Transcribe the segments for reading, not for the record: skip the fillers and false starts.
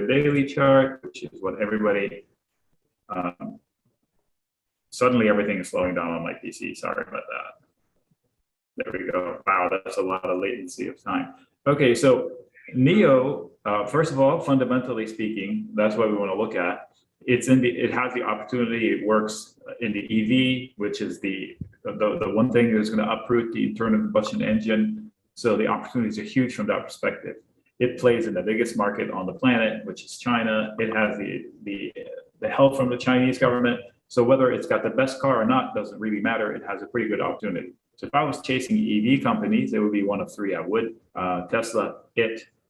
daily chart, which is what everybody, suddenly everything is slowing down on my PC. Sorry about that. There we go. Wow, that's a lot of latency of time. Okay, so NEO, first of all, fundamentally speaking, that's what we want to look at. It has the opportunity, it works in the EV, which is the one thing that's going to uproot the internal combustion engine. So the opportunities are huge from that perspective. It plays in the biggest market on the planet, which is China. It has the help from the Chinese government. So whether it's got the best car or not doesn't really matter. It has a pretty good opportunity. So if I was chasing EV companies, it would be one of three. I would Tesla,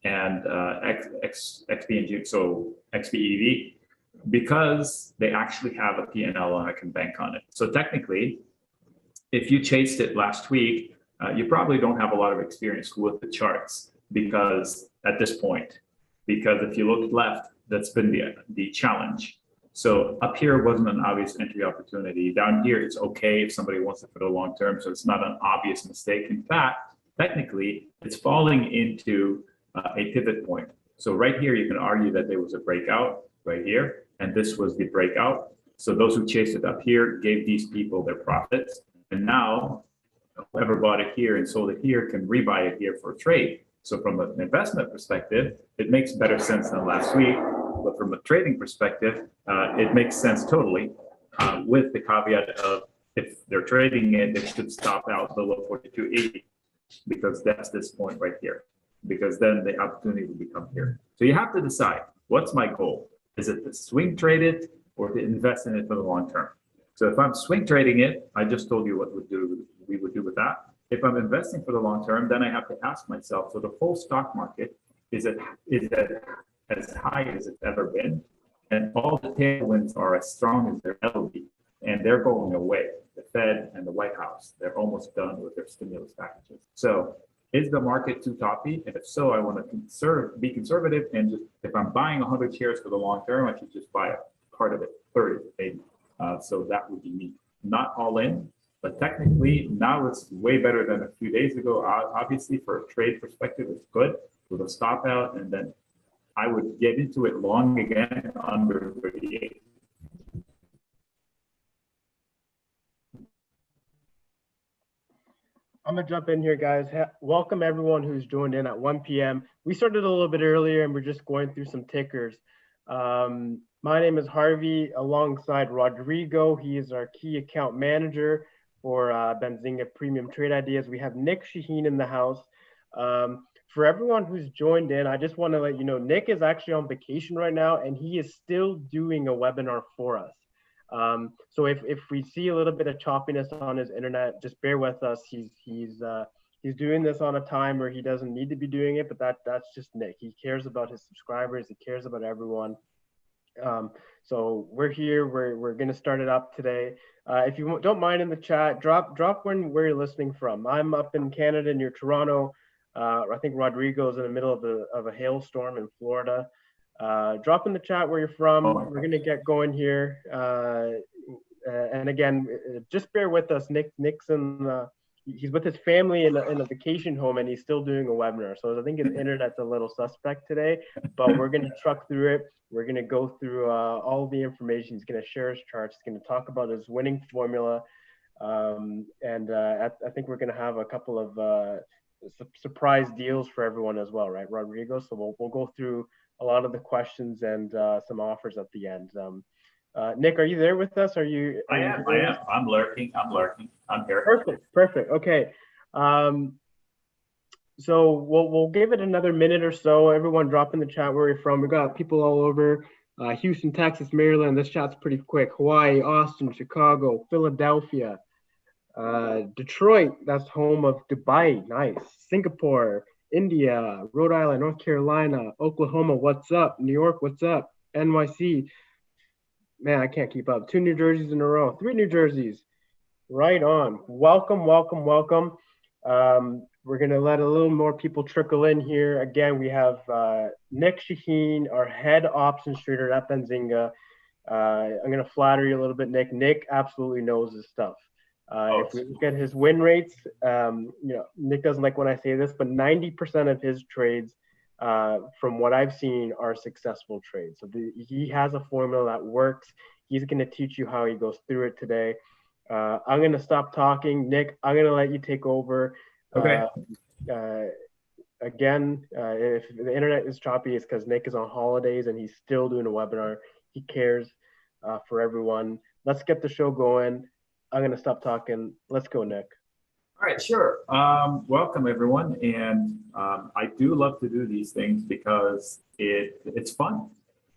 and XP, so XP EV, because they actually have a P&L and I can bank on it. So technically, if you chased it last week, you probably don't have a lot of experience with the charts because at this point, because if you look left, that's been the challenge. So up here wasn't an obvious entry opportunity. Down here, it's okay if somebody wants it for the long term. So it's not an obvious mistake. In fact, technically, it's falling into a pivot point. So right here, you can argue that there was a breakout right here, and this was the breakout. So those who chased it up here gave these people their profits. And now whoever bought it here and sold it here can rebuy it here for a trade. So from an investment perspective, it makes better sense than last week. But from a trading perspective, it makes sense totally, with the caveat of if they're trading it, they should stop out below 42.80 because that's this point right here. Because then the opportunity will become here. So you have to decide, what's my goal? Is it to swing trade it or to invest in it for the long term? So if I'm swing trading it, I just told you what we would do with that. If I'm investing for the long term, then I have to ask myself, so the whole stock market, is it as high as it's ever been? And all the tailwinds are as strong as they'll ever be. And they're going away. The Fed and the White House, they're almost done with their stimulus packages. So is the market too toppy? And if so, I want to be conservative, and just, if I'm buying 100 shares for the long term, I should just buy a part of it, 30 maybe. So that would be me. Not all in, but technically now it's way better than a few days ago. Obviously, for a trade perspective, it's good with a stop out, and then I would get into it long again under 38. I'm gonna jump in here, guys. Welcome everyone who's joined in at 1 p.m. We started a little bit earlier and we're just going through some tickers. My name is Harvey alongside Rodrigo. He is our key account manager for Benzinga Premium Trade Ideas. We have Nick Chahine in the house. For everyone who's joined in, I just want to let you know, Nick is actually on vacation right now and he is still doing a webinar for us. So if we see a little bit of choppiness on his internet, just bear with us. He's doing this on a time where he doesn't need to be doing it, but that's just Nick. He cares about his subscribers. He cares about everyone. So we're here. We're gonna start it up today. If you don't mind in the chat, drop where you're listening from. I'm up in Canada near Toronto. I think Rodrigo's in the middle of a hailstorm in Florida. Drop in the chat where you're from. We're gonna get going here. And again, just bear with us. Nick's he's with his family in a vacation home and he's still doing a webinar. So I think his internet's a little suspect today, but we're gonna truck through it. We're gonna go through all the information. He's gonna share his charts. He's gonna talk about his winning formula. I think we're gonna have a couple of surprise deals for everyone as well, right, Rodrigo? So we'll go through a lot of the questions and some offers at the end. Nick, are you there with us? I am. I'm lurking. I'm here. Perfect. Okay. So we'll give it another minute or so. Everyone drop in the chat where you're from. We got people all over Houston, Texas, Maryland. This chat's pretty quick. Hawaii, Austin, Chicago, Philadelphia, Detroit. That's home of Dubai. Nice. Singapore, India, Rhode Island, North Carolina, Oklahoma. What's up? New York. What's up? NYC. Man, I can't keep up. 2 New Jerseys in a row. 3 New Jerseys. Right on. Welcome. We're going to let a little more people trickle in here. Again, we have Nick Chahine, our head options trader at Benzinga. I'm going to flatter you a little bit, Nick. Nick absolutely knows his stuff. If we look at his win rates, Nick doesn't like when I say this, but 90% of his trades from what I've seen, are successful trades. So he has a formula that works. He's going to teach you how he goes through it today. I'm going to stop talking. Nick, I'm going to let you take over. Okay. Again, if the internet is choppy, it's because Nick is on holidays and he's still doing a webinar. He cares for everyone. Let's get the show going. I'm going to stop talking. Let's go, Nick. All right, sure. Welcome, everyone. And I do love to do these things because it's fun.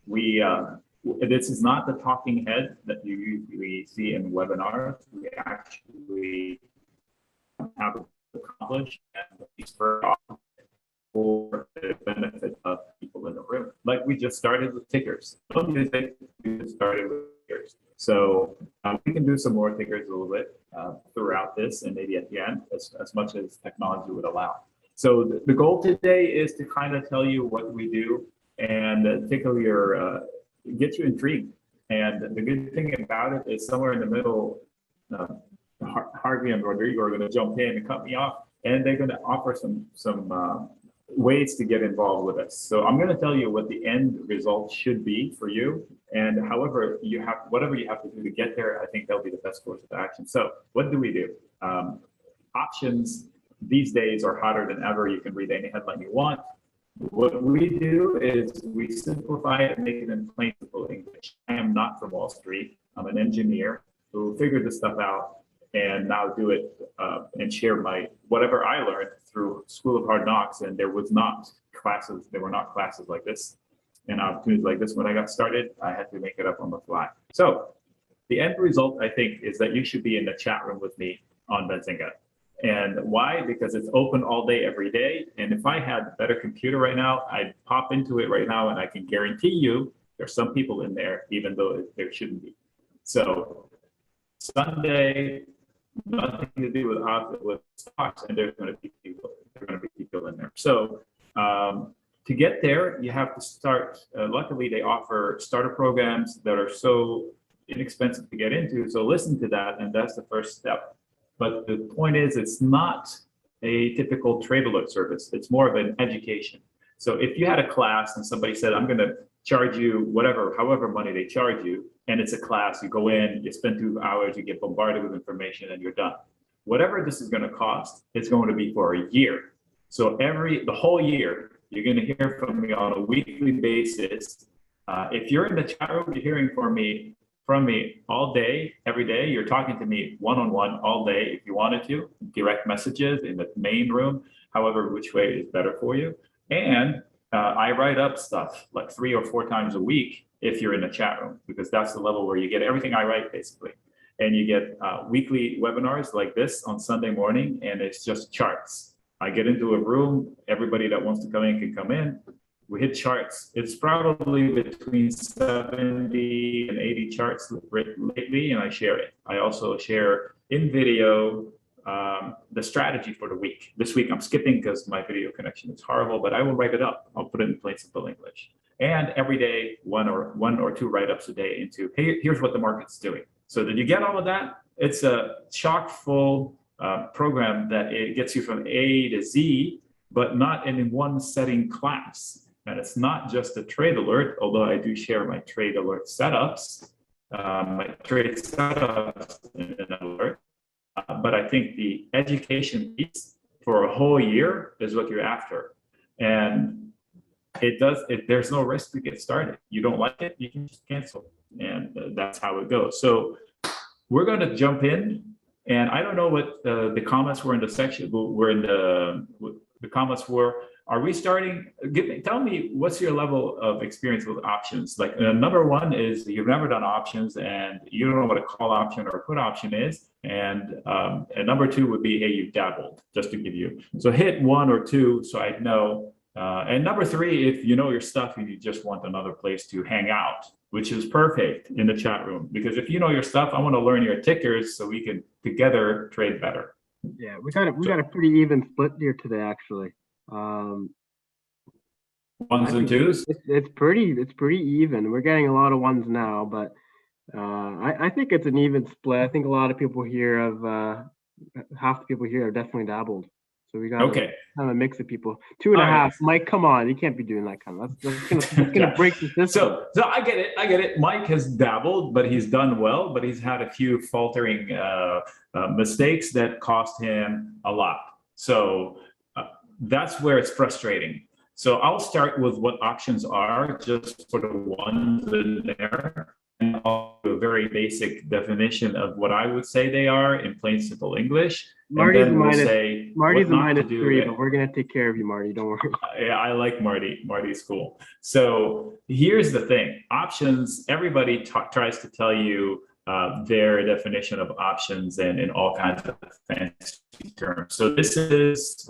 This is not the talking head that you usually see in webinars. We actually have to accomplish and for the benefit of people in the room. Like we just started with tickers. No music, we just started with tickers. So we can do some more tickers a little bit throughout this and maybe at the end, as much as technology would allow. So the goal today is to kind of tell you what we do and tickle your, get you intrigued. And the good thing about it is somewhere in the middle, Harvey and Rodrigo are going to jump in and cut me off, and they're going to offer some ways to get involved with us. So I'm going to tell you what the end result should be for you, and whatever you have to do to get there, I think that'll be the best course of action. So what do we do? Options these days are hotter than ever. You can read any headline you want. What we do is we simplify it and make it in plain simple English. I am not from Wall Street. I'm an engineer who figured this stuff out and now do it and share whatever I learned through School of Hard Knocks. And there were not classes like this and opportunities like this when I got started. I had to make it up on the fly. So the end result, I think, is that you should be in the chat room with me on Benzinga. And why? Because it's open all day, every day. And if I had a better computer right now, I'd pop into it right now and I can guarantee you there's some people in there, even though there shouldn't be. So Sunday, nothing to do with stocks, and there's going to be people in there. So to get there, you have to start. Luckily, they offer starter programs that are so inexpensive to get into. So listen to that, and that's the first step. But the point is, it's not a typical trade alert service. It's more of an education. So if you had a class and somebody said, I'm going to charge you however money they charge you, and it's a class, you go in, you spend 2 hours, you get bombarded with information, and you're done. Whatever this is going to cost, it's going to be for a year. So the whole year, you're going to hear from me on a weekly basis. If you're in the chat room, you're hearing from me all day, every day. You're talking to me one-on-one all day if you wanted to, direct messages in the main room, however, which way is better for you. And I write up stuff like 3 or 4 times a week if you're in the chat room, because that's the level where you get everything I write, basically. And you get weekly webinars like this on Sunday morning, and it's just charts. I get into a room, everybody that wants to come in can come in. We hit charts. It's probably between 70 and 80 charts lately, and I share it. I also share in video the strategy for the week. This week I'm skipping because my video connection is horrible, but I will write it up. I'll put it in plain simple English. And every day, one or two write-ups a day into, hey, here's what the market's doing. So did you get all of that? It's a chock full program that it gets you from A to Z, but not in one setting class. And it's not just a trade alert, although I do share my trade alert setups, in an alert. But I think the education piece for a whole year is what you're after. And there's no risk to get started. You don't like it, you can just cancel. And that's how it goes. So we're going to jump in. And I don't know what the comments were in the section, the comments were. Are we starting? Tell me, what's your level of experience with options? Like number one is you've never done options and you don't know what a call option or a put option is. And number two would be, hey, you've dabbled, just to give you. So hit 1 or 2 so I know. And number 3, if you know your stuff and you just want another place to hang out, which is perfect in the chat room. Because if you know your stuff, I want to learn your tickers so we can together trade better. Yeah, we got a pretty even split here today, actually. 1s and 2s. It's pretty even. We're getting a lot of 1s now, but I think it's an even split. I think a lot of people here have half the people here have definitely dabbled. So we got Okay. kind of a mix of people. 2.5. Right. Mike, come on, you can't be doing that kind of. That's gonna break the system. So I get it. Mike has dabbled, but he's done well. But he's had a few faltering mistakes that cost him a lot. So that's where it's frustrating. So I'll start with what options are, just for the ones in there, and I'll do a very basic definition of what I would say they are in plain, simple English. Marty's and then we'll say Marty's a -3, but we're gonna take care of you, Marty. Don't worry. Yeah, I like Marty. Marty's cool. So here's the thing: options. Everybody tries to tell you their definition of options and in all kinds of fancy terms. So this is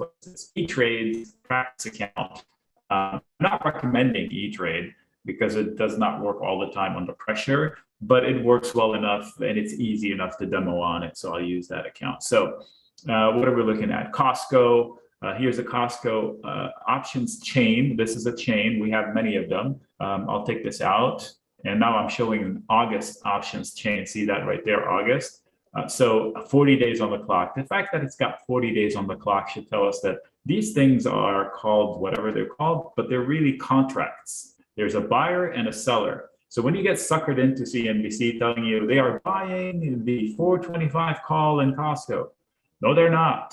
E-Trade practice account. I'm not recommending E-Trade because it does not work all the time under pressure, but it works well enough and it's easy enough to demo on it. So I'll use that account. So what are we looking at? Costco. Here's a Costco options chain. This is a chain. We have many of them. I'll take this out. And now I'm showing an August options chain. See that right there, August. So 40 days on the clock. The fact that it's got 40 days on the clock should tell us that these things are called whatever they're called, but they're really contracts. There's a buyer and a seller. So when you get suckered into CNBC telling you they are buying the 425 call in Costco, no, they're not.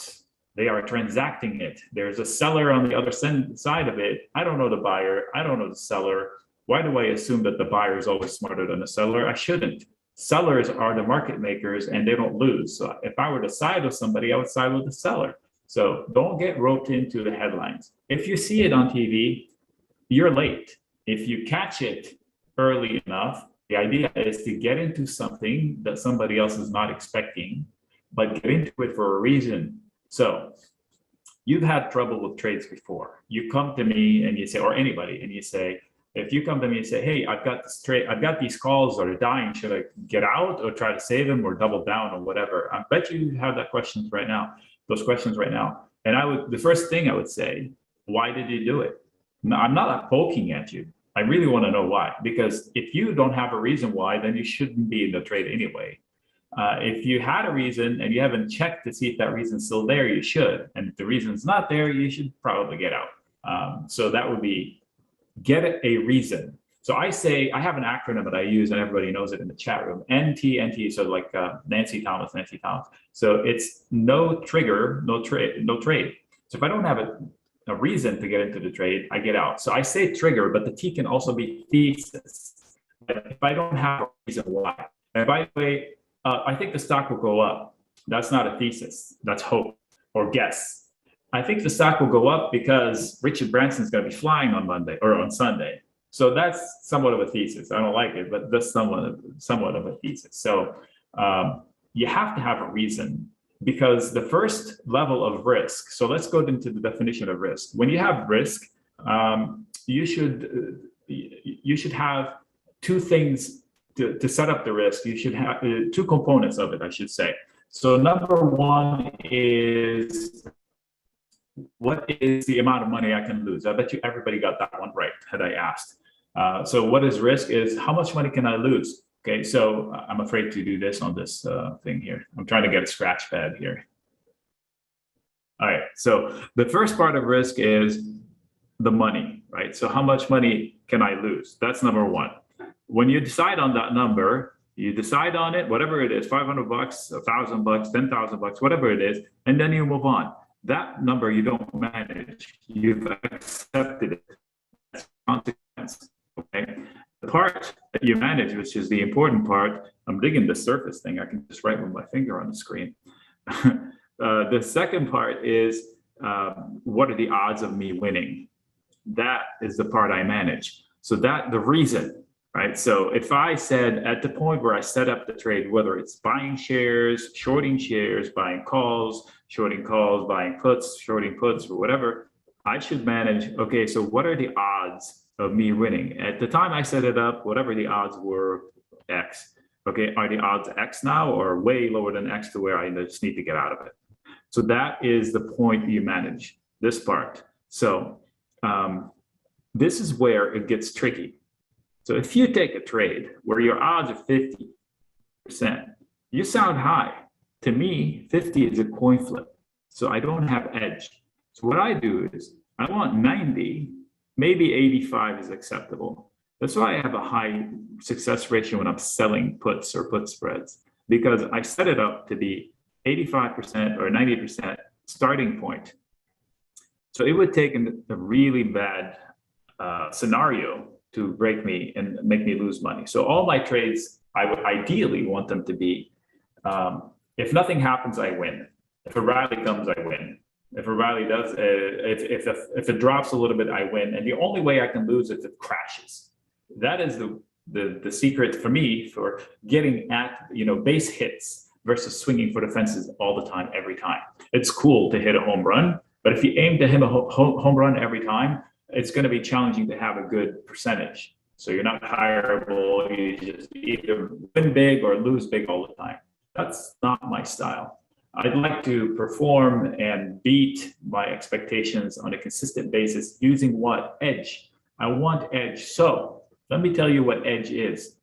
They are transacting it. There's a seller on the other side of it. I don't know the buyer. I don't know the seller. Why do I assume that the buyer is always smarter than the seller? I shouldn't. Sellers are the market makers and they don't lose. So if I were to side with somebody, I would side with the seller. So don't get roped into the headlines. If you see it on TV, you're late. If you catch it early enough, the idea is to get into something that somebody else is not expecting, but get into it for a reason. So you've had trouble with trades before. You come to me and you say, or anybody, and you say, if you come to me and say, hey, I've got this trade, I've got these calls that are dying. Should I get out or try to save them or double down or whatever? I bet you have those questions right now. And the first thing I would say, why did you do it? No, I'm not poking at you. I really want to know why, because if you don't have a reason why, then you shouldn't be in the trade anyway. If you had a reason and you haven't checked to see if that reason's still there, you should. And if the reason's not there, you should probably get out. So that would be get a reason. So I say, I have an acronym that I use and everybody knows it in the chat room. NT, so like Nancy Thomas. So it's no trigger, no trade. So if I don't have a reason to get into the trade, I get out. So I say trigger, but the T can also be thesis. If I don't have a reason why. And by the way, I think the stock will go up. That's not a thesis. That's hope or guess. I think the stock will go up because Richard Branson's going to be flying on Monday or on Sunday. So that's somewhat of a thesis. I don't like it, but that's somewhat of a thesis. So you have to have a reason, because the first level of risk. So let's go into the definition of risk. When you have risk, you should have two things to set up the risk. You should have two components of it, I should say. So number one is, what is the amount of money I can lose? I bet you everybody got that one right had I asked. So what is risk is how much money can I lose? Okay, so I'm afraid to do this on this thing here. I'm trying to get a scratch pad here. All right, so the first part of risk is the money, right? So how much money can I lose? That's number one. When you decide on that number, you decide on it, whatever it is, 500 bucks, 1,000 bucks, 10,000 bucks, whatever it is, and then you move on. That number you don't manage. You've accepted it. That's consequence. Okay. The part that you manage, which is the important part, I'm digging the surface thing. I can just write with my finger on the screen. The second part is what are the odds of me winning? That is the part I manage. So that the reason, right? So if I said at the point where I set up the trade, whether it's buying shares, shorting shares, buying calls, shorting calls, buying puts, shorting puts, or whatever, I should manage, okay, so what are the odds of me winning? At the time I set it up, whatever the odds were, X. Okay, are the odds X now or way lower than X to where I just need to get out of it? So that is the point you manage, this part. So this is where it gets tricky. So if you take a trade where your odds are 50%, you sound high. To me, 50 is a coin flip. So I don't have edge. So what I do is I want 90, maybe 85 is acceptable. That's why I have a high success ratio when I'm selling puts or put spreads, because I set it up to be 85% or 90% starting point. So it would take a really bad scenario to break me and make me lose money. So all my trades, I would ideally want them to be, if nothing happens, I win. If a rally comes, I win. If a rally does, if it drops a little bit, I win. And the only way I can lose is if it crashes. That is the secret for me for getting at, base hits versus swinging for the fences all the time, every time. It's cool to hit a home run, but if you aim to hit a home run every time, it's going to be challenging to have a good percentage. So you're not hireable. You just either win big or lose big all the time. That's not my style. I'd like to perform and beat my expectations on a consistent basis using what? Edge. I want edge. So let me tell you what edge is.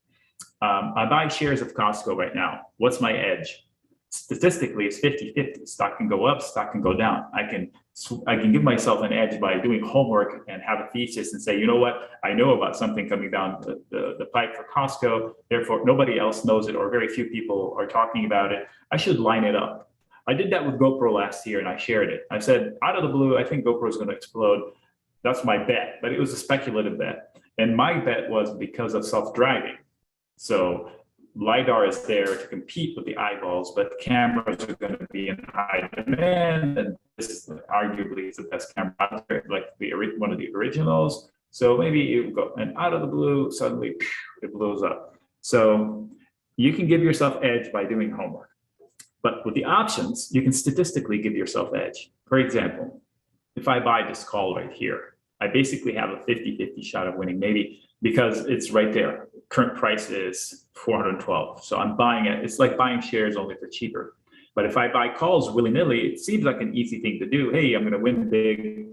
I buy shares of Costco right now. What's my edge? Statistically, it's 50-50. Stock can go up, stock can go down. I can give myself an edge by doing homework and have a thesis and say, you know what? I know about something coming down the pipe for Costco. Therefore, nobody else knows it, or very few people are talking about it. I should line it up. I did that with GoPro last year and I shared it. I said, out of the blue, I think GoPro is going to explode. That's my bet, but it was a speculative bet. And my bet was because of self-driving. So LiDAR is there to compete with the eyeballs, but cameras are going to be in high demand. And this is arguably the best camera out there, like one of the originals. So maybe it will go, and out of the blue, suddenly it blows up. So you can give yourself edge by doing homework. But with the options, you can statistically give yourself edge. For example, if I buy this call right here, I basically have a 50-50 shot of winning, maybe because it's right there. Current price is 412. So I'm buying it. It's like buying shares only for cheaper. But if I buy calls willy-nilly, it seems like an easy thing to do. Hey, I'm going to win big,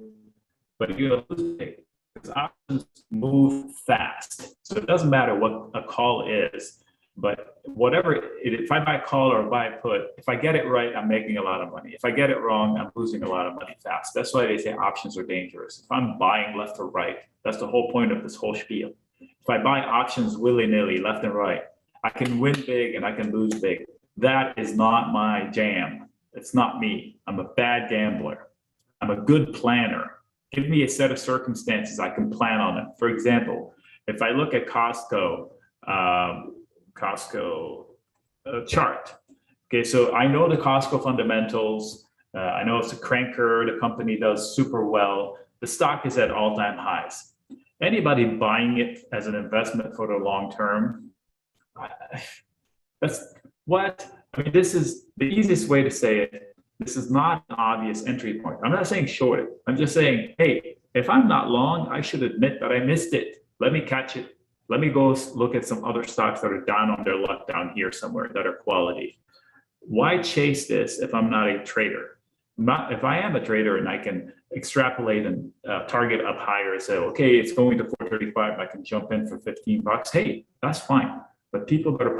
but you're going to lose big. Because options move fast. So it doesn't matter what a call is. But if I buy a call or buy a put, if I get it right, I'm making a lot of money. If I get it wrong, I'm losing a lot of money fast. That's why they say options are dangerous. If I'm buying left or right, that's the whole point of this whole spiel. If I buy options willy-nilly, left and right, I can win big and I can lose big. That is not my jam. It's not me. I'm a bad gambler. I'm a good planner. Give me a set of circumstances, I can plan on them. For example, if I look at Costco chart. Okay, so I know the Costco fundamentals. I know it's a cranker. The company does super well. The stock is at all-time highs. Anybody buying it as an investment for the long term, that's what, I mean, this is the easiest way to say it. This is not an obvious entry point. I'm not saying short it. I'm just saying, hey, if I'm not long, I should admit that I missed it. Let me catch it. Let me go look at some other stocks that are down on their luck down here somewhere that are quality. Why chase this if I'm not a trader? If I am a trader and I can extrapolate and target up higher and say, okay, it's going to 435, I can jump in for 15 bucks. Hey, that's fine. But people that are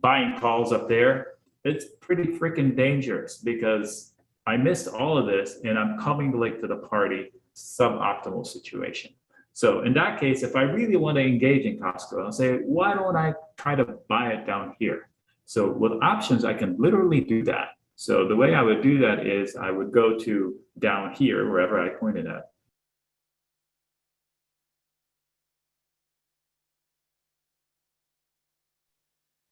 buying calls up there, it's pretty freaking dangerous because I missed all of this and I'm coming late to the party, suboptimal situation. So in that case, if I really want to engage in Costco, I'll say, why don't I try to buy it down here? So with options, I can literally do that. So the way I would do that is I would go to down here, wherever I pointed at.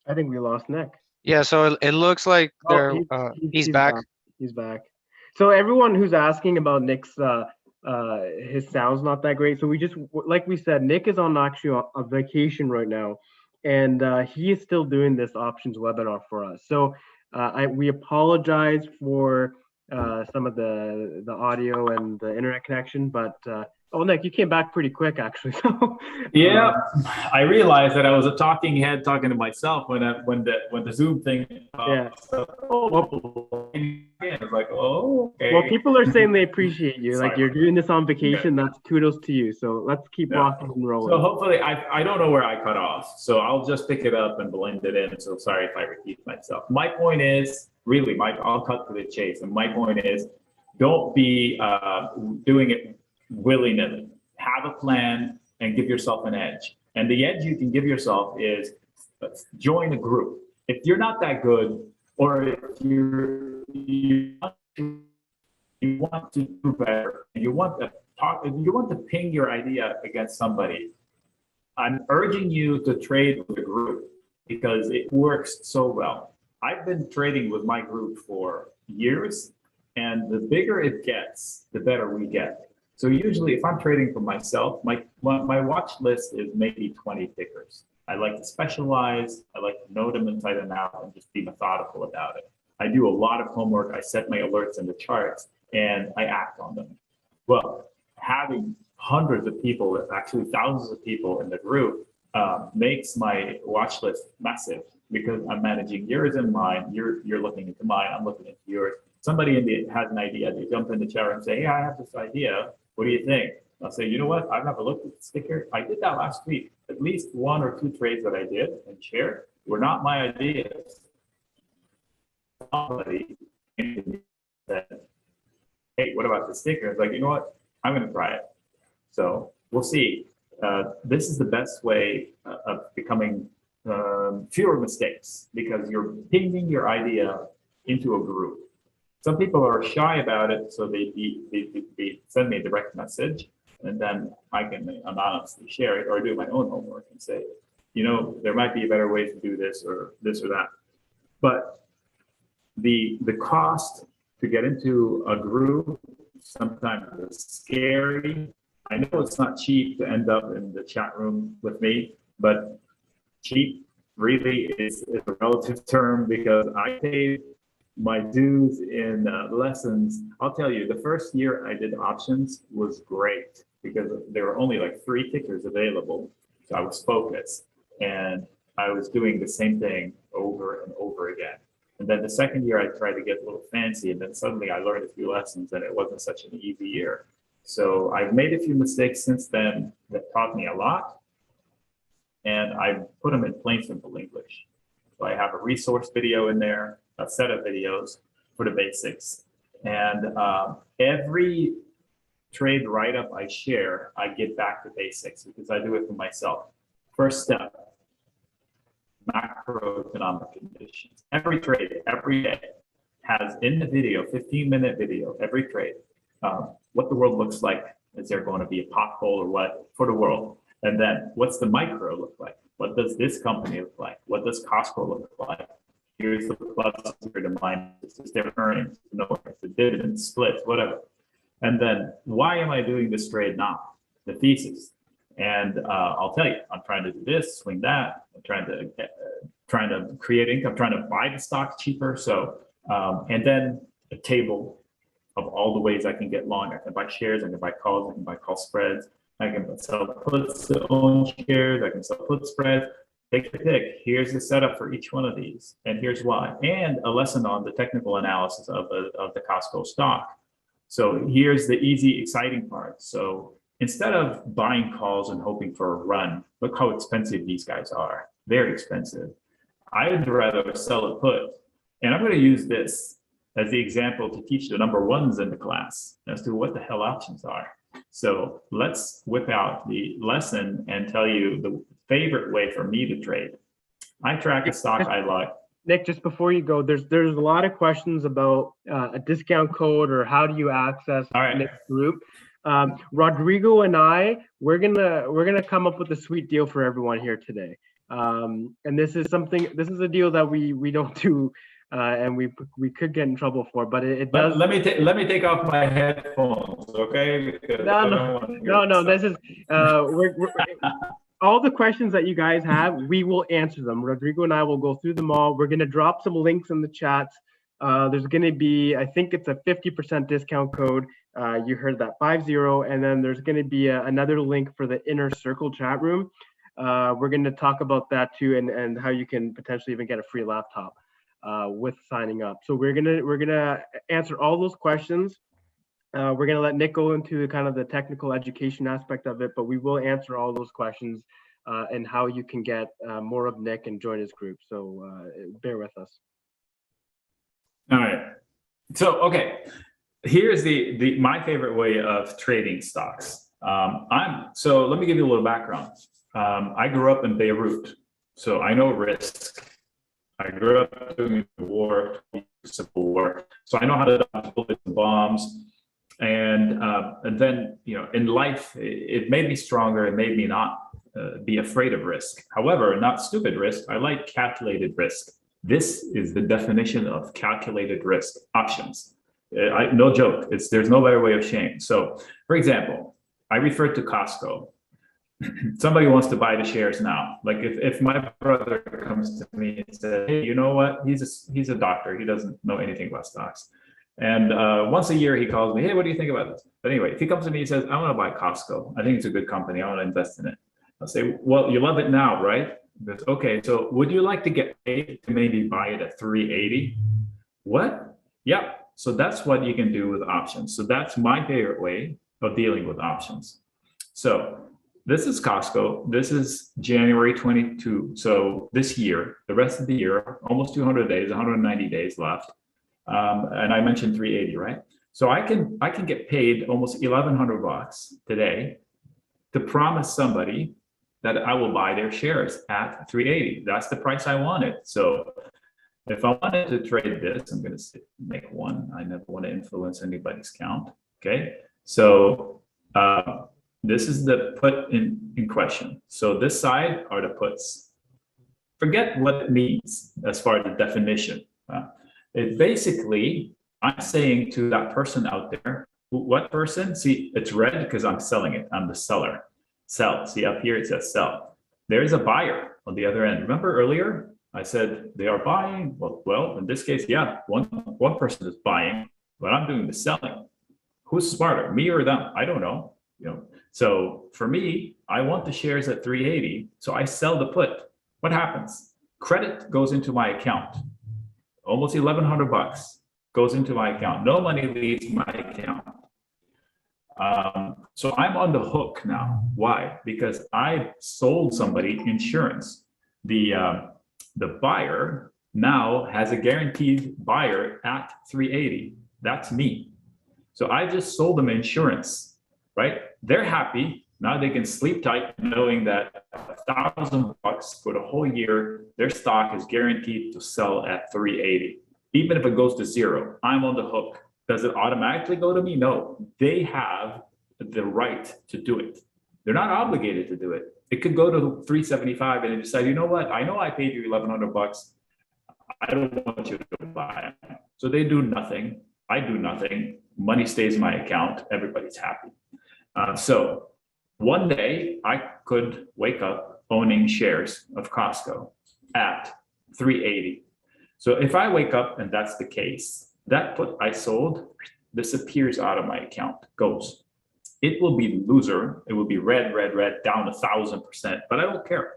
I think we lost Nick. Yeah, so it looks like he's back. He's back. So everyone who's asking about Nick's his sound's not that great. So we just, like we said, Nick is on actually a vacation right now, and he is still doing this options webinar for us. So we apologize for some of the audio and the internet connection, but oh, Nick, you came back pretty quick, actually. So yeah, I realized that I was a talking head talking to myself when the Zoom thing. Yeah. I was like, oh, okay. Well, people are saying they appreciate you. Sorry. Like you're doing this on vacation. That's kudos to you. So let's keep rocking and rolling. So hopefully, I don't know where I cut off. So I'll just pick it up and blend it in. So sorry if I repeat myself. My point is, really, I'll cut to the chase. And my point is, don't be doing it willy-nilly. Have a plan and give yourself an edge. And the edge you can give yourself is join a group. If you're not that good, or if you want to do better, and you want to talk, you want to ping your idea against somebody, I'm urging you to trade with a group because it works so well. I've been trading with my group for years, and the bigger it gets, the better we get. So usually if I'm trading for myself, my watch list is maybe 20 tickers. I like to specialize, I like to know them inside and out and just be methodical about it. I do a lot of homework, I set my alerts in the charts, and I act on them. Well, having hundreds of people, actually thousands of people in the group makes my watch list massive because I'm managing yours and mine. You're looking into mine, I'm looking into yours. Somebody has an idea, they jump in the chat and say, hey, I have this idea. What do you think? I'll say, you know what? I've never looked at the sticker. I did that last week. At least 1 or 2 trades that I did and shared were not my ideas. Somebody said, hey, what about the sticker? It's like, you know what? I'm going to try it. So we'll see. This is the best way of becoming fewer mistakes because you're pinging your idea into a group. Some people are shy about it, so they send me a direct message, and then I can anonymously share it or do my own homework and say, you know, there might be a better way to do this or that. But the cost to get into a group sometimes is scary. I know it's not cheap to end up in the chat room with me, but cheap really is a relative term because I paid my dues in lessons. I'll tell you, the first year I did options was great because there were only like 3 tickers available. So I was focused and I was doing the same thing over and over again. And then the second year I tried to get a little fancy, and then suddenly I learned a few lessons and it wasn't such an easy year. So I've made a few mistakes since then that taught me a lot, and I put them in plain simple English. So I have a resource video in there, a set of videos for the basics. And every trade write-up I share, I get back to basics because I do it for myself. First step, macroeconomic conditions. Every trade, every day has in the video, 15-minute video, every trade, what the world looks like. Is there going to be a pothole or what for the world? And then what's the micro look like? What does this company look like? What does Costco look like? Here's the plus, here the minus. This is their earnings, the dividends, splits, whatever. And then why am I doing this trade now? The thesis. And I'll tell you, I'm trying to do this, swing that. I'm trying to create income, trying to buy the stock cheaper. So, and then a table of all the ways I can get long. I can buy shares, I can buy calls, I can buy call spreads. I can sell puts to own shares, I can sell put spreads. Take your pick. Here's the setup for each one of these, and here's why. And a lesson on the technical analysis of the Costco stock. So here's the easy, exciting part. So instead of buying calls and hoping for a run, look how expensive these guys are. Very expensive. I would rather sell a put. And I'm going to use this as the example to teach the number ones in the class as to what the hell options are. So let's whip out the lesson and tell you the favorite way for me to trade. I track a stock I like. Nick, just before you go, there's a lot of questions about a discount code or how do you access Nick's group. Rodrigo and we're gonna come up with a sweet deal for everyone here today. And this is a deal that we don't do, and we could get in trouble for, but it does. Let me take off my headphones, okay? Because no. This is we're all the questions that you guys have, we will answer them. Rodrigo and I will go through them all. We're going to drop some links in the chats. There's going to be, I think it's a 50% discount code. You heard that 50, and then there's going to be another link for the inner circle chat room. We're going to talk about that too, and how you can potentially even get a free laptop with signing up. So we're gonna answer all those questions. We're going to let Nick go into kind of the technical education aspect of it, but we will answer all those questions and how you can get more of Nick and join his group. So bear with us. All right. So, okay, here's the my favorite way of trading stocks. So let me give you a little background. I grew up in Beirut, so I know risk. I grew up during the war, Civil War, so I know how to dodge bullets and bombs. And then, in life, it made me stronger. It made me not be afraid of risk. However, not stupid risk. I like calculated risk. This is the definition of calculated risk options. No joke. There's no better way of saying. So, for example, I referred to Costco. Somebody wants to buy the shares now. Like if my brother comes to me and says, "Hey, you know what? He's a doctor. He doesn't know anything about stocks." And once a year he calls me, "Hey, what do you think about this?" But anyway, if he comes to me and says, "I want to buy Costco. I think it's a good company. I want to invest in it." I'll say, "Well, you love it now, right?" Goes, "Okay, so would you like to get paid to maybe buy it at 380? What? Yeah. So that's what you can do with options. So that's my favorite way of dealing with options. So this is Costco. This is January 22. So this year, the rest of the year, almost 200 days, 190 days left. And I mentioned 380, right? So I can get paid almost $1,100 today to promise somebody that I will buy their shares at 380. That's the price I wanted. So if I wanted to trade this, I'm going to make one. I never want to influence anybody's count. Okay. So this is the put in question. So this side are the puts. Forget what it means as far as the definition. It basically, I'm saying to that person out there, what person? See, it's red because I'm selling it. I'm the seller. Sell. See up here, it says sell. There's a buyer on the other end. Remember earlier, I said they are buying. Well, in this case, yeah, one person is buying, but I'm doing the selling. Who's smarter, me or them? I don't know. So for me, I want the shares at 380. So I sell the put. What happens? Credit goes into my account. Almost $1,100 goes into my account. No money leaves my account. So I'm on the hook now. Why? Because I sold somebody insurance. The buyer now has a guaranteed buyer at 380. That's me. So I just sold them insurance, right? They're happy. Now they can sleep tight knowing that $1,000 for the whole year, their stock is guaranteed to sell at 380. Even if it goes to zero, I'm on the hook. Does it automatically go to me? No, they have the right to do it. They're not obligated to do it. It could go to 375 and they decide, you know what? I know I paid you $1,100. I don't want you to buy it. So they do nothing. I do nothing. Money stays in my account. Everybody's happy. So one day I could wake up owning shares of Costco at 380. So if I wake up and that's the case, that put I sold disappears out of my account, goes. It will be loser. It will be red, down 1,000%, but I don't care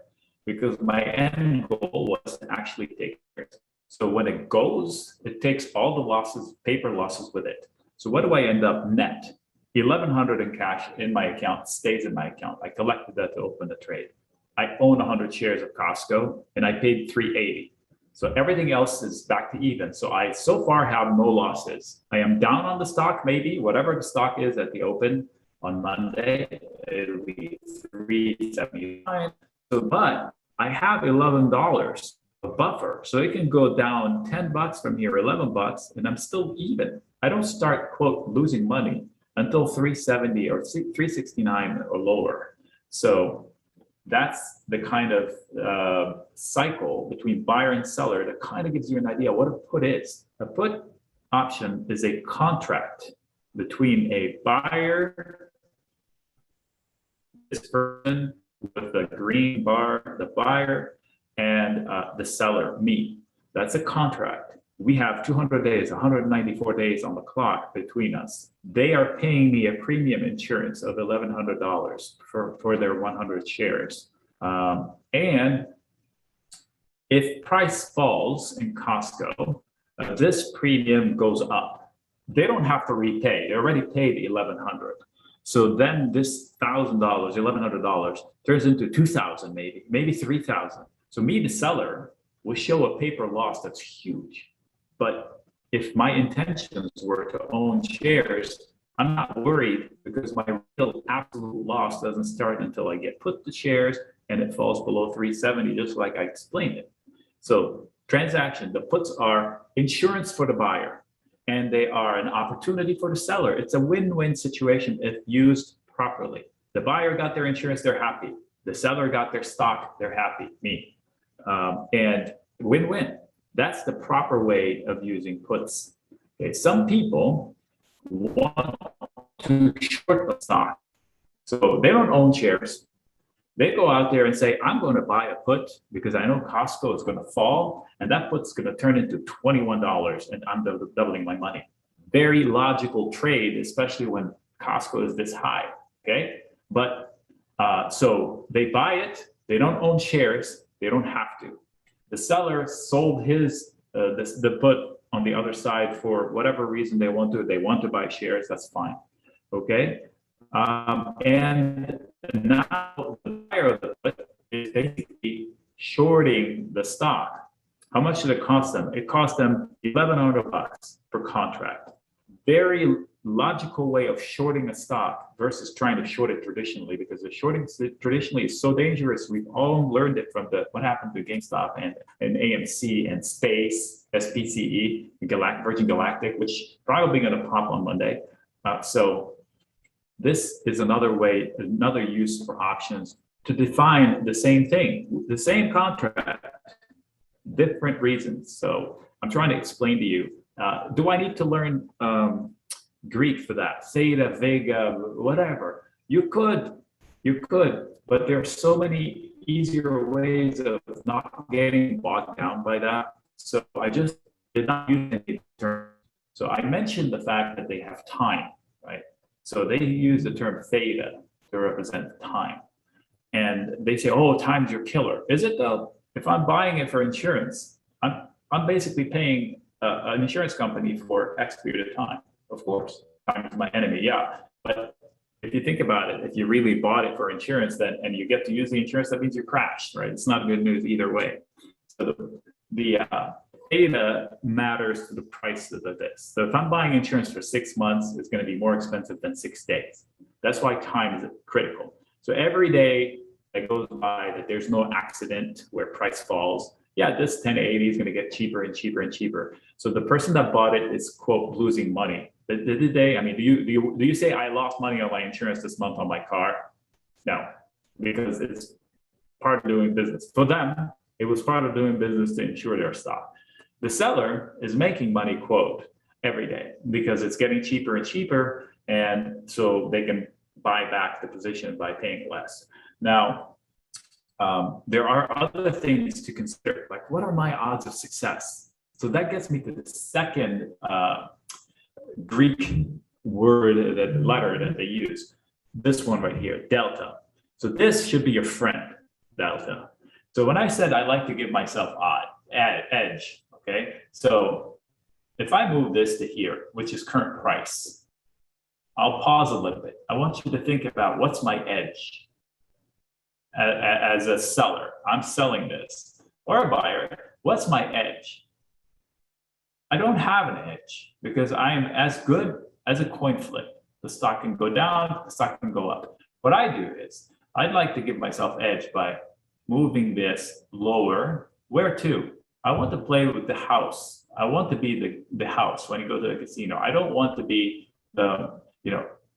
because my end goal was to actually take it. So when it goes, it takes all the losses, paper losses with it. So what do I end up net? 1,100 in cash in my account stays in my account. I collected that to open the trade. I own 100 shares of Costco and I paid 380. So everything else is back to even. So I so far have no losses. I am down on the stock, maybe whatever the stock is at the open on Monday, it'll be 379. So, but I have $11 a buffer. So it can go down $10 from here, $11, and I'm still even. I don't start, quote, losing money until 370 or 369 or lower. So that's the kind of cycle between buyer and seller that kind of gives you an idea what a put is. A put option is a contract between a buyer, this person with the green bar, the buyer, and the seller, me. That's a contract. We have 200 days, 194 days on the clock between us. They are paying me a premium insurance of $1,100 for their 100 shares. And if price falls in Costco, this premium goes up. They don't have to repay. They already paid $1,100. So then this $1,000, $1,100 turns into $2,000, maybe $3,000. So me, the seller, will show a paper loss that's huge. But if my intentions were to own shares, I'm not worried because my real absolute loss doesn't start until I get put the shares and it falls below 370, just like I explained it. So transaction, the puts are insurance for the buyer and they are an opportunity for the seller. It's a win-win situation if used properly. The buyer got their insurance, they're happy. The seller got their stock, they're happy, me. And win-win. That's the proper way of using puts. Okay, some people want to short the stock. So they don't own shares. They go out there and say, I'm going to buy a put because I know Costco is going to fall and that put's going to turn into $21 and I'm doubling my money. Very logical trade, especially when Costco is this high, okay? But so they buy it, they don't own shares, they don't have to. The seller sold his the put on the other side for whatever reason they want to buy shares, that's fine, okay? And now the buyer of the put is basically shorting the stock. How much did it cost them? It cost them $1,100 per contract. Very logical way of shorting a stock versus trying to short it traditionally, because the shorting traditionally is so dangerous. We've all learned it from what happened to GameStop and AMC and Space, SPCE, Virgin Galactic, which probably going to pop on Monday. So this is another way, another use for options to define the same thing, the same contract, different reasons. So I'm trying to explain to you. Do I need to learn Greek for that? Theta, Vega, whatever. You could, but there are so many easier ways of not getting bogged down by that. So I just did not use any terms. So I mentioned the fact that they have time, right? So they use the term theta to represent time. And they say, oh, time's your killer. Is it though? If I'm buying it for insurance, I'm basically paying an insurance company for X period of time. Of course, time is my enemy, yeah. But if you think about it, if you really bought it for insurance, then and you get to use the insurance, that means you crashed, right? It's not good news either way. So the data matters to the price of this. So if I'm buying insurance for 6 months, it's going to be more expensive than 6 days. That's why time is critical. So every day that goes by that there's no accident where price falls, yeah, this 1080 is going to get cheaper and cheaper and cheaper. So the person that bought it is, quote, losing money. Did they? I mean, do you say I lost money on my insurance this month on my car? No, because it's part of doing business. For them, it was part of doing business to insure their stock. The seller is making money, quote, every day because it's getting cheaper and cheaper, and so they can buy back the position by paying less. Now, there are other things to consider, like what are my odds of success? So that gets me to the second Greek word, that letter that they use, this one right here, delta. So this should be your friend, delta. So when I said I like to give myself edge, okay? So if I move this to here, which is current price, I'll pause a little bit. I want you to think about what's my edge. As a seller, I'm selling this, or a buyer, what's my edge? I don't have an edge because I am as good as a coin flip. The stock can go down, the stock can go up. What I do is I'd like to give myself edge by moving this lower. Where to? I want to play with the house. I want to be the house when you go to the casino. I don't want to be the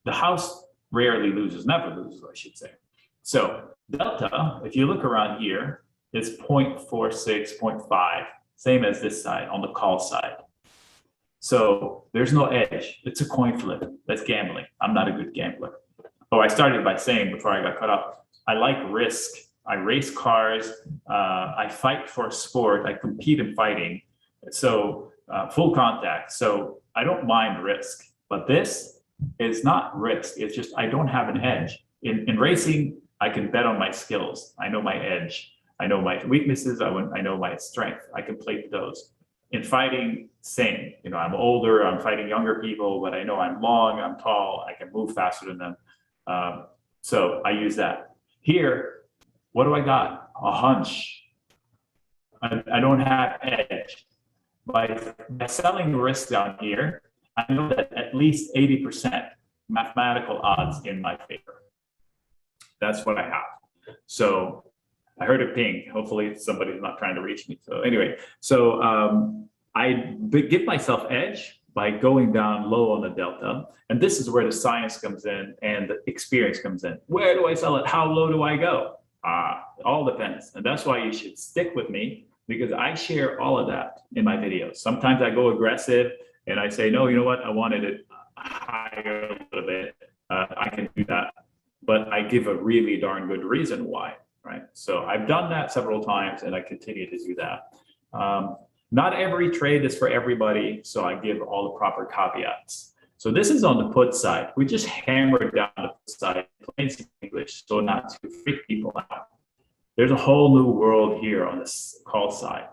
house rarely loses, never loses, I should say. So delta, if you look around here, is 0.46, 0.5, same as this side on the call side. So there's no edge. It's a coin flip. That's gambling. I'm not a good gambler. Oh, I started by saying before I got cut off, I like risk. I race cars. I fight for sport. I compete in fighting. So full contact. So I don't mind risk. But this is not risk. It's just I don't have an edge. In racing, I can bet on my skills. I know my edge. I know my weaknesses. I know my strength. I can play to those. In fighting, same. I'm older. I'm fighting younger people, but I know I'm long. I'm tall. I can move faster than them. So I use that. Here, what do I got? A hunch. I don't have edge. by selling the risk down here, I know that at least 80% mathematical odds in my favor. That's what I have. So I heard a ping. Hopefully somebody's not trying to reach me. So anyway, I give myself edge by going down low on the delta. And this is where the science comes in and the experience comes in. Where do I sell it? How low do I go? All depends. And that's why you should stick with me, because I share all of that in my videos. Sometimes I go aggressive and I say, no, you know what? I wanted it higher a little bit. I can do that. But I give a really darn good reason why, right? So I've done that several times and I continue to do that. Not every trade is for everybody, so I give all the proper caveats. So this is on the put side. We just hammered down the put side, plain English, so not to freak people out. There's a whole new world here on this call side.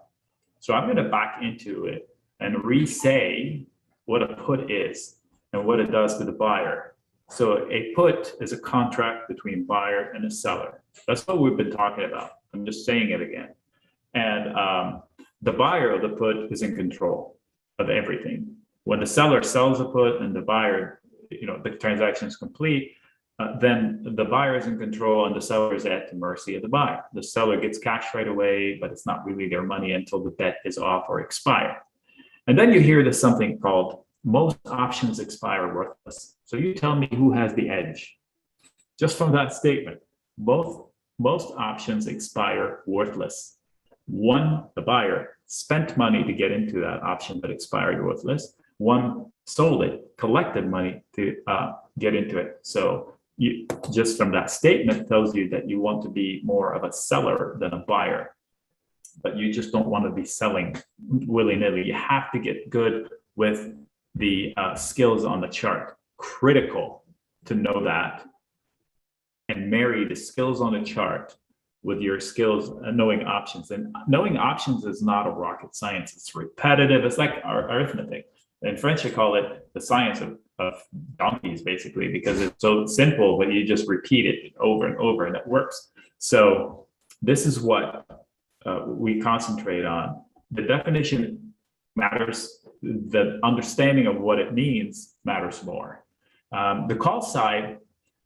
So I'm going to back into it and re-say what a put is and what it does to the buyer. So a put is a contract between buyer and a seller. That's what we've been talking about. I'm just saying it again. And the buyer of the put is in control of everything. When the seller sells a put and the buyer, the transaction is complete, then the buyer is in control and the seller is at the mercy of the buyer. The seller gets cash right away, but it's not really their money until the bet is off or expired. And then you hear there's something called most options expire worthless. So you tell me who has the edge. Just from that statement, most options expire worthless. One, the buyer spent money to get into that option that expired worthless. One sold it, collected money to get into it. So you, just from that statement tells you that you want to be more of a seller than a buyer, but you just don't want to be selling willy-nilly. You have to get good with the skills on the chart. Critical to know that and marry the skills on the chart with your skills knowing options. And knowing options is not a rocket science. It's repetitive. It's like arithmetic. In French, they call it the science of donkeys, basically, because it's so simple, but you just repeat it over and over and it works. So this is what we concentrate on. The definition matters. The understanding of what it means matters more. The call side,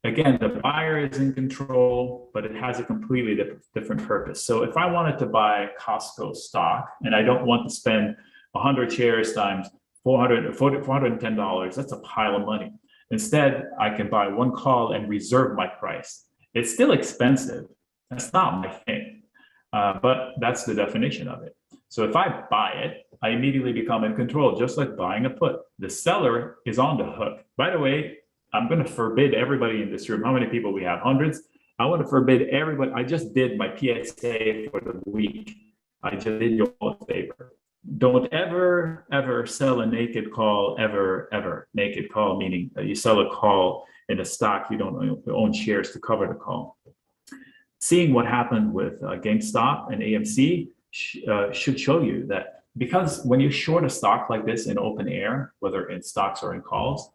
again, the buyer is in control, but it has a completely different purpose. So if I wanted to buy Costco stock and I don't want to spend 100 shares times $410, that's a pile of money. Instead, I can buy one call and reserve my price. It's still expensive. That's not my thing, but that's the definition of it. So if I buy it, I immediately become in control, just like buying a put. The seller is on the hook. By the way, I'm going to forbid everybody in this room. How many people we have? Hundreds. I want to forbid everybody. I just did my PSA for the week. I just did you all a favor. Don't ever sell a naked call, ever. Naked call, meaning that you sell a call in a stock, you don't own shares to cover the call. Seeing what happened with GameStop and AMC should show you that, because when you short a stock like this in open air, whether in stocks or in calls,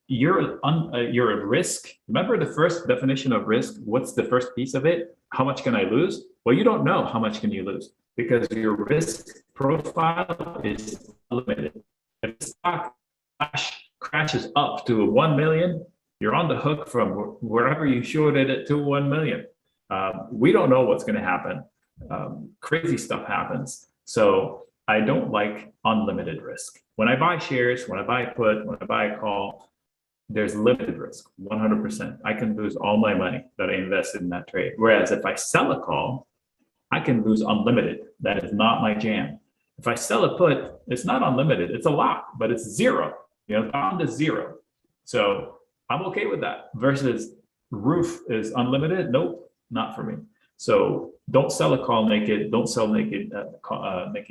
you're at risk. Remember the first definition of risk? What's the first piece of it? How much can I lose? Well, you don't know how much can you lose, because your risk profile is limited. If the stock crashes up to 1 million, you're on the hook from wherever you shorted it to 1 million. We don't know what's going to happen. Crazy stuff happens. So I don't like unlimited risk. When I buy shares, when I buy a put, when I buy a call, there's limited risk, 100%. I can lose all my money that I invested in that trade. Whereas if I sell a call, I can lose unlimited. That is not my jam. If I sell a put, it's not unlimited. It's a lot, but it's zero. Down to zero. So I'm okay with that. Versus roof is unlimited. Nope, not for me. So don't sell a call naked. Don't sell naked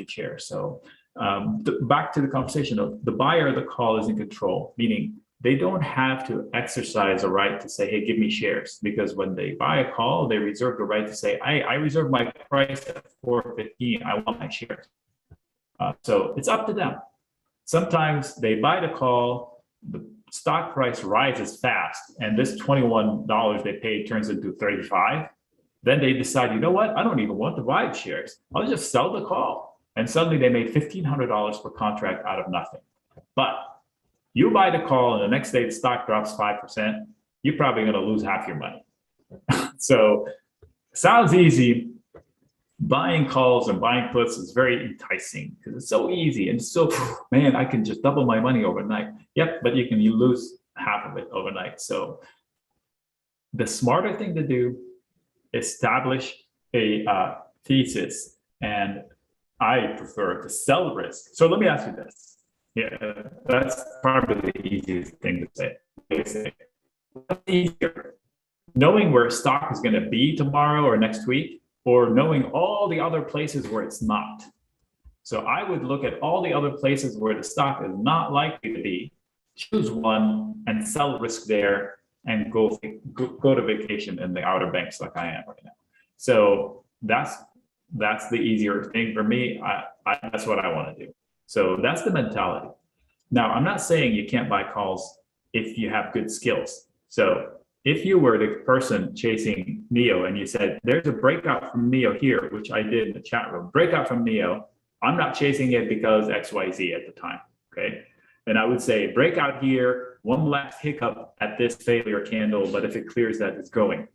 shares. So back to the conversation of the buyer of the call is in control, meaning they don't have to exercise a right to say, hey, give me shares. Because when they buy a call, they reserve the right to say, I reserve my price at $4.15. I want my shares. So it's up to them. Sometimes they buy the call, the stock price rises fast, and this $21 they paid turns into $35. Then they decide, you know what? I don't even want to buy shares. I'll just sell the call. and suddenly they made $1,500 per contract out of nothing. But you buy the call and the next day the stock drops 5%, you're probably going to lose half your money. So sounds easy. Buying calls and buying puts is very enticing because it's so easy and so, man, I can just double my money overnight. Yep, but you lose half of it overnight. So the smarter thing to do, establish a thesis, and I prefer to sell risk. So let me ask you this. Yeah, that's probably the easiest thing to say. What's easier, knowing where a stock is going to be tomorrow or next week, or knowing all the other places where it's not? So I would look at all the other places where the stock is not likely to be, choose one and sell risk there, and go to vacation in the Outer Banks like I am right now. So that's the easier thing for me. That's what I want to do. So that's the mentality. Now, I'm not saying you can't buy calls if you have good skills. So if you were the person chasing NEO and you said, there's a breakout from NEO here, which I did in the chat room, breakout from NEO, I'm not chasing it because XYZ at the time, okay? And I would say breakout here, one last hiccup at this failure candle, but if it clears that, it's going.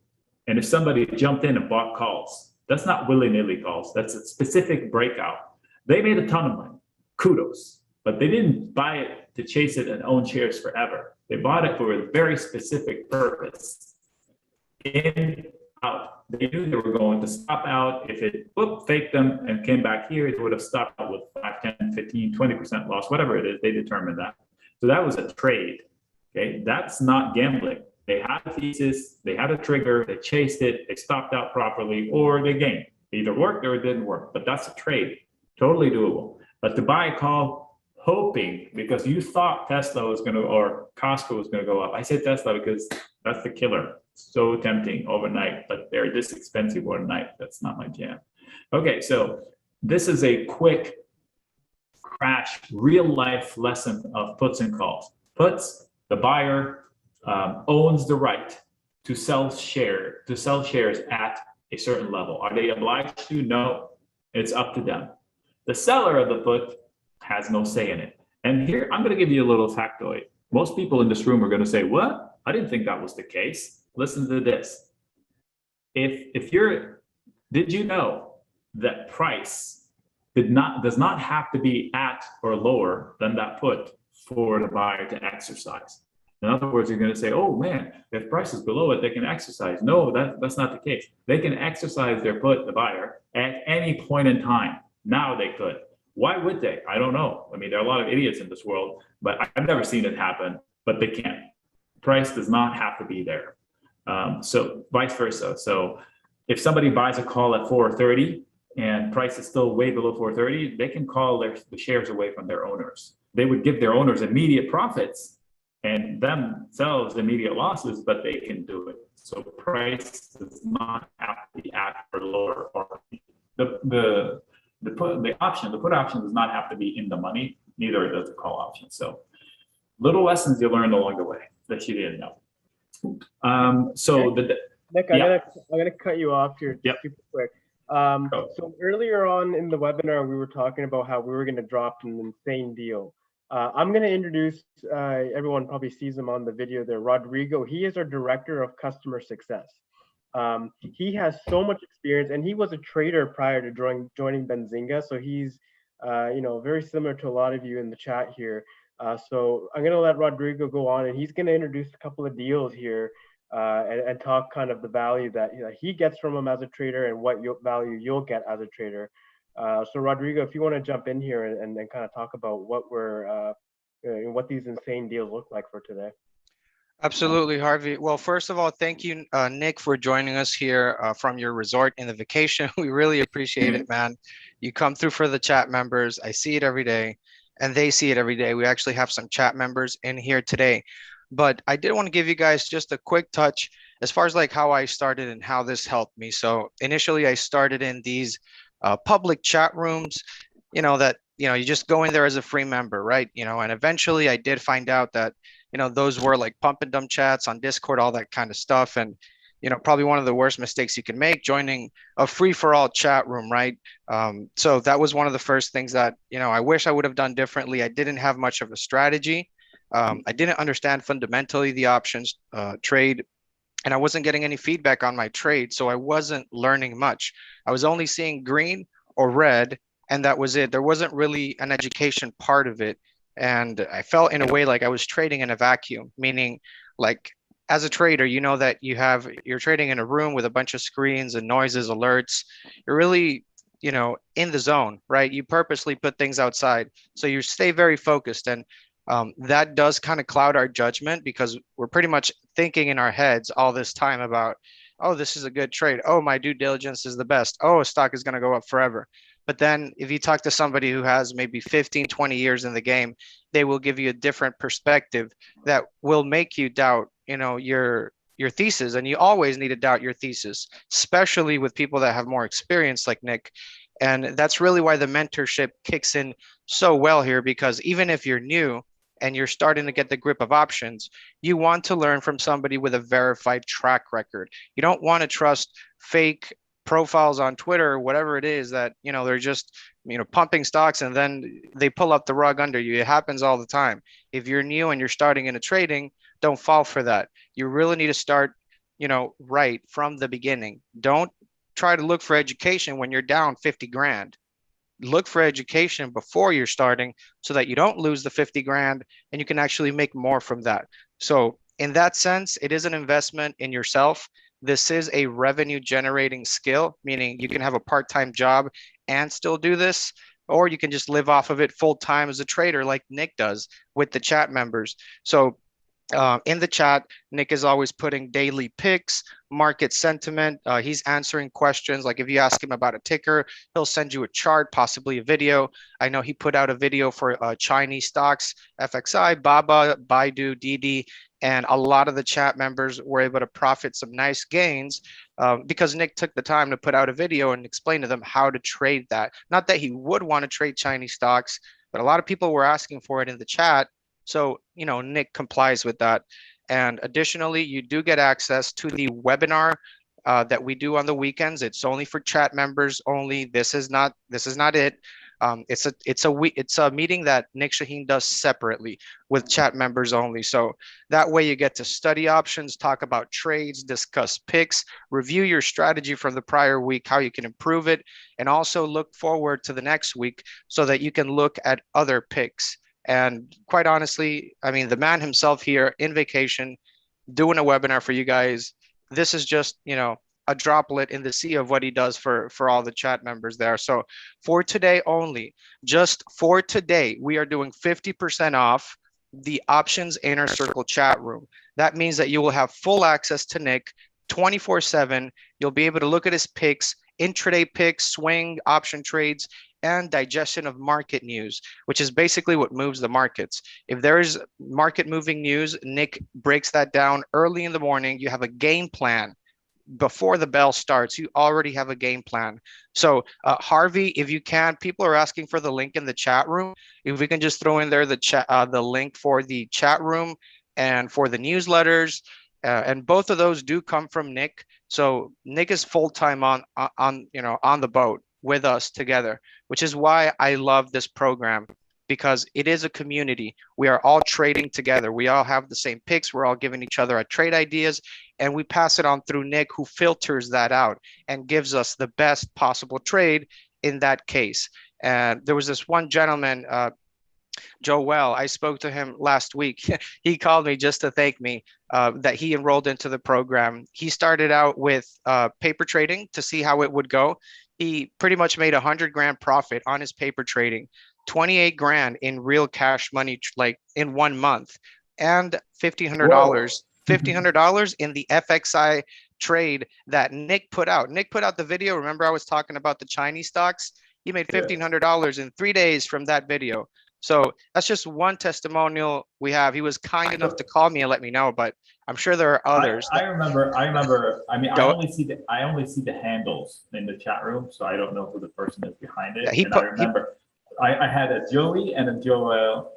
And if somebody jumped in and bought calls, that's not willy-nilly calls, that's a specific breakout. They made a ton of money, kudos, but they didn't buy it to chase it and own shares forever. They bought it for a very specific purpose. In, out. They knew they were going to stop out. If it faked them and came back here, it would have stopped out with 5, 10, 15, 20% loss, whatever it is, they determined that. So that was a trade, okay? That's not gambling. They had a thesis, they had a trigger, they chased it, they stopped out properly, or they gained. It either worked or it didn't work, but that's a trade, totally doable. But to buy a call, hoping because you thought Tesla was going to, or Costco was going to go up. I say Tesla because that's the killer. So tempting overnight, but they're this expensive overnight. That's not my jam. Okay, so this is a quick crash, real life lesson of puts and calls. Puts, the buyer owns the right to sell shares at a certain level. Are they obliged to? No, it's up to them. The seller of the put has no say in it. And here, I'm going to give you a little factoid. Most people in this room are going to say, what? I didn't think that was the case. Listen to this. Did you know that price does not have to be at or lower than that put for the buyer to exercise? In other words, you're going to say, oh man, if price is below it, they can exercise. No, that's not the case. They can exercise their put, the buyer, at any point in time. Now they could. Why would they? I don't know. I mean, there are a lot of idiots in this world, but I've never seen it happen, but they can. Price does not have to be there. So vice versa. So if somebody buys a call at 430 and price is still way below 430, they can call the shares away from their owners. They would give their owners immediate profits and themselves immediate losses, but they can do it. So price does not have to be at or lower, or the put option does not have to be in the money, neither does the call option. So little lessons you learned along the way that you didn't know. Nick, I'm gonna cut you off here super quick. So earlier on in the webinar, we were talking about how we were gonna drop an insane deal. I'm gonna introduce, everyone probably sees him on the video there, Rodrigo. He is our Director of Customer Success. He has so much experience, and he was a trader prior to joining Benzinga. So he's, very similar to a lot of you in the chat here. So I'm going to let Rodrigo go on, and he's going to introduce a couple of deals here and talk kind of the value that he gets from them as a trader and what value you'll get as a trader. So Rodrigo, if you want to jump in here and kind of talk about what what these insane deals look like for today. Absolutely, Harvey. Well, first of all, thank you, Nick, for joining us here from your resort in the vacation. We really appreciate it, man. You come through for the chat members. I see it every day, and they see it every day. We actually have some chat members in here today. But I did want to give you guys just a quick touch as far as like how I started and how this helped me. So initially, I started in these public chat rooms, that, you just go in there as a free member, right? And eventually I did find out that those were like pump and dump chats on Discord, all that kind of stuff. And, probably one of the worst mistakes you can make, joining a free-for-all chat room, right? So that was one of the first things that, I wish I would have done differently. I didn't have much of a strategy. I didn't understand fundamentally the options trade, and I wasn't getting any feedback on my trade. So I wasn't learning much. I was only seeing green or red, and that was it. There wasn't really an education part of it. And I felt in a way like I was trading in a vacuum, meaning like as a trader, that you're trading in a room with a bunch of screens and noises, alerts. You're really, in the zone, right? You purposely put things outside. So you stay very focused. And that does kind of cloud our judgment because we're pretty much thinking in our heads all this time about, oh, this is a good trade. Oh, my due diligence is the best. Oh, a stock is going to go up forever. But then if you talk to somebody who has maybe 15, 20 years in the game, they will give you a different perspective that will make you doubt, your thesis. And you always need to doubt your thesis, especially with people that have more experience like Nick. And that's really why the mentorship kicks in so well here, because even if you're new and you're starting to get the grip of options, you want to learn from somebody with a verified track record. You don't want to trust fake profiles on Twitter or whatever it is that, they're just, pumping stocks and then they pull up the rug under you. It happens all the time. If you're new and you're starting into trading, don't fall for that. You really need to start, right from the beginning. Don't try to look for education when you're down 50 grand. Look for education before you're starting so that you don't lose the 50 grand and you can actually make more from that. So in that sense, it is an investment in yourself. This is a revenue generating skill, meaning you can have a part-time job and still do this, or you can just live off of it full time as a trader like Nick does with the chat members. So in the chat, Nick is always putting daily picks, market sentiment. He's answering questions. Like if you ask him about a ticker, he'll send you a chart, possibly a video. I know he put out a video for Chinese stocks, FXI, Baba, Baidu, Didi, and a lot of the chat members were able to profit some nice gains because Nick took the time to put out a video and explain to them how to trade that. Not that he would want to trade Chinese stocks, but a lot of people were asking for it in the chat. So, Nick complies with that. And additionally, you do get access to the webinar that we do on the weekends. It's only for chat members only. This is not it. It's a meeting that Nick Chahine does separately with chat members only. So that way you get to study options, talk about trades, discuss picks, review your strategy from the prior week, how you can improve it, and also look forward to the next week so that you can look at other picks. And quite honestly, I mean, the man himself here in vacation, doing a webinar for you guys. This is just, a droplet in the sea of what he does for all the chat members there. So for today only, just for today, we are doing 50% off the options inner circle chat room. That means that you will have full access to Nick 24/7. You'll be able to look at his picks, intraday picks, swing option trades, and digestion of market news, which is basically what moves the markets. If there is market moving news, Nick breaks that down early in the morning. You have a game plan before the bell starts. You already have a game plan. So Harvey, if you can, people are asking for the link in the chat room. If we can just throw in there the link for the chat room and for the newsletters, and both of those do come from Nick. So Nick is full-time on the boat with us together, which is why I love this program, because it is a community. We are all trading together. We all have the same picks. We're all giving each other our trade ideas, and we pass it on through Nick, who filters that out and gives us the best possible trade in that case. And there was this one gentleman, Joel, I spoke to him last week. He called me just to thank me that he enrolled into the program. He started out with paper trading to see how it would go. He pretty much made 100 grand profit on his paper trading, 28 grand in real cash money, like in 1 month, and $1,500 in the FXI trade that Nick put out. Nick put out the video. Remember, I was talking about the Chinese stocks? He made $1,500 in 3 days from that video. So that's just one testimonial we have. He was kind enough to call me and let me know, but I'm sure there are others. I remember. I mean, I only see the handles in the chat room, so I don't know who the person is behind it. Yeah, I remember I had a Joey and a Joel.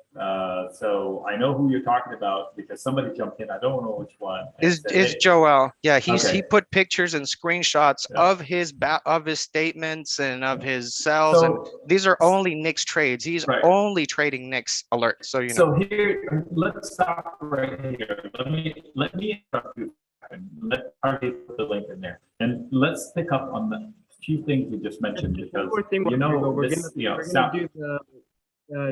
So I know who you're talking about because somebody jumped in. I don't know which one. Is Said, is hey. Joel? Yeah, Okay. he put pictures and screenshots Yeah. of his statements and of his sells, and So these are only Nick's trades. He's right. only trading Nick's alerts. So you know. So here, let's stop right here. Let me interrupt you and let Harvey put the link in there, and let's pick up on the few things you just mentioned Just because one more thing, you know we're this. gonna do the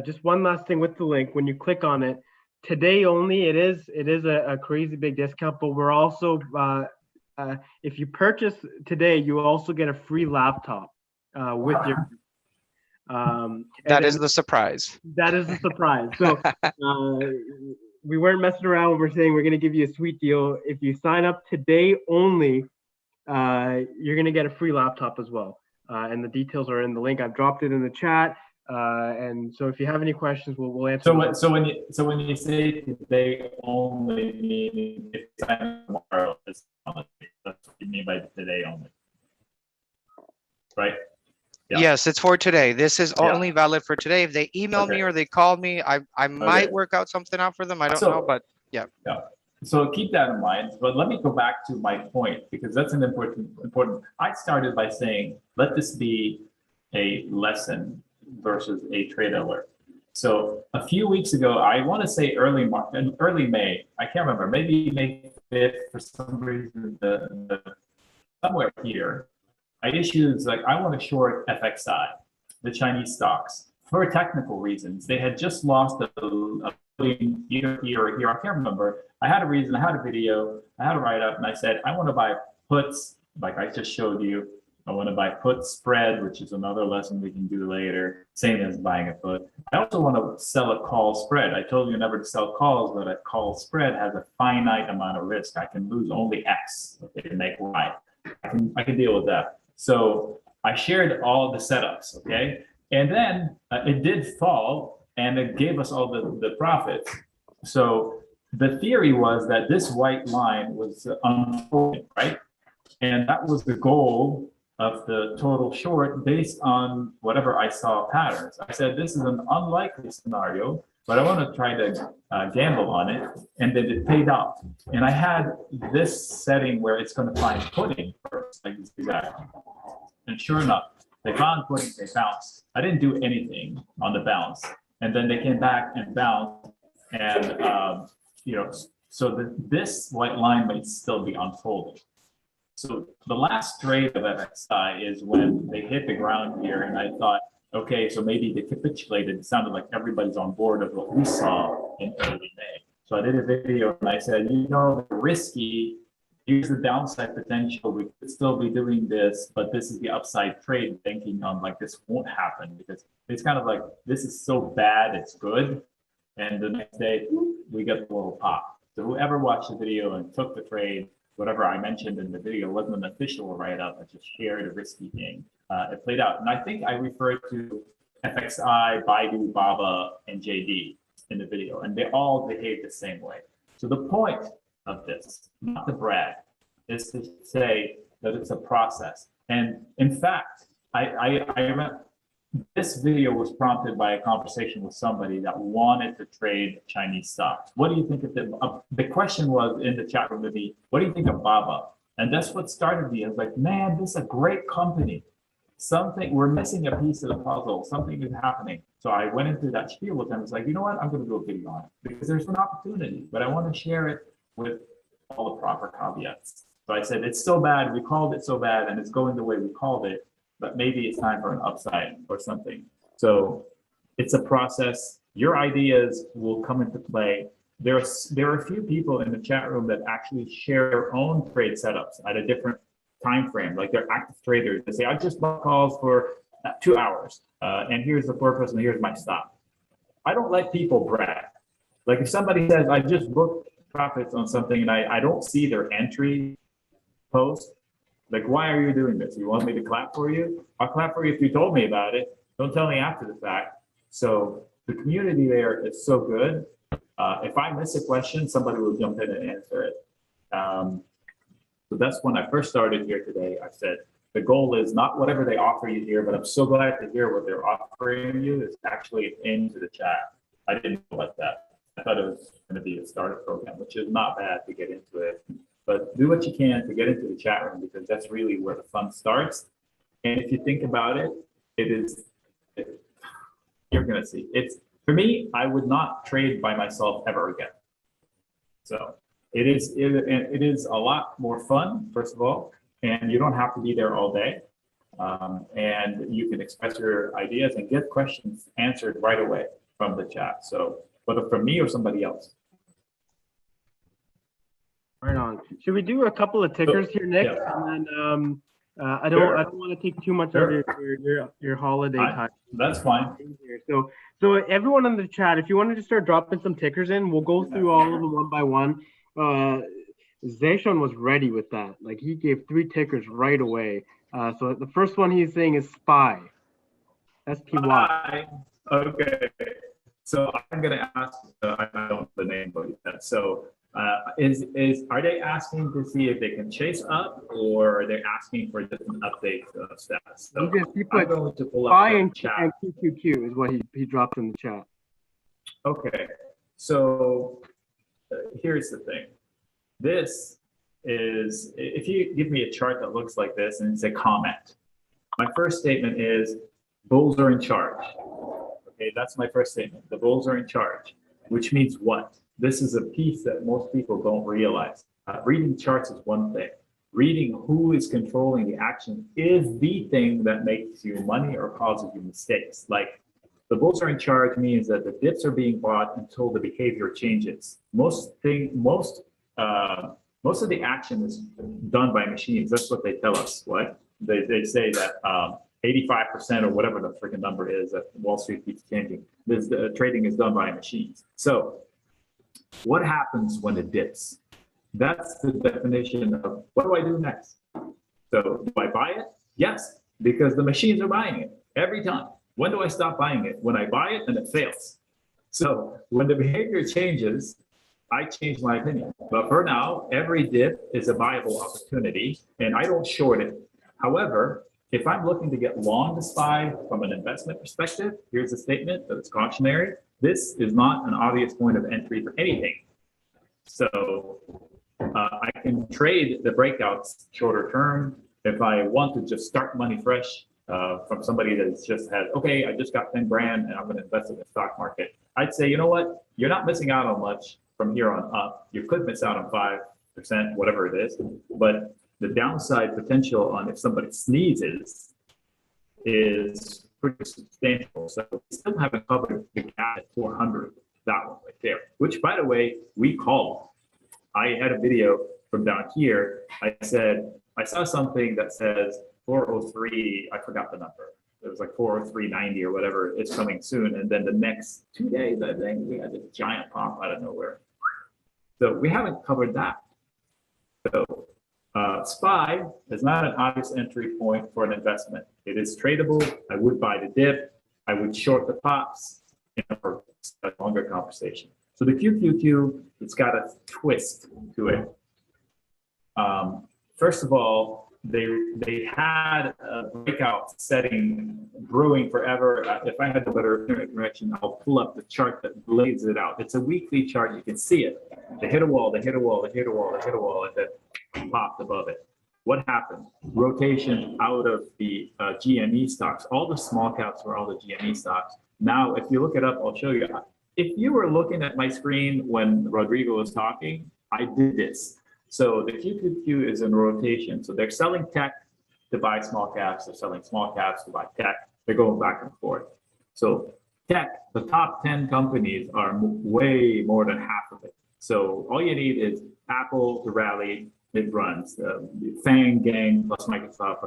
just one last thing with the link. When you click on it, today only, it is a crazy big discount, but we're also if you purchase today, you also get a free laptop with your. That is the surprise. That is the surprise. So we weren't messing around when we're saying we're going to give you a sweet deal. If you sign up today only, you're going to get a free laptop as well. And the details are in the link. I've dropped it in the chat. And so if you have any questions, we'll answer. So when you say today only, meaning if you sign up tomorrow, that's what you mean by today only, right? Yeah. Yes, it's for today. This is only valid for today. If they email me or they call me, I might work out something out for them. I don't know, but yeah. So keep that in mind. But let me go back to my point because that's an important. I started by saying, let this be a lesson versus a trade alert. So a few weeks ago, I want to say early May, I can't remember, maybe May 5th for some reason, somewhere here, I issued like, I want to short FXI, the Chinese stocks, for technical reasons. They had just lost a billion here or here, I can't remember. I had a reason, I had a video, I had a write-up, and I said, I want to buy puts, like I just showed you. I want to buy put spread, which is another lesson we can do later, same as buying a put. I also want to sell a call spread. I told you never to sell calls, but a call spread has a finite amount of risk. I can lose only X, okay, to make Y. I can deal with that. So I shared all the setups, okay? And then it did fall and it gave us all the profits. So the theory was that this white line was unfolding, right? And that was the goal of the total short based on whatever I saw patterns. I said, this is an unlikely scenario, but I want to try to gamble on it. And then it paid off. And I had this setting where it's going to find footing first, like this exactly. And sure enough, they found footing, they bounced. I didn't do anything on the bounce. And then they came back and bounced. And, so this white line might still be unfolding. So the last trade of FXI is when they hit the ground here, and I thought, okay, so maybe they capitulated. It sounded like everybody's on board of what we saw in early May. So I did a video and I said, risky. Here's the downside potential. We could still be doing this, but this is the upside trade, thinking on like this won't happen because it's kind of like this is so bad, it's good. And the next day we get the little pop. So whoever watched the video and took the trade, whatever I mentioned in the video wasn't an official write-up. I just shared a risky thing. It played out. And I think I referred to FXI, Baidu, Baba, and JD in the video, and they all behave the same way. So the point of this, not to brag, is to say that it's a process. And in fact, this video was prompted by a conversation with somebody that wanted to trade Chinese stocks. What do you think of the question was in the chat room with me, what do you think of Baba? And that's what started me. I was like, man, this is a great company. We're missing a piece of the puzzle. Something is happening. So I went into that spiel with them. I was like, you know what? I'm going to do a video on it because there's an opportunity, but I want to share it with all the proper caveats. So I said, it's so bad. We called it so bad and it's going the way we called it. But maybe it's time for an upside or something. So it's a process. Your ideas will come into play. There are a few people in the chat room that actually share their own trade setups at a different time frame. Like they're active traders. They say, I just bought calls for 2 hours, and here's the purpose, and here's my stop. I don't let people brag. Like if somebody says, I just booked profits on something, and I don't see their entry post, like, why are you doing this? You want me to clap for you? I'll clap for you if you told me about it. Don't tell me after the fact. So the community there is so good. If I miss a question, somebody will jump in and answer it. So that's when I first started here today. I said, The goal is not whatever they offer you here, but I'm so glad to hear what they're offering you is actually into the chat. I didn't know about that. I thought it was going to be a starter program, which is not bad to get into it. But do what you can to get into the chat room, because that's really where the fun starts. And if you think about it, you're going to see. For me, I would not trade by myself ever again. So it is a lot more fun, first of all, and you don't have to be there all day. And you can express your ideas and get questions answered right away from the chat. So whether from me or somebody else. Right on. Should we do a couple of tickers here, Nick? Yeah. And then I don't want to take too much of your holiday time. That's fine. So everyone in the chat, if you wanted to start dropping some tickers in, we'll go through all of them one by one. Zayshawn was ready with that. Like, he gave 3 tickers right away. So the first one he's saying is SPY. SPY. Okay. So I'm gonna ask. I don't know the name, but so. Are they asking to see if they can chase up, or are they asking for just an update status? So he put SPY and QQQ is what he dropped in the chat. Okay, so here's the thing. This is, if you give me a chart that looks like this and it's a comment, my first statement is bulls are in charge. Okay, that's my first statement. The bulls are in charge, which means what? This is a piece that most people don't realize. Reading charts is one thing. Reading who is controlling the action is the thing that makes you money or causes you mistakes. Like, the bulls are in charge means that the dips are being bought until the behavior changes. Most of the action is done by machines. That's what they tell us. What they say that 85% or whatever the freaking number is that Wall Street keeps changing. The trading is done by machines. So what happens when it dips? That's the definition of what do I do next? So do I buy it? Yes, because the machines are buying it every time. When do I stop buying it? When I buy it and it fails. So when the behavior changes, I change my opinion. But for now, every dip is a viable opportunity, and I don't short it. However, if I'm looking to get long the SPY from an investment perspective, here's a statement that it's cautionary. This is not an obvious point of entry for anything. So I can trade the breakouts shorter term. If I want to just start money fresh from somebody that's just had, okay, I just got 10 grand and I'm going to invest in the stock market, I'd say, you know what? You're not missing out on much from here on up. You could miss out on 5%, whatever it is, but the downside potential on if somebody sneezes is pretty substantial. So we still haven't covered the gap at 400, that one right there, which, by the way, we called. I had a video from down here. I said, I saw something that says 403, I forgot the number. It was like 403.90 or whatever. It's coming soon. And then the next 2 days, I think we had this giant pop out of nowhere. So we haven't covered that. So SPY is not an obvious entry point for an investment. It is tradable. I would buy the dip. I would short the pops, for a longer conversation. So the QQQ, it's got a twist to it. First of all, they had a breakout setting brewing forever. If I had the better direction, I'll pull up the chart that lays it out. It's a weekly chart. You can see it. They hit a wall, they hit a wall, they hit a wall, they hit a wall, and then popped above it. What happened? Rotation out of the GME stocks. All the small caps were all the GME stocks. Now, if you look it up, I'll show you. If you were looking at my screen when Rodrigo was talking, I did this. So the QQQ is in rotation. So they're selling tech to buy small caps. They're selling small caps to buy tech. They're going back and forth. So tech, the top 10 companies are way more than half of it. So all you need is Apple to rally. It runs. The FANG gang plus Microsoft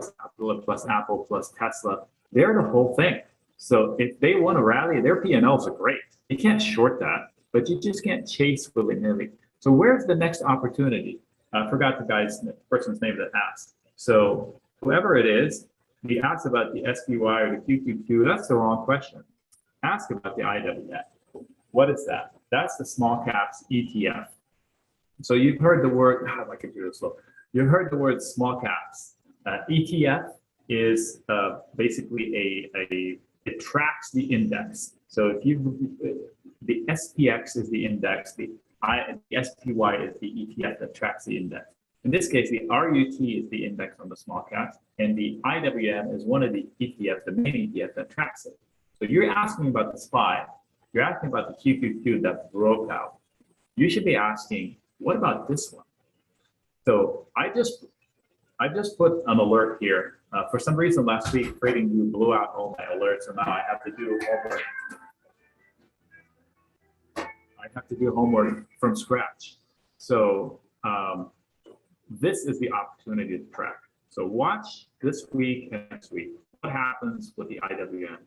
plus Apple plus Tesla. They're the whole thing. So if they want to rally, their P&Ls are great. You can't short that, but you just can't chase willy-nilly. So where's the next opportunity? I forgot the person's name that asked. So whoever it is, he asked about the SPY or the QQQ. That's the wrong question. Ask about the IWF. What is that? That's the small caps ETF. So you've heard the word, my computer's slow. You've heard the word small caps. ETF is basically it tracks the index. So if the SPX is the index, the SPY is the ETF that tracks the index. In this case, the RUT is the index on the small caps, and the IWM is one of the ETFs, the main ETF that tracks it. So you're asking about the SPY, you're asking about the QQQ that broke out. You should be asking, what about this one? So I just put an alert here. For some reason last week, TradingView blew out all my alerts, so now I have to do homework. I have to do homework from scratch. So this is the opportunity to track. So watch this week and next week. What happens with the IWM?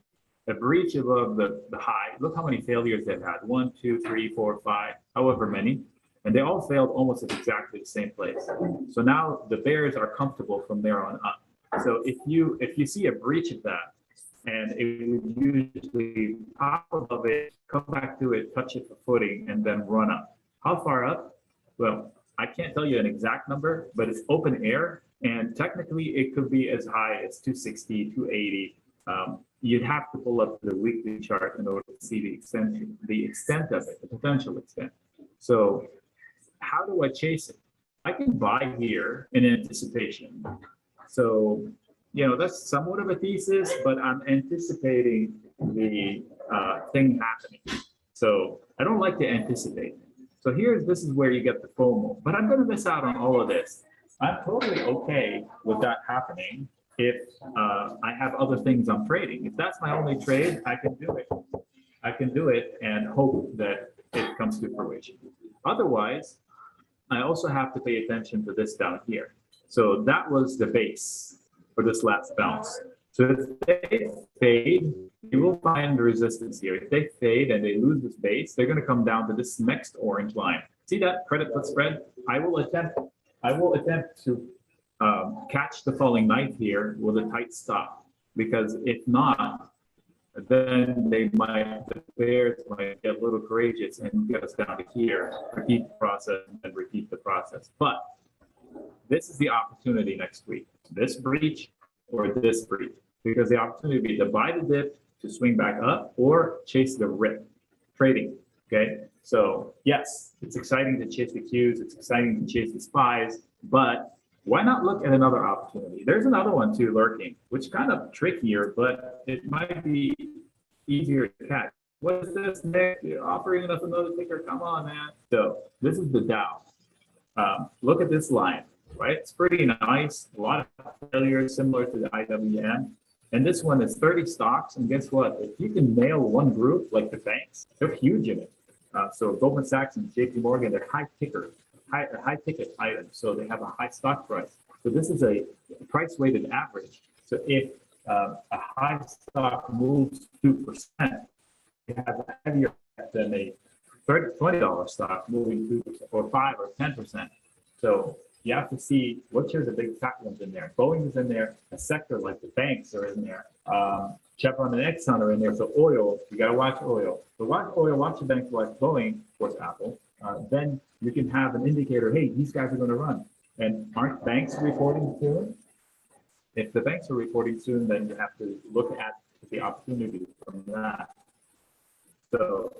A breach above the high. Look how many failures they've had. 1, 2, 3, 4, 5, however many. And they all failed almost at exactly the same place. So now the bears are comfortable from there on up. So if you see a breach of that, and it would usually pop above it, come back to it, touch it for footing, and then run up. How far up? Well, I can't tell you an exact number, but it's open air, and technically it could be as high as 260, 280. You'd have to pull up the weekly chart in order to see the extent of it, the potential extent. So how do I chase it? I can buy here in anticipation. So, that's somewhat of a thesis, but I'm anticipating the thing happening. So I don't like to anticipate. So this is where you get the FOMO, but I'm going to miss out on all of this. I'm totally okay with that happening if I have other things I'm trading. If that's my only trade, I can do it. I can do it and hope that it comes to fruition. Otherwise, I also have to pay attention to this down here. So that was the base for this last bounce. So if they fade, you will find resistance here. If they fade and they lose this base, they're going to come down to this next orange line. See that credit put spread? I will attempt to catch the falling knife here with a tight stop, because if not, then the bears might get a little courageous and get us down to here, repeat the process, and repeat the process. But this is the opportunity next week, this breach or this breach, because the opportunity would be to buy the dip, to swing back up, or chase the rip, trading, okay? So yes, it's exciting to chase the Qs, it's exciting to chase the SPYs, but why not look at another opportunity? There's another one too lurking, which is kind of trickier, but it might be easier to catch. What is this, Nick? You're offering us another ticker, come on, man. So this is the Dow. Look at this line, right? It's pretty nice, a lot of failures similar to the IWM. And this one is 30 stocks, and guess what? If you can nail one group, like the banks, they're huge in it. So Goldman Sachs and JP Morgan, they're high ticket items, so they have a high stock price. So this is a price weighted average. So if a high stock moves 2%, you have a heavier than a $20 stock moving 2% or 5 or 10%. So you have to see which are the big fat ones in there. Boeing is in there. A sector like the banks are in there. Chevron and Exxon are in there. So oil, you got to watch oil. So watch oil, watch the banks, watch Boeing, of course, Apple. Then you can have an indicator, hey, these guys are going to run. And aren't banks reporting soon? If the banks are reporting soon, then you have to look at the opportunity from that. So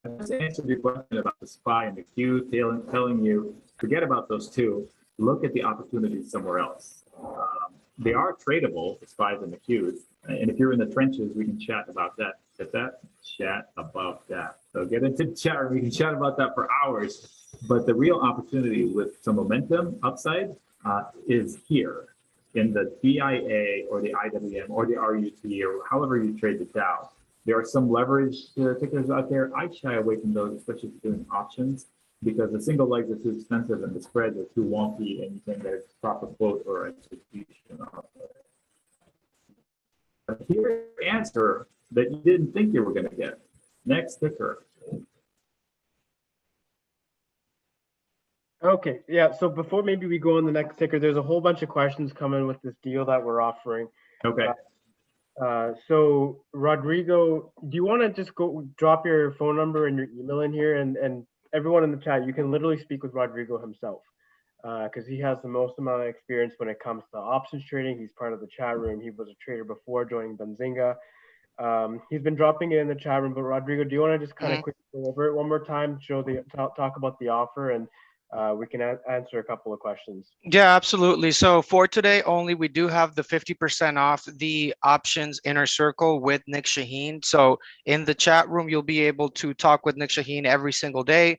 I just answered your question about the SPY and the Q, telling you, forget about those two, look at the opportunities somewhere else. They are tradable, the SPYs and the Qs. And if you're in the trenches, we can chat about that. Chat about that. So get into the chat, we can chat about that for hours. But the real opportunity with some momentum upside is here in the DIA or the IWM or the RUT or however you trade the Dow. There are some leverage tickers out there. I shy away from those, especially if you're doing options, because the single legs are too expensive and the spreads are too wonky, and you can get a proper quote or execution out there. But here's the answer that you didn't think you were going to get. Next ticker. Okay, yeah, so before maybe we go on the next ticker, there's a whole bunch of questions coming with this deal that we're offering. Okay. So Rodrigo, do you want to just go drop your phone number and your email in here, and everyone in the chat, you can literally speak with Rodrigo himself. because he has the most amount of experience when it comes to options trading. He's part of the chat room. He was a trader before joining Benzinga. He's been dropping it in the chat room, but Rodrigo, do you want to just kind of quickly go over it one more time, talk about the offer, and we can answer a couple of questions. Yeah, absolutely. So for today only, we do have the 50% off the options inner circle with Nick Chahine. So in the chat room, you'll be able to talk with Nick Chahine every single day,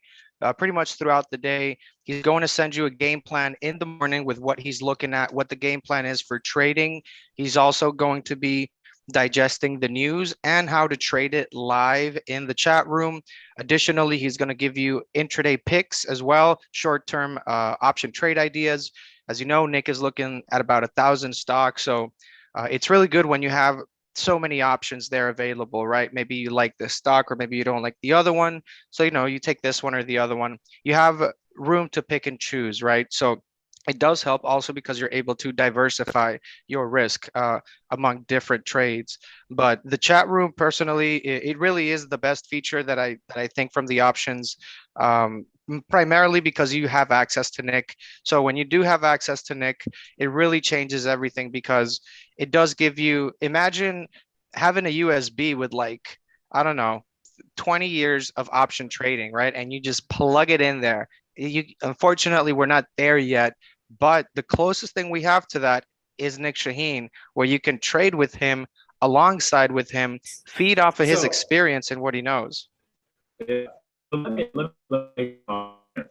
pretty much throughout the day. He's going to send you a game plan in the morning with what he's looking at, what the game plan is for trading. He's also going to be digesting the news and how to trade it live in the chat room. Additionally, he's going to give you intraday picks as well, short-term option trade ideas. As you know, Nick is looking at about 1,000 stocks. So it's really good when you have so many options there available, right? Maybe you like this stock or maybe you don't like the other one. So, you take this one or the other one. You have room to pick and choose, right? So it does help also because you're able to diversify your risk among different trades. But the chat room, personally, it really is the best feature that I think from the options, primarily because you have access to Nick. So when you do have access to Nick, it really changes everything because it does give you, imagine having a USB with like, I don't know, 20 years of option trading, right? And you just plug it in there. Unfortunately, we're not there yet. But the closest thing we have to that is Nick Chahine, where you can trade with him, alongside with him, feed off of his experience and what he knows. Yeah.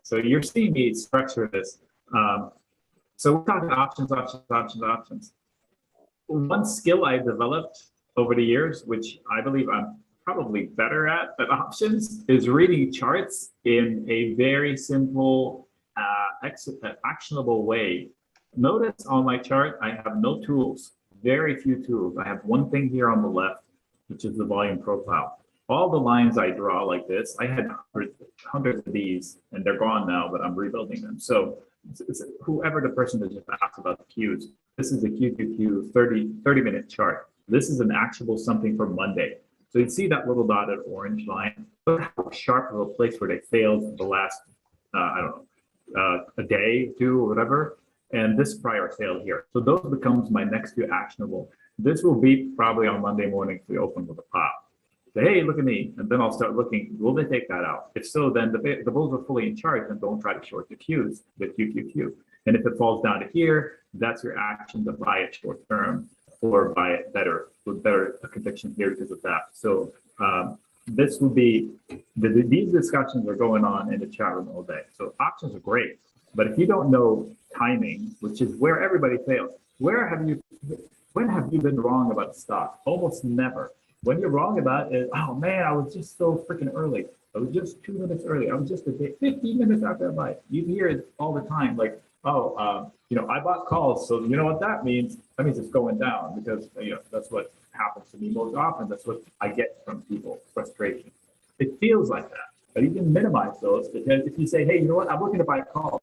So you're seeing me structure this. So we're talking options. One skill I developed over the years, which I believe I'm probably better at than options, is reading charts in a very simple, actionable way. Notice on my chart, I have no tools, very few tools. I have one thing here on the left, which is the volume profile. All the lines I draw like this, I had hundreds of these, and they're gone now, but I'm rebuilding them. So whoever the person that just asked about the cues, this is a QQQ 30-minute chart. This is an actionable something for Monday. So you see that little dotted orange line. Look how sharp of a place where they failed the last, I don't know, a day, two, or whatever. And this prior sale here. So those becomes my next two actionable. This will be probably on Monday morning if we open with a pop. Say, hey, look at me. And then I'll start looking, will they take that out? If so, then the bulls are fully in charge and don't try to short the Qs, the QQQ. And if it falls down to here, that's your action to buy it short term or buy it better with better conviction here because of that. So this will be, these discussions are going on in the chat room all day. So options are great. But if you don't know timing, which is where everybody fails, when have you been wrong about the stock? Almost never. When you're wrong about it, oh man, I was just so freaking early. I was just 2 minutes early. I was just 15 minutes after I buy it. You hear it all the time, like, oh, I bought calls, so you know what that means? That means it's going down because that's what happens to me most often. That's what I get from people, frustration. It feels like that, but you can minimize those because if you say, hey, you know what, I'm looking to buy calls.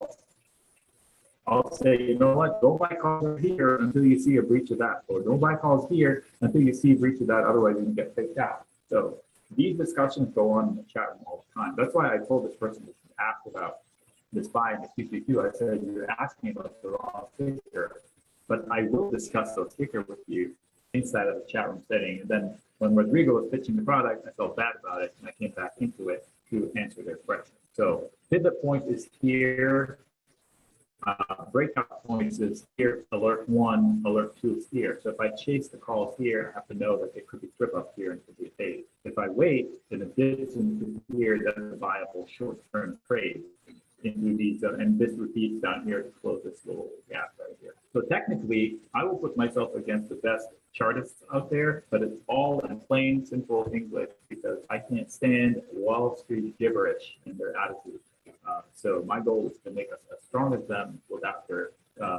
I'll say, you know what, don't buy calls here until you see a breach of that, or don't buy calls here until you see a breach of that, otherwise you can get faked out. So these discussions go on in the chat room all the time. That's why I told this person to ask about this buying the QQQ. I said, you're asking about the wrong ticker, but I will discuss those ticker with you inside of the chat room setting. And then when Rodrigo was pitching the product, I felt bad about it, and I came back into it to answer their question. So pivot point is here. Breakout points is here, alert 1, alert 2 is here. So if I chase the calls here, I have to know that it could be strip up here and could be a fade. If I wait, then it dips into here, that's a viable short-term trade into these, and this repeats down here to close this little gap right here. So technically, I will put myself against the best chartists out there, but it's all in plain, simple English because I can't stand Wall Street gibberish in their attitude. So my goal is to make us as strong as them without their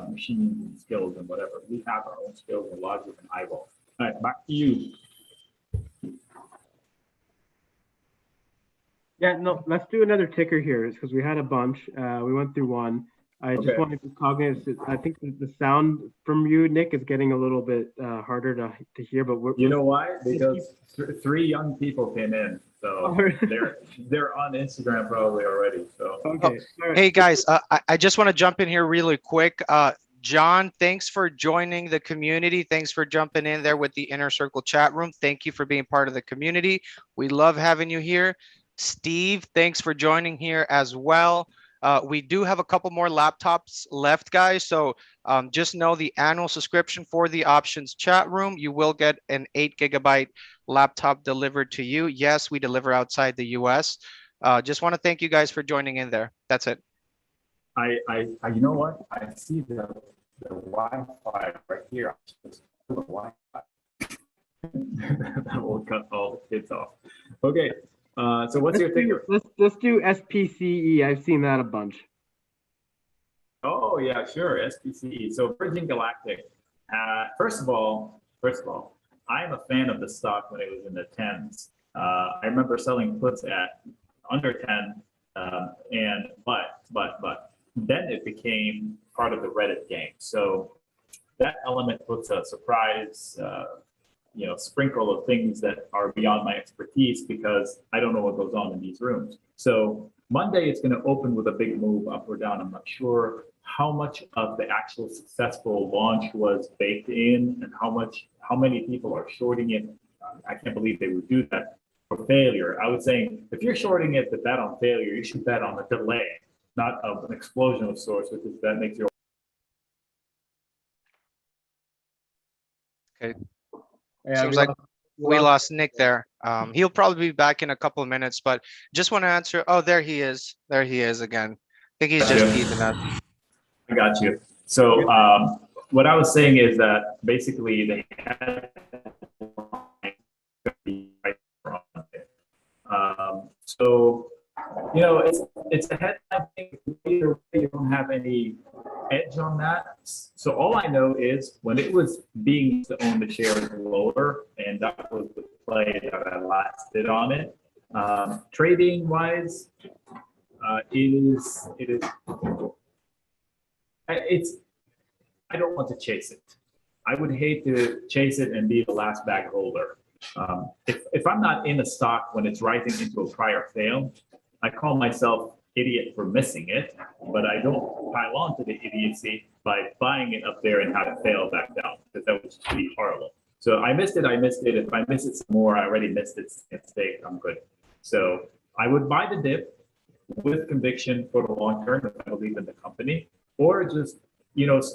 machines and skills and whatever. We have our own skills and logic and eyeballs. All right, back to you. Yeah, no, let's do another ticker here because we had a bunch. We went through one. I just Okay. want to be cognizant. I think the sound from you, Nick, is getting a little bit harder to hear. But You know why? Because three young people came in, so they're on Instagram probably already. So okay. Hey guys, I just want to jump in here really quick. John, thanks for joining the community. Thanks for jumping in there with the Inner Circle chat room. Thank you for being part of the community. We love having you here. Steve, thanks for joining here as well. We do have a couple more laptops left, guys. So just know the annual subscription for the options chat room, you will get an 8 GB laptop delivered to you. Yes, we deliver outside the US. Just want to thank you guys for joining in there. That's it. you know what? I see the Wi-Fi right here. Just the Wi-Fi. That will cut all the kids off. Okay. So what's your ticker? Let's do SPCE. I've seen that a bunch. Oh yeah, sure. SPCE. So Virgin Galactic. First of all, I'm a fan of the stock when it was in the tens. I remember selling puts at under 10, but then it became part of the Reddit game. So that element puts a surprise, sprinkle of things that are beyond my expertise because I don't know what goes on in these rooms. So Monday it's going to open with a big move up or down. I'm not sure how much of the actual successful launch was baked in and how many people are shorting it. I can't believe they would do that for failure. I was saying if you're shorting it to bet on failure, you should bet on the delay, not of an explosion of sorts, because that makes your Okay. Yeah, Seems like we lost Nick there. He'll probably be back in a couple of minutes, but just want to answer. Oh, there he is. There he is again. I think he's just teasing us. I got you. So what I was saying is that basically they had so it's a headline thing. You don't have any edge on that. So all I know is when it was being used to own the shares lower, and that was the play that I last did on it. Trading wise, I don't want to chase it. I would hate to chase it and be the last bag holder. If I'm not in a stock when it's rising into a prior fail, I call myself idiot for missing it, but I don't pile on to the idiocy by buying it up there and have it fail back down, because that would be horrible. So I missed it. If I miss it some more, I already missed it. Mistake, I'm good. So I would buy the dip with conviction for the long term if I believe in the company, or just,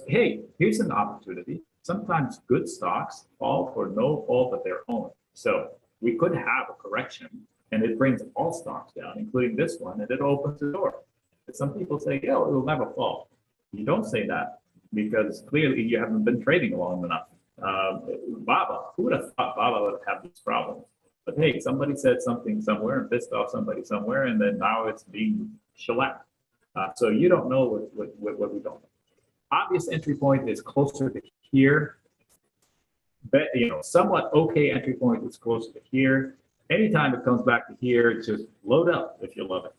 hey, here's an opportunity. Sometimes good stocks fall for no fault of their own. So we could have a correction and it brings all stocks down, including this one, and it opens the door. But some people say, yeah, it'll never fall. You don't say that because clearly you haven't been trading long enough. Baba, who would have thought Baba would have these problems? But hey, somebody said something somewhere and pissed off somebody somewhere, and then now it's being shellacked. So you don't know what we don't know. Obvious entry point is closer to here. But, somewhat okay entry point is closer to here. Anytime it comes back to here, just load up if you love it.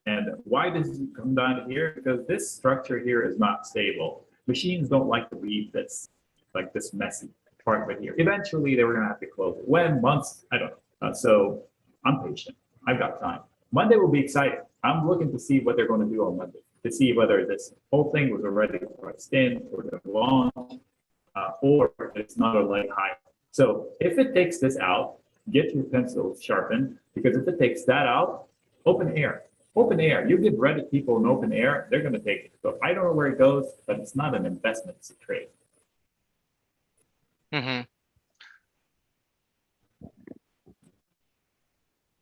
And why does it come down to here? Because this structure here is not stable. Machines don't like to leave this, like this messy part right here. Eventually, they were going to have to close it. When? Months? I don't know. So I'm patient. I've got time. Monday will be exciting. I'm looking to see what they're going to do on Monday, to see whether this whole thing was already priced in or the launch, or it's not a leg high. So if it takes this out, get your pencils sharpened, because if it takes that out, open air. You give Reddit people an open air, they're going to take it. So I don't know where it goes, but it's not an investment, it's a trade. Mm-hmm.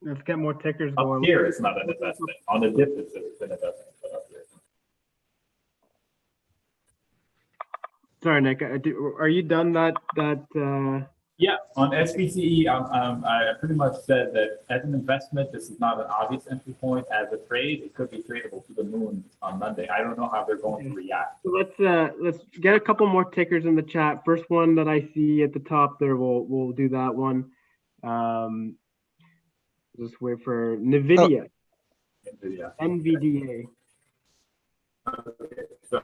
Let's get more tickers going. Up here, it's not an investment. On the dip, it's an investment. But up here. Sorry, Nick. Are you done that? Yeah, on SPCE, I pretty much said that as an investment, this is not an obvious entry point. As a trade, it could be tradable to the moon on Monday. I don't know how they're going to react. So let's get a couple more tickers in the chat. First one that I see at the top there, we'll do that one. Just wait for NVIDIA. NVIDIA. NVDA. Okay. So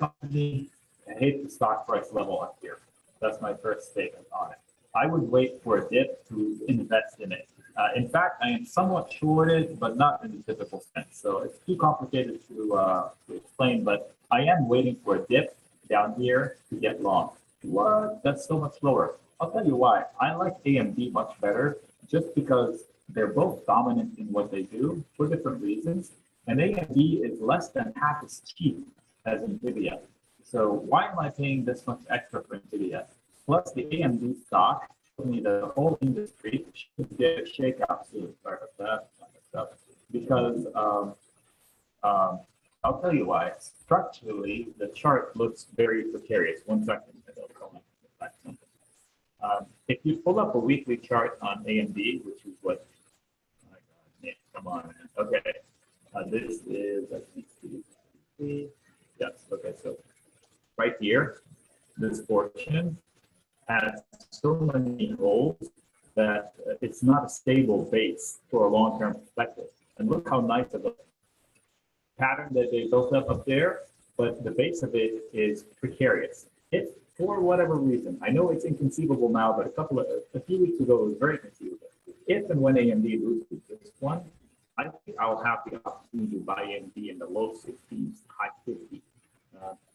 company, I hate the stock price level up here. That's my first statement on it. I would wait for a dip to invest in it. In fact, I am somewhat shorted, but not in the typical sense. So it's too complicated to explain, but I am waiting for a dip down here to get long. What? That's so much slower. I'll tell you why. I like AMD much better just because they're both dominant in what they do for different reasons. And AMD is less than half as cheap as NVIDIA. So why am I paying this much extra for NVIDIA? Plus the AMD stock told me that the whole industry should get a shakeout soon. Sorry about that. Because I'll tell you why. Structurally, the chart looks very precarious. 1 second. If you pull up a weekly chart on AMD, which is what, oh my God, Nick, come on, man. Okay, this is, yes, okay, so right here, this portion has so many holes that it's not a stable base for a long-term perspective. And look how nice of a pattern that they built up there, but the base of it is precarious. If for whatever reason, I know it's inconceivable now, but a few weeks ago, it was very conceivable. If and when AMD loses this one, I think I'll have the opportunity to buy AMD in the low 60s, high 50s.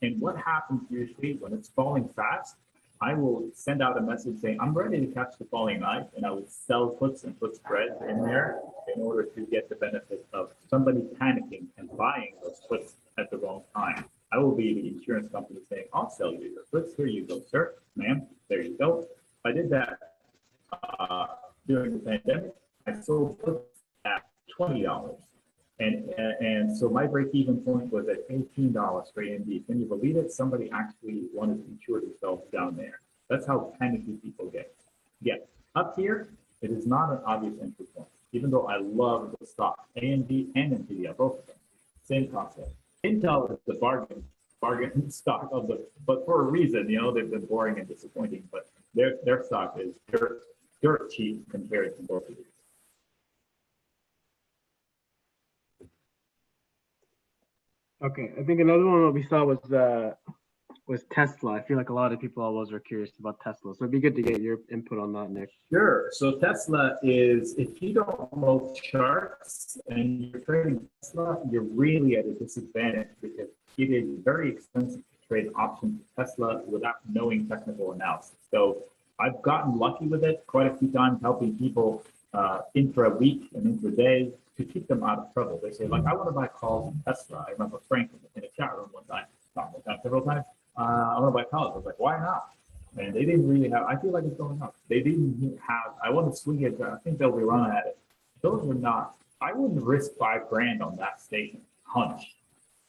And what happens usually when it's falling fast, I will send out a message saying, I'm ready to catch the falling knife, and I would sell puts and put spreads in there in order to get the benefit of somebody panicking and buying those puts at the wrong time. I will be the insurance company saying, I'll sell you your puts. Here you go, sir, ma'am. There you go. I did that during the pandemic. I sold puts at $20. And so my break-even point was at $18 for AMD. Can you believe it? Somebody actually wanted to insure themselves down there. That's how panicky people get. Yeah, up here, it is not an obvious entry point, even though I love the stock, AMD and NVIDIA, both of them. Same concept. Intel is the bargain stock of the, but for a reason, you know, they've been boring and disappointing, but their stock is dirt cheap compared to both of these. Okay, I think another one that we saw was Tesla. I feel like a lot of people always are curious about Tesla, so it'd be good to get your input on that, Nick. Sure. So Tesla is, if you don't know charts and you're trading Tesla, you're really at a disadvantage because it is very expensive to trade options for Tesla without knowing technical analysis. So I've gotten lucky with it quite a few times, helping people intra-week and intra-day to keep them out of trouble. They say, like, I want to buy calls in Tesla. I remember Frank in a chat room one time, not one time, several times. I want to buy calls. I was like, why not? And they didn't really have, I feel like it's going up. They didn't have, I want to swing it, I think they'll be running at it. Those were not, I wouldn't risk $5,000 on that statement, hunch.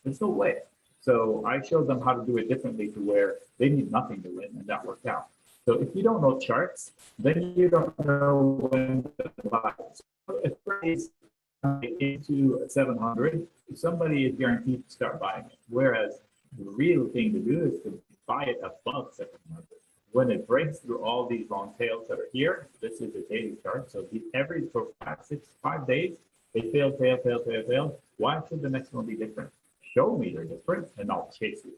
There's no way. So I showed them how to do it differently to where they need nothing to win, and that worked out. So if you don't know charts, then you don't know when to buy. So if price into 700, somebody is guaranteed to start buying it. Whereas the real thing to do is to buy it above 700. When it breaks through all these long tails that are here, this is a daily chart. So every for 5 days, they fail. Why should the next one be different? Show me they're different, and I'll chase you.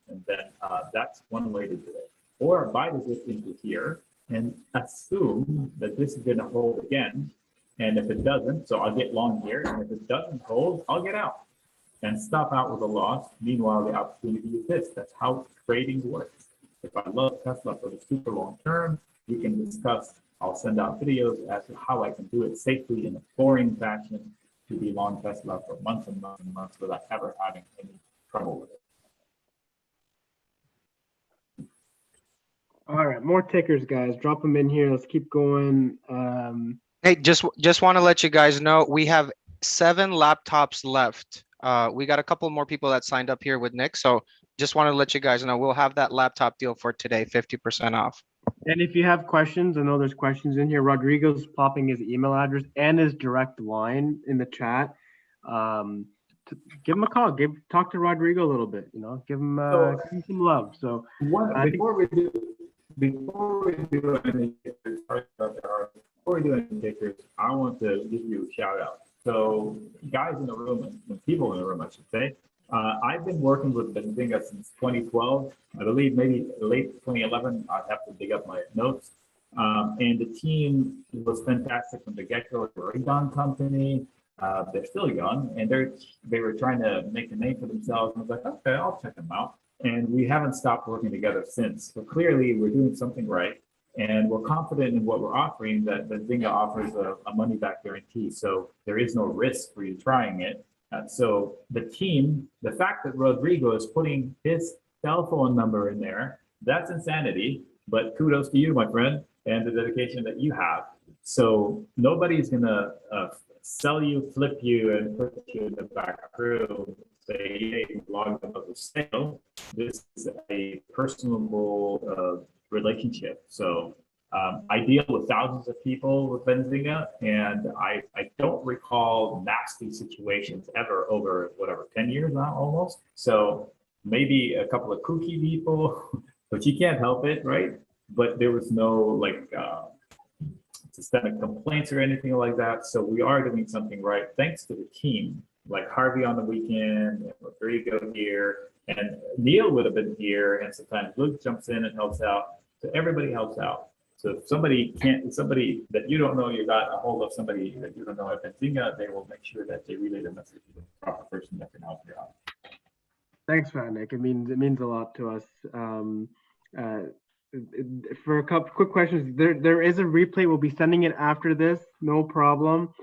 And then that's one way to do it. Or buy the dip into here and assume that this is going to hold again. And if it doesn't, so I'll get long here. And if it doesn't hold, I'll get out and stop out with a loss. Meanwhile, the opportunity is this. That's how trading works. If I love Tesla for the super long term, we can discuss. I'll send out videos as to how I can do it safely in a boring fashion to be long Tesla for months and months and months without ever having any trouble with it. All right, more tickers, guys. Drop them in here. Let's keep going. Hey, just want to let you guys know we have 7 laptops left. We got a couple more people that signed up here with Nick, so just want to let you guys know we'll have that laptop deal for today, 50% off. And if you have questions, I know there's questions in here. Rodrigo's popping his email address and his direct line in the chat. Give him a call. Talk to Rodrigo a little bit. You know, give him some love. So before we do any takers, I want to give you a shout out. So guys in the room and people in the room, I should say, been working with Benzinga since 2012. I believe maybe late 2011. I'd have to dig up my notes. And the team was fantastic from the get-go. They were a young company. They're still young, and they were trying to make a name for themselves. And I was like, okay, I'll check them out. And we haven't stopped working together since. So clearly, we're doing something right, and we're confident in what we're offering. That Benzinga offers a money-back guarantee, so there is no risk for you trying it. So the team, the fact that Rodrigo is putting his cell phone number in there, that's insanity. But kudos to you, my friend, and the dedication that you have. So nobody's gonna sell you, flip you, and put you in the back room, say, hey, log about the sale. This is a personable relationship. So I deal with thousands of people with Benzinga, and I don't recall nasty situations ever over, whatever, 10 years now almost. So maybe a couple of kooky people, but you can't help it, right? But there was no like systemic complaints or anything like that. So we are doing something right, thanks to the team, like Harvey on the weekend, and Rodrigo here, and Neil would have been here, and sometimes Luke jumps in and helps out. So everybody helps out. So if somebody that you don't know, you got a hold of somebody that you don't know at Benzinga, they will make sure that they relay the message to the proper person that can help you out. Thanks for that, Nick. It means a lot to us. For a couple quick questions, there is a replay. We'll be sending it after this, no problem.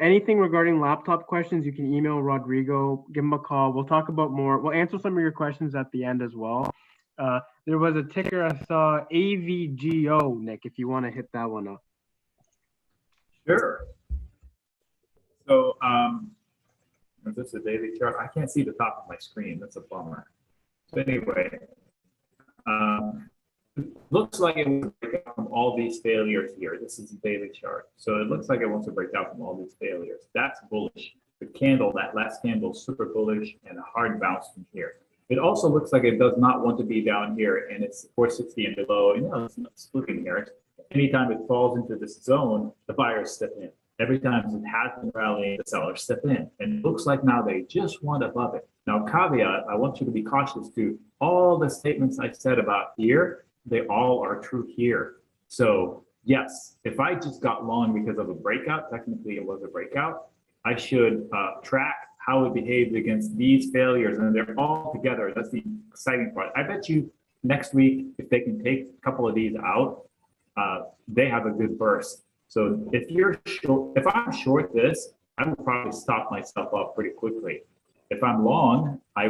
Anything regarding laptop questions, you can email Rodrigo, give him a call. We'll talk about more. We'll answer some of your questions at the end as well. There was a ticker I saw, AVGO, Nick, if you want to hit that one up. Sure. So is this a daily chart? I can't see the top of my screen. That's a bummer. So anyway, looks like it wants to break out from all these failures here. This is a daily chart. So it looks like it wants to break out from all these failures. That's bullish. The candle, that last candle, super bullish, and a hard bounce from here. It also looks like it does not want to be down here, and it's 460 and below. You know, it's not splitting here. Anytime it falls into this zone, the buyers step in. Every time it has been rallying, the sellers step in. And it looks like now they just want above it. Now, caveat, I want you to be cautious too. All the statements I said about here, they all are true here. So yes, if I just got long because of a breakout, technically it was a breakout, I should track how it behaved against these failures, and they're all together. That's the exciting part. I bet you next week, if they can take a couple of these out, they have a good burst. So if I'm short this, I will probably stop myself up pretty quickly. If I'm long, I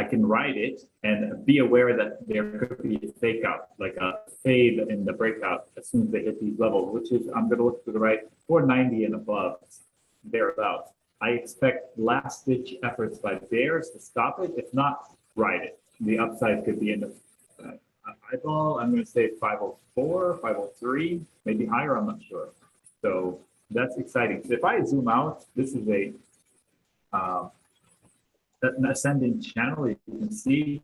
can ride it and be aware that there could be a fake out, like a fade in the breakout as soon as they hit these levels, which is, I'm going to look to the right, 490 and above, thereabouts. I expect last ditch efforts by bears to stop it. If not, ride it. The upside could be in the eyeball. I'm going to say 504, 503, maybe higher. I'm not sure. So that's exciting. So if I zoom out, this is an ascending channel. You can see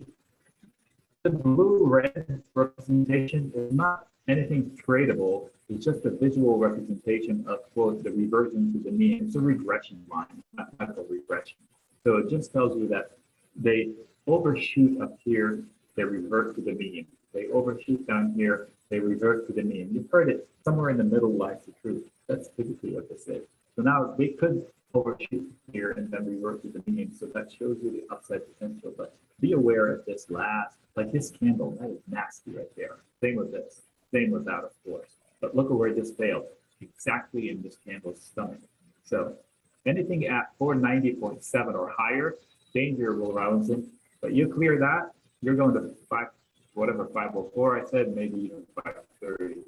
the blue-red representation is not anything tradable. It's just a visual representation of, quote, the reversion to the mean. It's a regression line, mathematical regression. So it just tells you that they overshoot up here, they revert to the mean. They overshoot down here, they revert to the mean. You've heard it, somewhere in the middle lies the truth. That's typically what this is. So now they could overshoot here and then revert to the mean. So that shows you the upside potential. But be aware of this last, like this candle, that is nasty right there. Same with this, same with that, of course. But look at where this failed, exactly in this candle's stomach. So anything at 490.7 or higher, danger, Will Robinson. But you clear that, you're going to 504 I said, maybe even 530.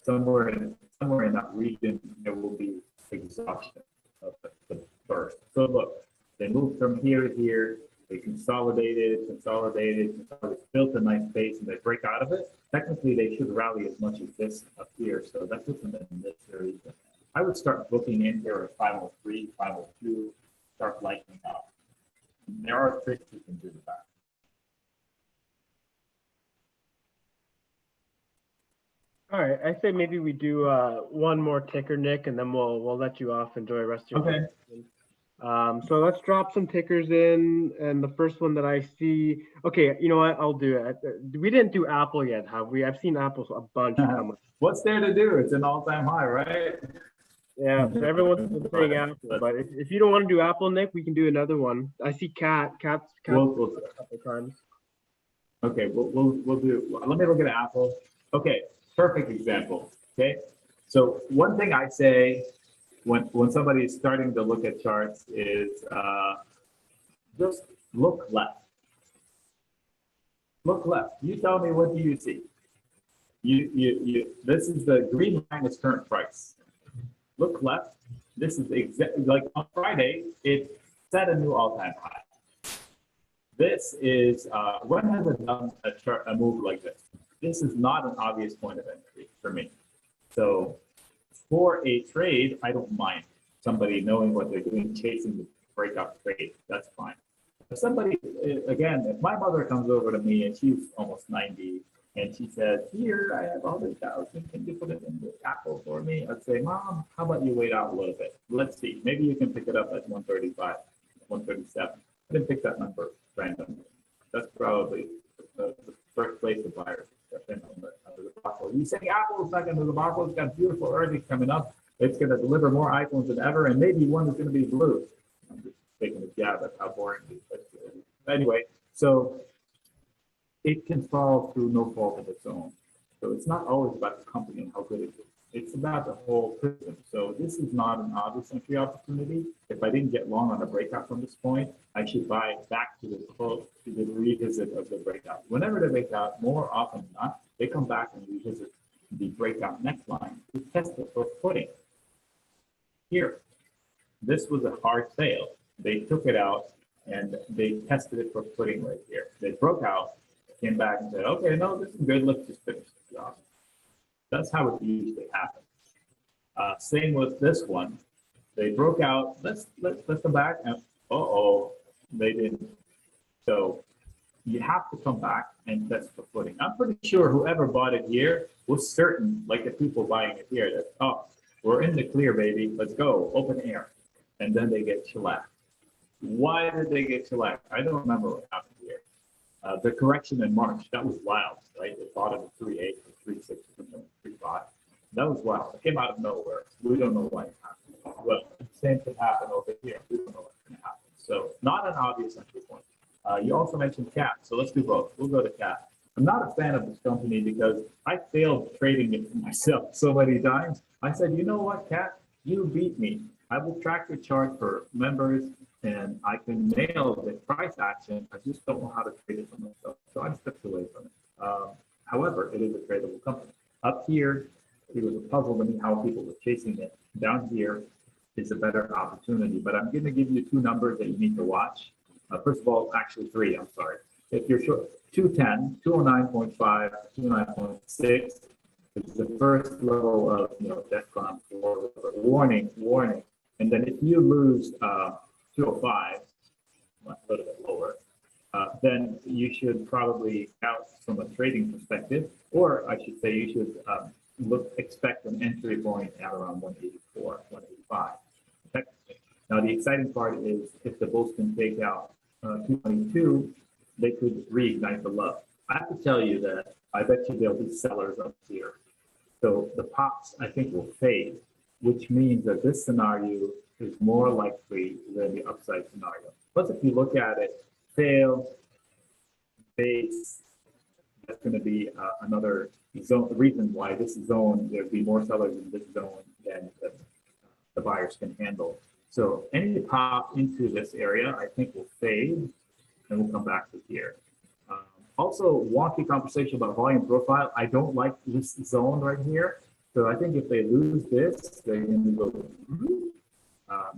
Somewhere in that region, there will be exhaustion of the burst. So look, they moved from here to here, they consolidated, built a nice base, and they break out of it. Technically, they should rally as much as this up here. So that puts them in this area. I would start booking in here at 503, 502, start lightening up. There are tricks you can do with that. All right, I say maybe we do one more ticker, Nick, and then we'll let you off. Enjoy the rest of your day. So let's drop some tickers in, and the first one that I see. Okay, you know what? I'll do it. We didn't do Apple yet, have we? I've seen Apple a bunch come up. What's there to do? It's an all-time high, right? Yeah, so everyone's been saying Apple, but if you don't want to do Apple, Nick, we can do another one. I see Caps We'll a couple times. Okay, we'll do. Let me look at Apple. Okay, perfect example. Okay, so one thing I say when somebody is starting to look at charts is just look left. Look left. You tell me, what do you see? This is the green line is current price. Look left. This is exactly like on Friday, it set a new all-time high. This is when has it done a move like this? This is not an obvious point of entry for me. So for a trade, I don't mind somebody knowing what they're doing, chasing the breakout trade. That's fine. If somebody, again, if my mother comes over to me and she's almost 90 and she says, "Here, I have 100,000. Can you put it in the Apple for me?" I'd say, "Mom, how about you wait out a little bit? Let's see. Maybe you can pick it up at 135, 137." I didn't pick that number randomly. That's probably the first place the buyers step in under the debacle. You say Apple is not going to the debacle. It's got beautiful earnings coming up. It's going to deliver more iPhones than ever, and maybe one is going to be blue. I'm just taking a jab at how boring it is. But anyway, so it can fall through no fault of its own. So it's not always about the company and how good it is. It's about the whole system. So this is not an obvious entry opportunity. If I didn't get long on a breakout from this point, I should buy back to the close, to the revisit of the breakout. Whenever they break out, more often than not, they come back and revisit the breakout neckline to test it for footing. Here, this was a hard sale. They took it out and they tested it for footing right here. They broke out, came back and said, "Okay, no, this is good. Let's just finish this job." That's how it usually happens. Same with this one. They broke out. Let's come back and they didn't. So you have to come back and test the footing. I'm pretty sure whoever bought it here was certain, like the people buying it here, that we're in the clear, baby. Let's go, open air, and then they get shellacked. Why did they get shellacked? I don't remember what happened here. The correction in March, that was wild, right? They bought it at 3.8 or 3.6 or something, 3.5. That was wild. It came out of nowhere. We don't know why it happened. Well, the same could happen over here. We don't know what's going to happen. So not an obvious entry point. You also mentioned Caps, so let's do both. We'll go to Caps. I'm not a fan of this company because I failed trading it myself so many times. I said, you know what, Cap, you beat me. I will track your chart for members and I can nail the price action. I just don't know how to trade it for myself. So I stepped away from it. However, it is a tradable company. Up here, it was a puzzle to me how people were chasing it. Down here is a better opportunity, but I'm going to give you two numbers that you need to watch. First of all, actually three, I'm sorry. If you're short, 210, 209.5, 209.6 is the first level of, DEFCON 4, warning. And then if you lose 205, a little bit lower, then you should probably out from a trading perspective, or I should say you should expect an entry point at around 184, 185. Now, the exciting part is if the bulls can take out 222, they could reignite the love. I have to tell you that I bet you there'll be sellers up here. So the pops, I think, will fade, which means that this scenario is more likely than the upside scenario. Plus, if you look at it, failed, base, that's going to be another zone. The reason why this zone, there'd be more sellers in this zone than the buyers can handle. So any pop into this area, I think, will fade, and we'll come back to here. Also, wonky conversation about volume profile. I don't like this zone right here. So I think if they lose this, they're going to go.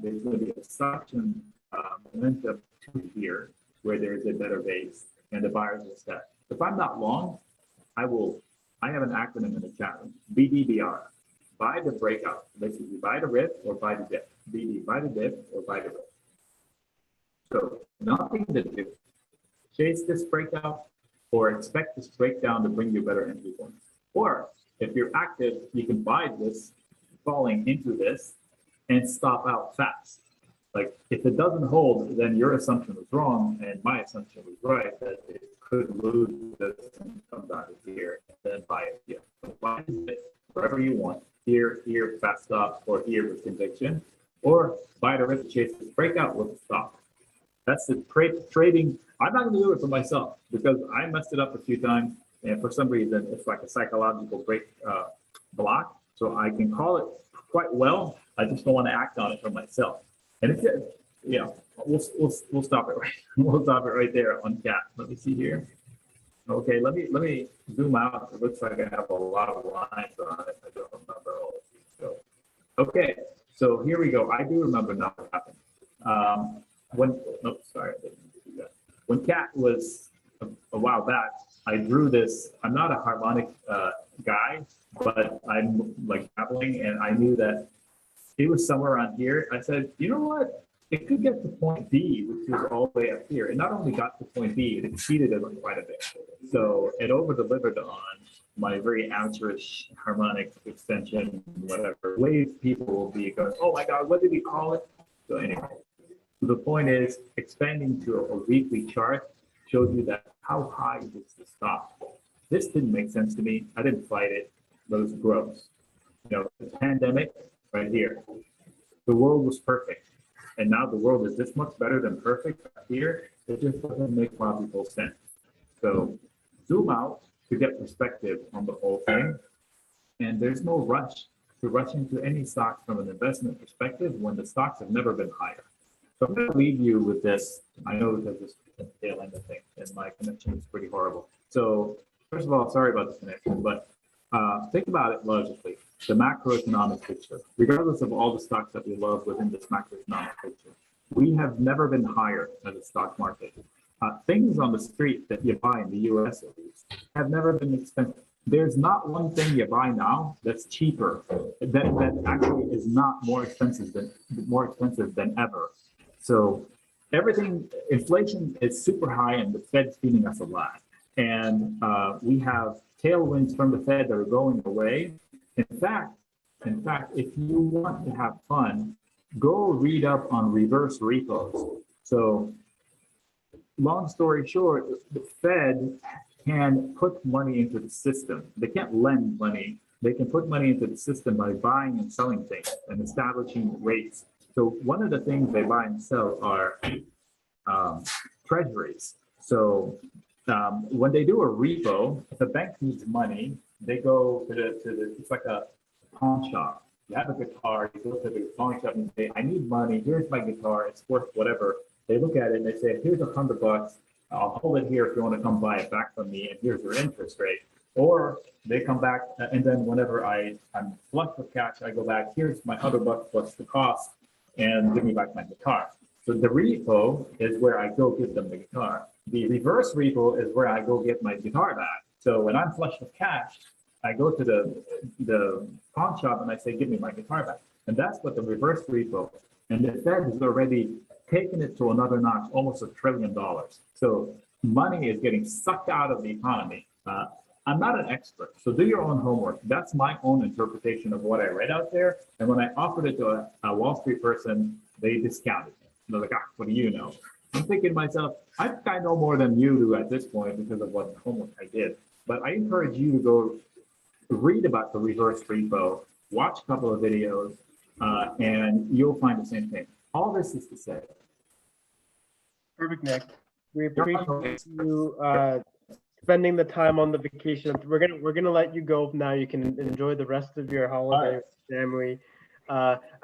There's going to be a suction momentum to here where there's a better base, and the buyers will set. If I'm not long, I have an acronym in the chat room, BDBR. Buy the breakout. Basically, buy the rip or buy the dip. BD, buy the dip or buy the rip. So nothing to do. Chase this breakout or expect this breakdown to bring you better entry points. Or if you're active, you can buy this falling into this and stop out fast. Like if it doesn't hold, then your assumption was wrong and my assumption was right, that it could lose this and come down to here and then buy it here. So buy it wherever you want, here, fast stop, or here with conviction, or buy it or rip the chase, breakout with a stop. That's the trading. I'm not going to do it for myself because I messed it up a few times, and for some reason, it's like a psychological break block. So I can call it quite well. I just don't want to act on it for myself. And it's, yeah, we'll stop it right. We'll stop it right there on Cap. Let me see here. Okay, let me zoom out. It looks like I have a lot of lines on it. I don't remember all of these. So, okay, so here we go. I do remember now what happened. Sorry, I didn't do that. When Cat was a while back, I drew this. I'm not a harmonic guy, but I'm like dabbling, and I knew that it was somewhere around here. I said, you know what? It could get to point B, which is all the way up here. It not only got to point B, it exceeded it quite a bit. So it over-delivered on my very amateurish harmonic extension, whatever. Ways people will be going, oh my God, what did he call it? So anyway, the point is expanding to a weekly chart shows you that how high is the stop. This didn't make sense to me. I didn't fight it, but it was gross. You know, the pandemic right here, the world was perfect. And now the world is this much better than perfect here. It just doesn't make a lot of people sense. So zoom out to get perspective on the whole thing. And there's no rush to rush into any stocks from an investment perspective when the stocks have never been higher. So I'm going to leave you with this. I know that this is the tail end of things, and my connection is pretty horrible. So first of all, sorry about the connection, but think about it logically. The macroeconomic picture, regardless of all the stocks that we love within this macroeconomic picture, we have never been higher than the stock market. Things on the street that you buy in the US at least have never been expensive. There's not one thing you buy now that's cheaper, that actually is not more expensive than ever. So everything, inflation is super high and the Fed's feeding us a lot. And we have tailwinds from the Fed that are going away. In fact, if you want to have fun, go read up on reverse repos. So long story short, the Fed can put money into the system. They can't lend money. They can put money into the system by buying and selling things and establishing rates. So one of the things they buy and sell are treasuries. So when they do a repo, if a bank needs money, they go to the it's like a pawn shop. You have a guitar, you go to the pawn shop and say, I need money, here's my guitar, it's worth whatever. They look at it and they say, here's $100, I'll hold it here if you want to come buy it back from me, and here's your interest rate. Or they come back, and then whenever I'm flush with cash, I go back, here's my $100 plus the cost, and give me back my guitar. So the repo is where I go give them the guitar. The reverse repo is where I go get my guitar back. So when I'm flush with cash, I go to the pawn shop and I say, give me my guitar back. And that's what the reverse repo. And the Fed has already taken it to another notch, almost $1 trillion. So money is getting sucked out of the economy. I'm not an expert, so do your own homework. That's my own interpretation of what I read out there. And when I offered it to a Wall Street person, they discounted it. They're like, what do you know? I'm thinking to myself, I think I know more than you do at this point because of what homework I did. But I encourage you to go read about the reverse repo, watch a couple of videos, and you'll find the same thing. All this is to say. Perfect, Nick. We appreciate you spending the time on the vacation. We're gonna let you go now. You can enjoy the rest of your holiday with family.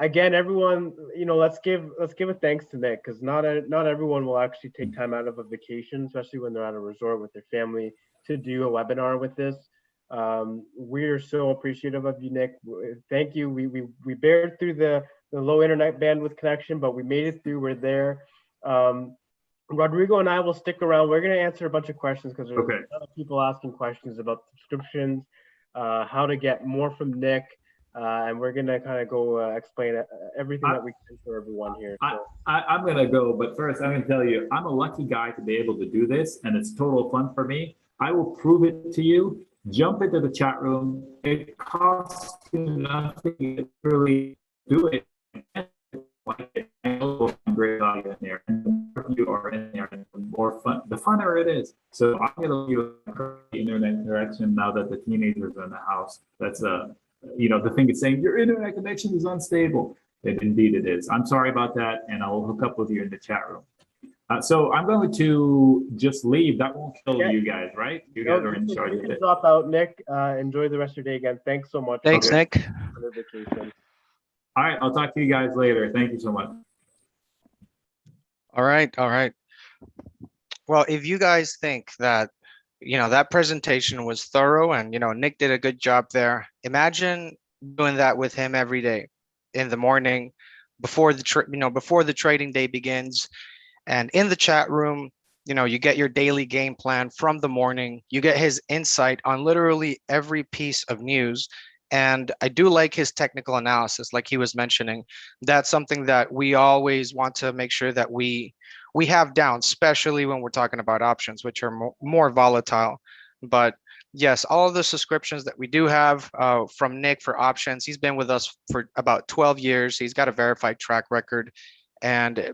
Again, everyone, let's give a thanks to Nick, because not everyone will actually take time out of a vacation, especially when they're at a resort with their family, to do a webinar with this. We're so appreciative of you, Nick. Thank you. We bared through the low internet bandwidth connection, but we made it through. We're there. Rodrigo and I will stick around. We're going to answer a bunch of questions because there's a lot of people asking questions about subscriptions, how to get more from Nick, and we're going to kind of go explain everything that we can for everyone here. So. I'm going to go, but first I'm going to tell you, I'm a lucky guy to be able to do this, and it's total fun for me. I will prove it to you. Jump into the chat room. It costs you nothing to really do it. great value in there. And the more you are in there, the more fun, the funner it is. So I'm going to leave you the internet interaction now that the teenagers are in the house. That's the thing is saying your internet connection is unstable. And indeed it is. I'm sorry about that, and I'll hook up with you in the chat room. So I'm going to just leave. That won't kill you guys, right? You guys are in charge of it. Drop out, Nick. Enjoy the rest of your day again. Thanks so much. Thanks, Nick. For the vacation. All right, I'll talk to you guys later. Thank you so much. All right, all right. Well, if you guys think that, that presentation was thorough and, Nick did a good job there, imagine doing that with him every day in the morning before the trading day begins. And in the chat room, you get your daily game plan from the morning. You get his insight on literally every piece of news. And I do like his technical analysis, like he was mentioning. That's something that we always want to make sure that we have down, especially when we're talking about options, which are more volatile. But yes, all of the subscriptions that we do have from Nick for options, he's been with us for about 12 years. He's got a verified track record. And,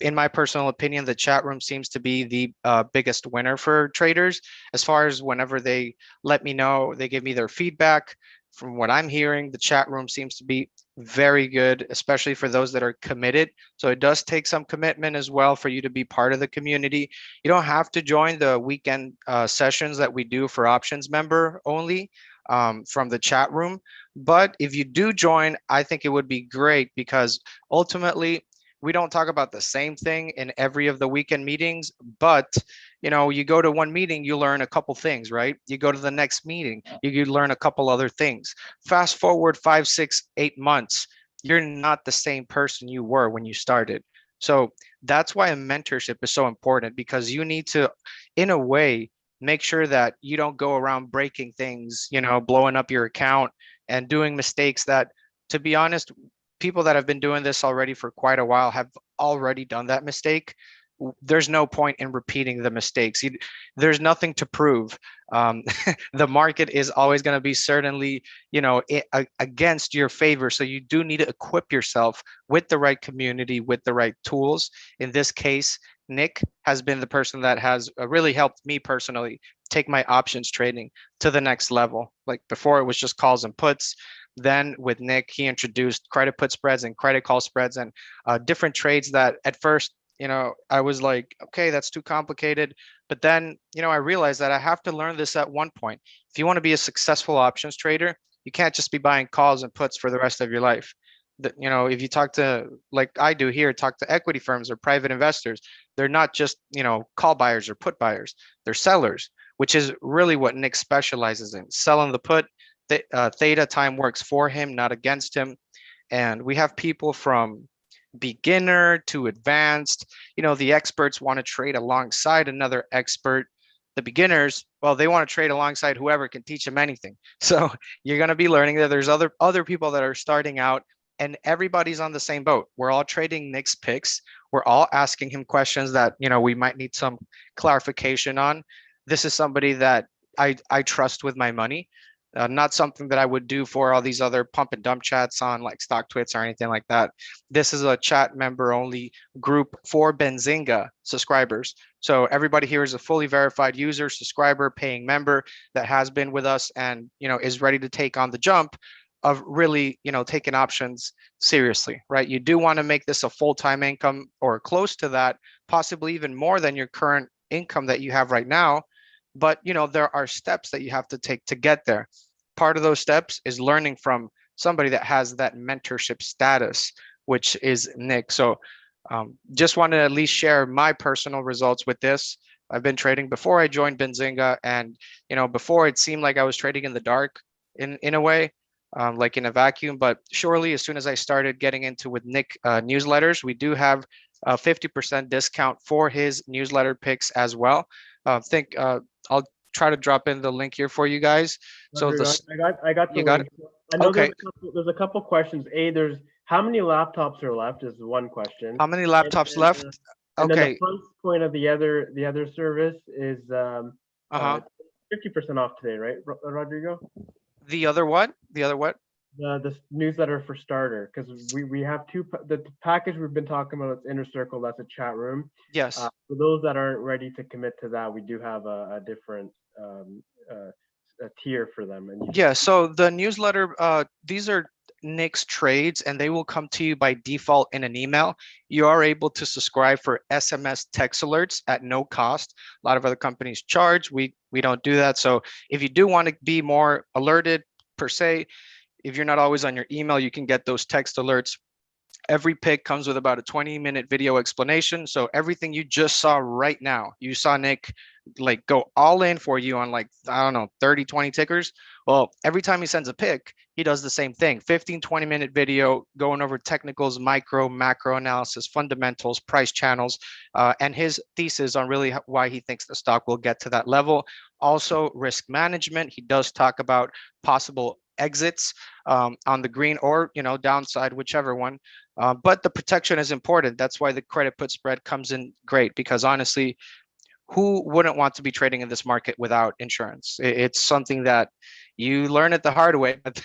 in my personal opinion, the chat room seems to be the biggest winner for traders as far as whenever they let me know, they give me their feedback. From what I'm hearing, the chat room seems to be very good, especially for those that are committed. So it does take some commitment as well for you to be part of the community. You don't have to join the weekend sessions that we do for options member only from the chat room. But if you do join, I think it would be great because ultimately, we don't talk about the same thing in every of the weekend meetings, but you go to one meeting, you learn a couple things, right? You go to the next meeting, you learn a couple other things. Fast forward 5, 6, 8 months, you're not the same person you were when you started. So that's why a mentorship is so important, because you need to, in a way, make sure that you don't go around breaking things, blowing up your account and doing mistakes that, to be honest, people that have been doing this already for quite a while have already done that mistake. There's no point in repeating the mistakes. There's nothing to prove. The market is always going to be certainly, against your favor. So you do need to equip yourself with the right community, with the right tools. In this case, Nick has been the person that has really helped me personally take my options trading to the next level. Like before, it was just calls and puts. Then with Nick, he introduced credit put spreads and credit call spreads and different trades that at first, I was like, okay, that's too complicated. But then, I realized that I have to learn this at one point. If you want to be a successful options trader, you can't just be buying calls and puts for the rest of your life. If you talk to, like I do here, talk to equity firms or private investors, they're not just, call buyers or put buyers, they're sellers, which is really what Nick specializes in, selling the put. Theta time works for him, not against him. And we have people from beginner to advanced. The experts want to trade alongside another expert. The beginners, well, they want to trade alongside whoever can teach them anything. So you're going to be learning that there's other people that are starting out, and everybody's on the same boat. We're all trading Nick's picks. We're all asking him questions that, we might need some clarification on. This is somebody that I trust with my money. Not something that I would do for all these other pump and dump chats on like Stock Twits or anything like that. This is a chat member only group for Benzinga subscribers. So everybody here is a fully verified user, subscriber, paying member that has been with us and, is ready to take on the jump of really, taking options seriously, right? You do want to make this a full-time income or close to that, possibly even more than your current income that you have right now. But, there are steps that you have to take to get there. Part of those steps is learning from somebody that has that mentorship status, which is Nick. So just want to at least share my personal results with this. I've been trading before I joined Benzinga, and, before it seemed like I was trading in the dark in a way, like in a vacuum. But surely, as soon as I started getting into with Nick newsletters, we do have a 50% discount for his newsletter picks as well. I'll try to drop in the link here for you guys. So I got the you got link. it? I know Okay. there's a couple questions. There's how many laptops are left is one question. How many laptops left? And then Okay. the price point of the other service is 50% off today, right, Rodrigo? The other what? The other what? the newsletter for starter, because we have the package we've been talking about. It's Inner Circle. That's a chat room. Yes. For those that aren't ready to commit to that, we do have a different a tier for them. And Yeah, so the newsletter, these are Nick's trades and they will come to you by default in an email. You are able to subscribe for SMS text alerts at no cost. A lot of other companies charge. We don't do that. So if you do want to be more alerted per se, if you're not always on your email, you can get those text alerts. Every pick comes with about a 20-minute video explanation. So everything you just saw right now, you saw Nick like go all in for you on like, I don't know, 30, 20 tickers. Well, every time he sends a pick, he does the same thing. 15, 20-minute video going over technicals, micro, macro analysis, fundamentals, price channels, and his thesis on really why he thinks the stock will get to that level. Also, risk management. He does talk about possible exits on the green or downside, whichever one. But the protection is important. That's why the credit put spread comes in great, because honestly, who wouldn't want to be trading in this market without insurance? It's something that you learn it the hard way, but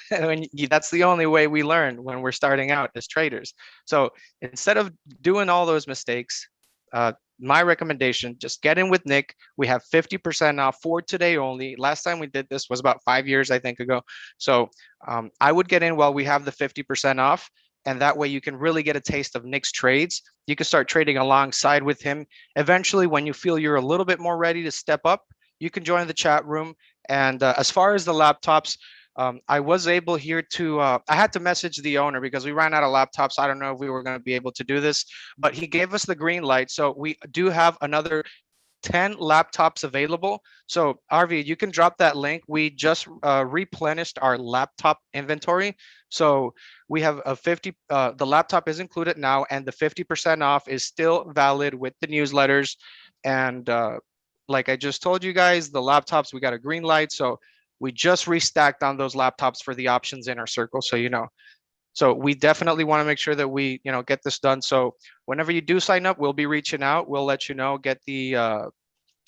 that's the only way we learn when we're starting out as traders. So instead of doing all those mistakes, my recommendation, just get in with Nick. We have 50% off for today only. Last time we did this was about 5 years, I think, ago. So I would get in while we have the 50% off. And that way you can really get a taste of Nick's trades. You can start trading alongside with him. Eventually, when you feel you're a little bit more ready to step up, you can join the chat room. And as far as the laptops, I was able here to, I had to message the owner because we ran out of laptops. I don't know if we were going to be able to do this, but he gave us the green light. So we do have another 10 laptops available. So RV, you can drop that link. We just replenished our laptop inventory. So we have a 50, the laptop is included now, and the 50% off is still valid with the newsletters. And like I just told you guys, the laptops, we got a green light. So we just restacked on those laptops for the options in our circle. So, so we definitely want to make sure that we, get this done. So whenever you do sign up, we'll be reaching out. We'll let you know, get the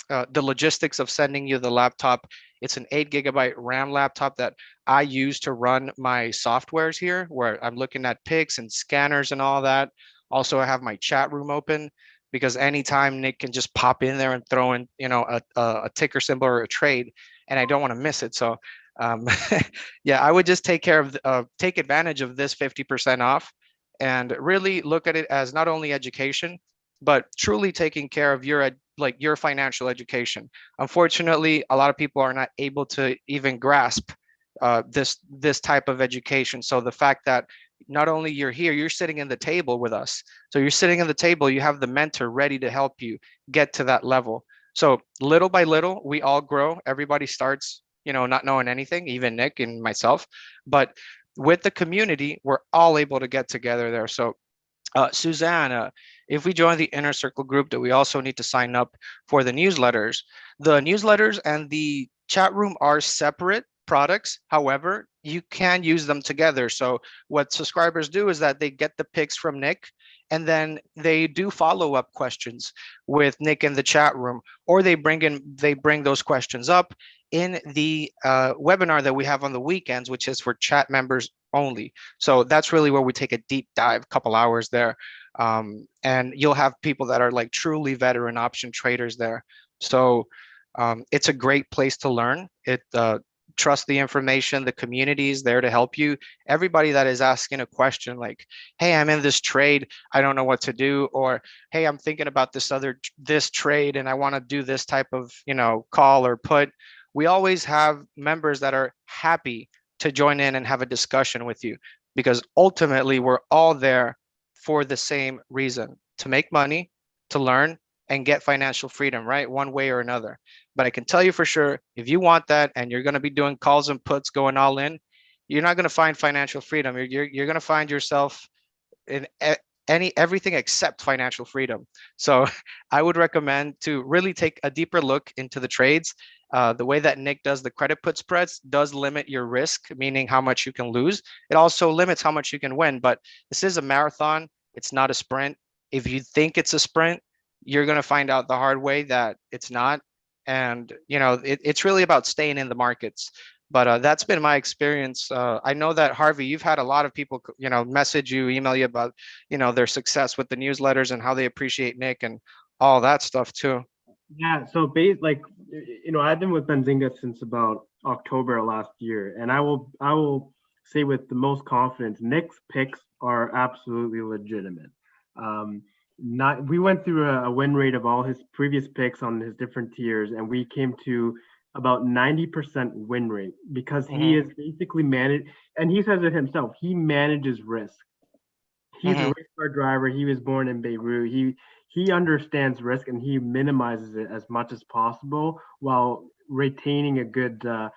logistics of sending you the laptop. It's an 8 GB RAM laptop that I use to run my softwares here, where I'm looking at picks and scanners and all that. Also, I have my chat room open because anytime Nick can just pop in there and throw in, a ticker symbol or a trade, and I don't want to miss it. So, yeah, I would just take advantage of this 50% off, and really look at it as not only education, but truly taking care of your financial education. Unfortunately, a lot of people are not able to even grasp this type of education. So the fact that not only you're here, you're sitting in the table with us. So you're sitting in the table, you have the mentor ready to help you get to that level. So little by little, we all grow. Everybody starts, not knowing anything, even Nick and myself. But with the community, we're all able to get together there. So Susanna, if we join the Inner Circle group, do we also need to sign up for the newsletters? The newsletters and the chat room are separate products. However, you can use them together. So what subscribers do is that they get the picks from Nick, and then they do follow-up questions with Nick in the chat room, or they bring those questions up in the webinar that we have on the weekends, which is for chat members only. So that's really where we take a deep dive, couple hours there. And you'll have people that are like truly veteran option traders there. So it's a great place to learn. Trust the information, the community is there to help you. Everybody that is asking a question like, hey, I'm in this trade, I don't know what to do, or hey, I'm thinking about this trade and I want to do this type of call or put. We always have members that are happy to join in and have a discussion with you, because ultimately we're all there for the same reason: to make money, to learn, and get financial freedom, right? One way or another. But I can tell you for sure, if you want that and you're going to be doing calls and puts, going all in, you're not going to find financial freedom. You're going to find yourself in everything except financial freedom. So I would recommend to really take a deeper look into the trades. The way that Nick does the credit put spreads does limit your risk, meaning how much you can lose. It also limits how much you can win, but this is a marathon. It's not a sprint. If you think it's a sprint, you're going to find out the hard way that it's not. And, it's really about staying in the markets. But that's been my experience. I know that Harvey, you've had a lot of people, message you, email you about, their success with the newsletters and how they appreciate Nick and all that stuff too. Yeah, so I've been with Benzinga since about October last year, and I will say with the most confidence, Nick's picks are absolutely legitimate. Not We went through a win rate of all his previous picks on his different tiers, and we came to about 90% win rate because he is basically managed, and he says it himself, he manages risk. He's a race car driver. He was born in Beirut. He understands risk and he minimizes it as much as possible while retaining a good a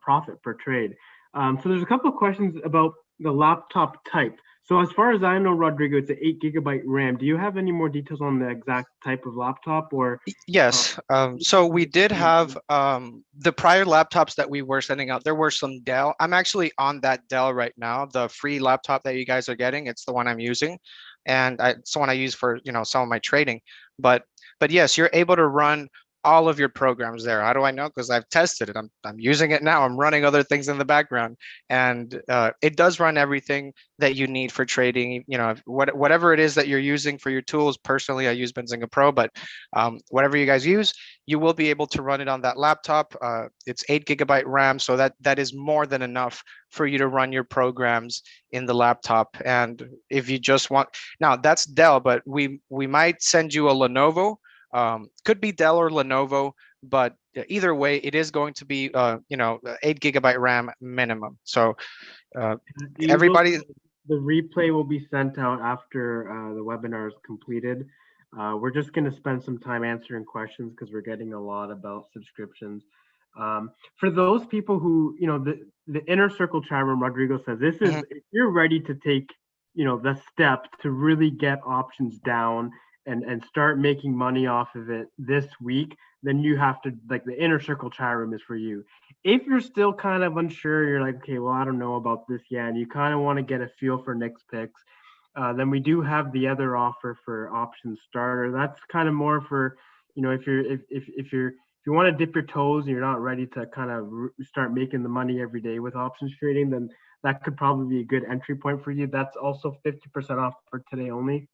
profit per trade. So there's a couple of questions about the laptop type. So as far as I know, Rodrigo, it's an 8 GB RAM. Do you have any more details on the exact type of laptop or? Yes. So we did have the prior laptops that we were sending out. There were some Dell. I'm actually on that Dell right now. The free laptop that you guys are getting, it's the one I'm using, and it's the one I use for some of my trading. But yes, you're able to run all of your programs there. How do I know? Because I've tested it. I'm using it now. I'm running other things in the background, and it does run everything that you need for trading. Whatever it is that you're using for your tools. Personally, I use Benzinga Pro, but whatever you guys use, you will be able to run it on that laptop. It's 8 GB RAM, so that is more than enough for you to run your programs in the laptop. And if you just want, now that's Dell, but we might send you a Lenovo. Could be Dell or Lenovo, but either way, it is going to be 8 GB RAM minimum. So everybody. The replay will be sent out after the webinar is completed. We're just going to spend some time answering questions because we're getting a lot about subscriptions. For those people who, the inner circle chat room, Rodrigo says, this is, if you're ready to take, the step to really get options down and start making money off of it this week, then you have to, the inner circle chat room is for you. If you're still kind of unsure, you're like, okay, well, I don't know about this yet, and you kind of want to get a feel for Nick's picks, then we do have the other offer for option starter. That's kind of more for, if you want to dip your toes and you're not ready to kind of start making the money every day with options trading, then that could probably be a good entry point for you. That's also 50% off for today only.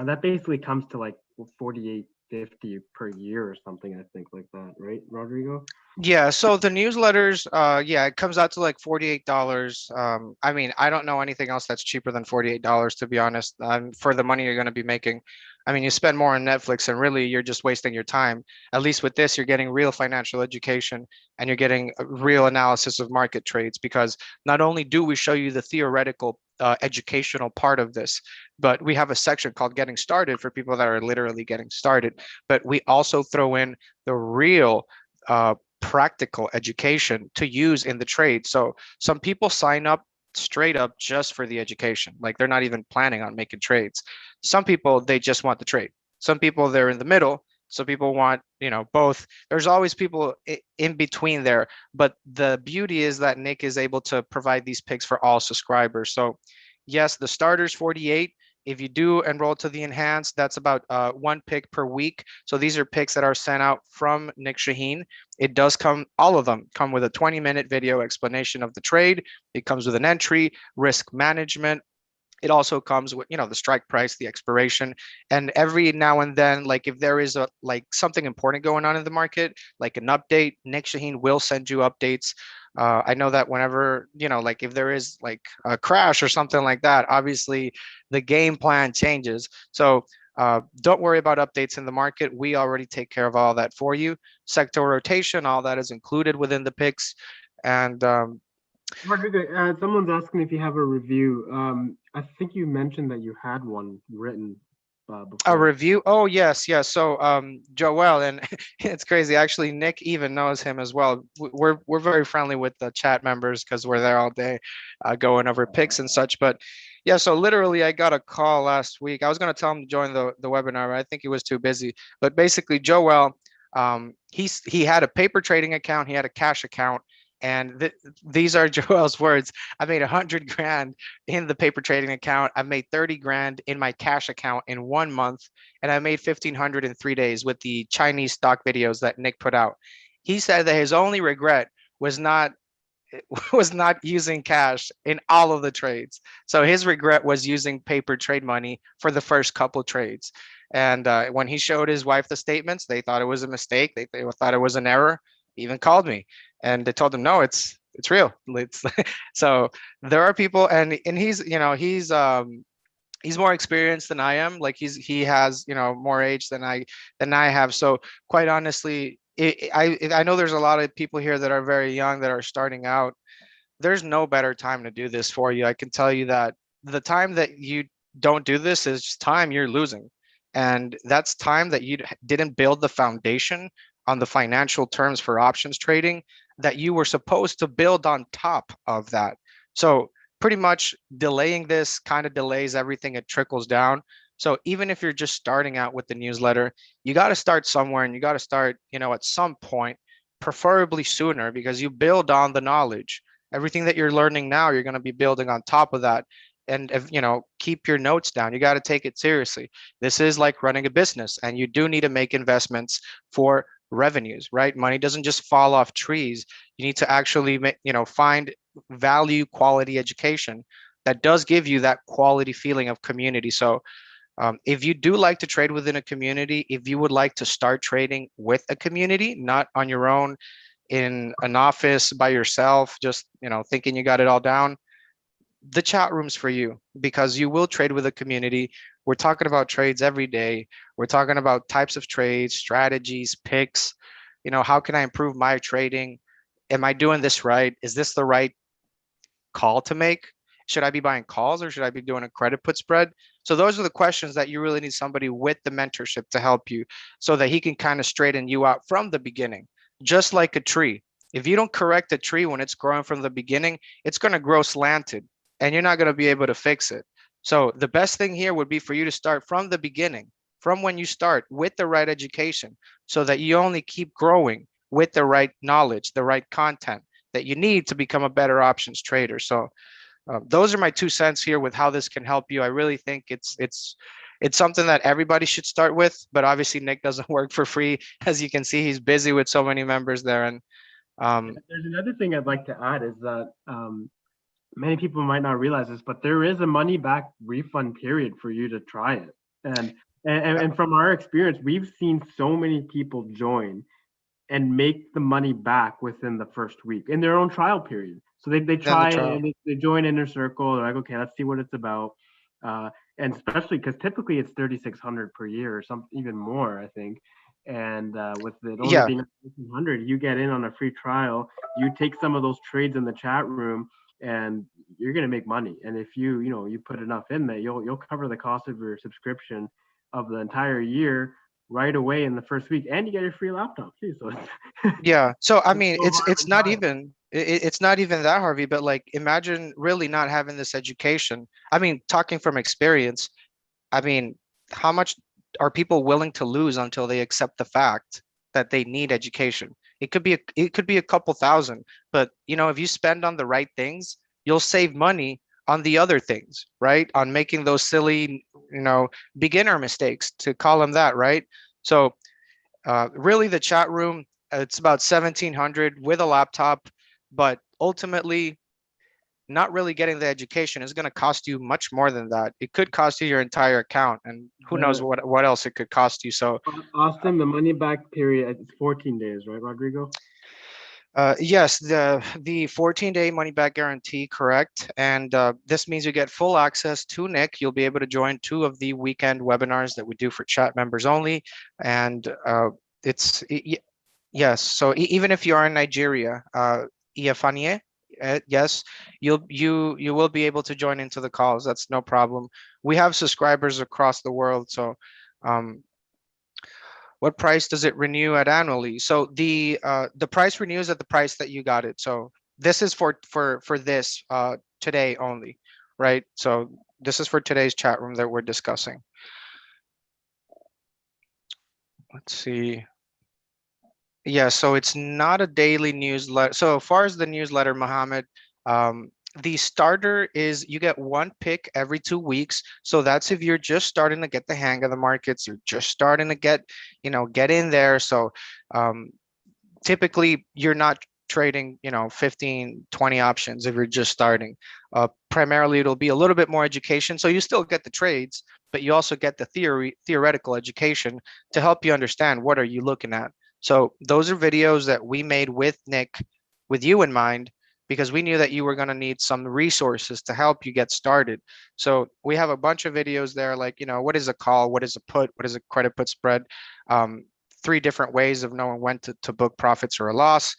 That basically comes to like $48.50 per year or something, I think, like that, right, Rodrigo? Yeah, so the newsletters, it comes out to like $48. I mean, I don't know anything else that's cheaper than $48, to be honest, for the money you're going to be making. I mean, you spend more on Netflix and really you're just wasting your time. At least with this, you're getting real financial education and you're getting a real analysis of market trades, because not only do we show you the theoretical educational part of this, but we have a section called Getting Started for people that are literally getting started. But we also throw in the real practical education to use in the trade. So some people sign up straight up just for the education. Like they're not even planning on making trades. Some people, they just want the trade. Some people, they're in the middle. So people want, both. There's always people in between there. But the beauty is that Nick is able to provide these picks for all subscribers. So yes, the starter's 48. If you do enroll to the enhanced, that's about one pick per week. So these are picks that are sent out from Nick Chahine. It does come, all of them come with a 20-minute video explanation of the trade. It comes with an entry, risk management. It also comes with, the strike price, the expiration, and every now and then, like if there is something important going on in the market, like an update, Nick Chahine will send you updates. I know that whenever, if there is like a crash or something like that, obviously the game plan changes. So don't worry about updates in the market. We already take care of all that for you. Sector rotation, all that is included within the picks. And Rodrigo, someone's asking if you have a review. I think you mentioned that you had one written before. A review? Oh, yes. So Joel, and it's crazy. Actually, Nick even knows him as well. We're very friendly with the chat members because we're there all day going over picks and such. But yeah, so literally I got a call last week. I was going to tell him to join the webinar, but I think he was too busy. But basically, Joel, he had a paper trading account. He had a cash account. And these are Joel's words. I made 100 grand in the paper trading account. I made 30 grand in my cash account in 1 month. And I made 1,500 in 3 days with the Chinese stock videos that Nick put out. He said that his only regret was not was not using cash in all of the trades. So his regret was using paper trade money for the first couple trades. And when he showed his wife the statements, they thought it was a mistake. They thought it was an error. He even called me, and they told him, no, it's real. It's so there are people, and he's, he's more experienced than I am. Like he has, more age than I have. So quite honestly, I know there's a lot of people here that are very young that are starting out. There's no better time to do this for you. I can tell you that the time that you don't do this is just time you're losing. And that's time that you didn't build the foundation on the financial terms for options trading that you were supposed to build on top of that. So pretty much delaying this kind of delays everything. It trickles down. So even if you're just starting out with the newsletter, you got to start somewhere, and you got to start, at some point, preferably sooner, because you build on the knowledge. Everything that you're learning now, you're going to be building on top of that. And if, keep your notes down. You got to take it seriously. This is like running a business, and you do need to make investments for revenues, right? Money doesn't just fall off trees. You need to actually find value quality education that does give you that quality feeling of community. So if you do like to trade within a community, if you would like to start trading with a community, not on your own in an office by yourself, just thinking you got it all down, the chat room's for you, because you will trade with a community. We're talking about trades every day. We're talking about types of trades, strategies, picks. How can I improve my trading? Am I doing this right? Is this the right call to make? Should I be buying calls, or should I be doing a credit put spread? So those are the questions that you really need somebody with the mentorship to help you, so that he can kind of straighten you out from the beginning. Just like a tree. If you don't correct a tree when it's growing from the beginning, it's going to grow slanted, and you're not going to be able to fix it. So the best thing here would be for you to start from the beginning, from when you start, with the right education, so that you only keep growing with the right knowledge, the right content that you need to become a better options trader. So those are my 2 cents here with how this can help you. I really think it's something that everybody should start with, but obviously Nick doesn't work for free. As you can see, he's busy with so many members there. And there's another thing I'd like to add is that many people might not realize this, but there is a money back refund period for you to try it. And from our experience, we've seen so many people join and make the money back within the first week in their own trial period. So they try and they join Inner Circle. They're like, okay, let's see what it's about. And especially because typically it's 3,600 per year, or some even more, I think. And with it only being 1,500, you get in on a free trial. You take some of those trades in the chat room, and you're gonna make money. And if you put enough in there, you'll cover the cost of your subscription of the entire year right away in the first week, and you get your free laptop too. So yeah. So I mean, it's not even that, Harvey. But like, imagine really not having this education. I mean, talking from experience, I mean, how much are people willing to lose until they accept the fact that they need education? It could be a couple thousand, but if you spend on the right things, you'll save money on the other things, right? On making those silly, beginner mistakes, to call them that, right? So really the chat room, it's about 1,700 with a laptop, but ultimately not really getting the education is going to cost you much more than that. It could cost you your entire account, and who knows what else it could cost you. So Austin, the money back period is 14 days, right, Rodrigo? Yes, the 14-day money back guarantee, correct. And this means you get full access to Nick. You'll be able to join 2 of the weekend webinars that we do for chat members only. And yes, so even if you are in Nigeria, Iafanie, yes, you will be able to join into the calls. That's no problem. We have subscribers across the world. So what price does it renew at annually? So the price renews at the price that you got it. So this is for this today only, right? So this is for today's chat room that we're discussing. Let's see. Yeah, so it's not a daily newsletter. So as far as the newsletter, Mohammed, the starter is you get 1 pick every 2 weeks. So that's if you're just starting to get the hang of the markets, you're just starting to get in there. So typically you're not trading, 15, 20 options if you're just starting. Primarily, it'll be a little bit more education. So you still get the trades, but you also get the theoretical education to help you understand what are you looking at. So those are videos that we made with Nick, with you in mind, because we knew that you were going to need some resources to help you get started. So we have a bunch of videos there, like, what is a call? What is a put? What is a credit put spread? 3 different ways of knowing when to book profits or a loss,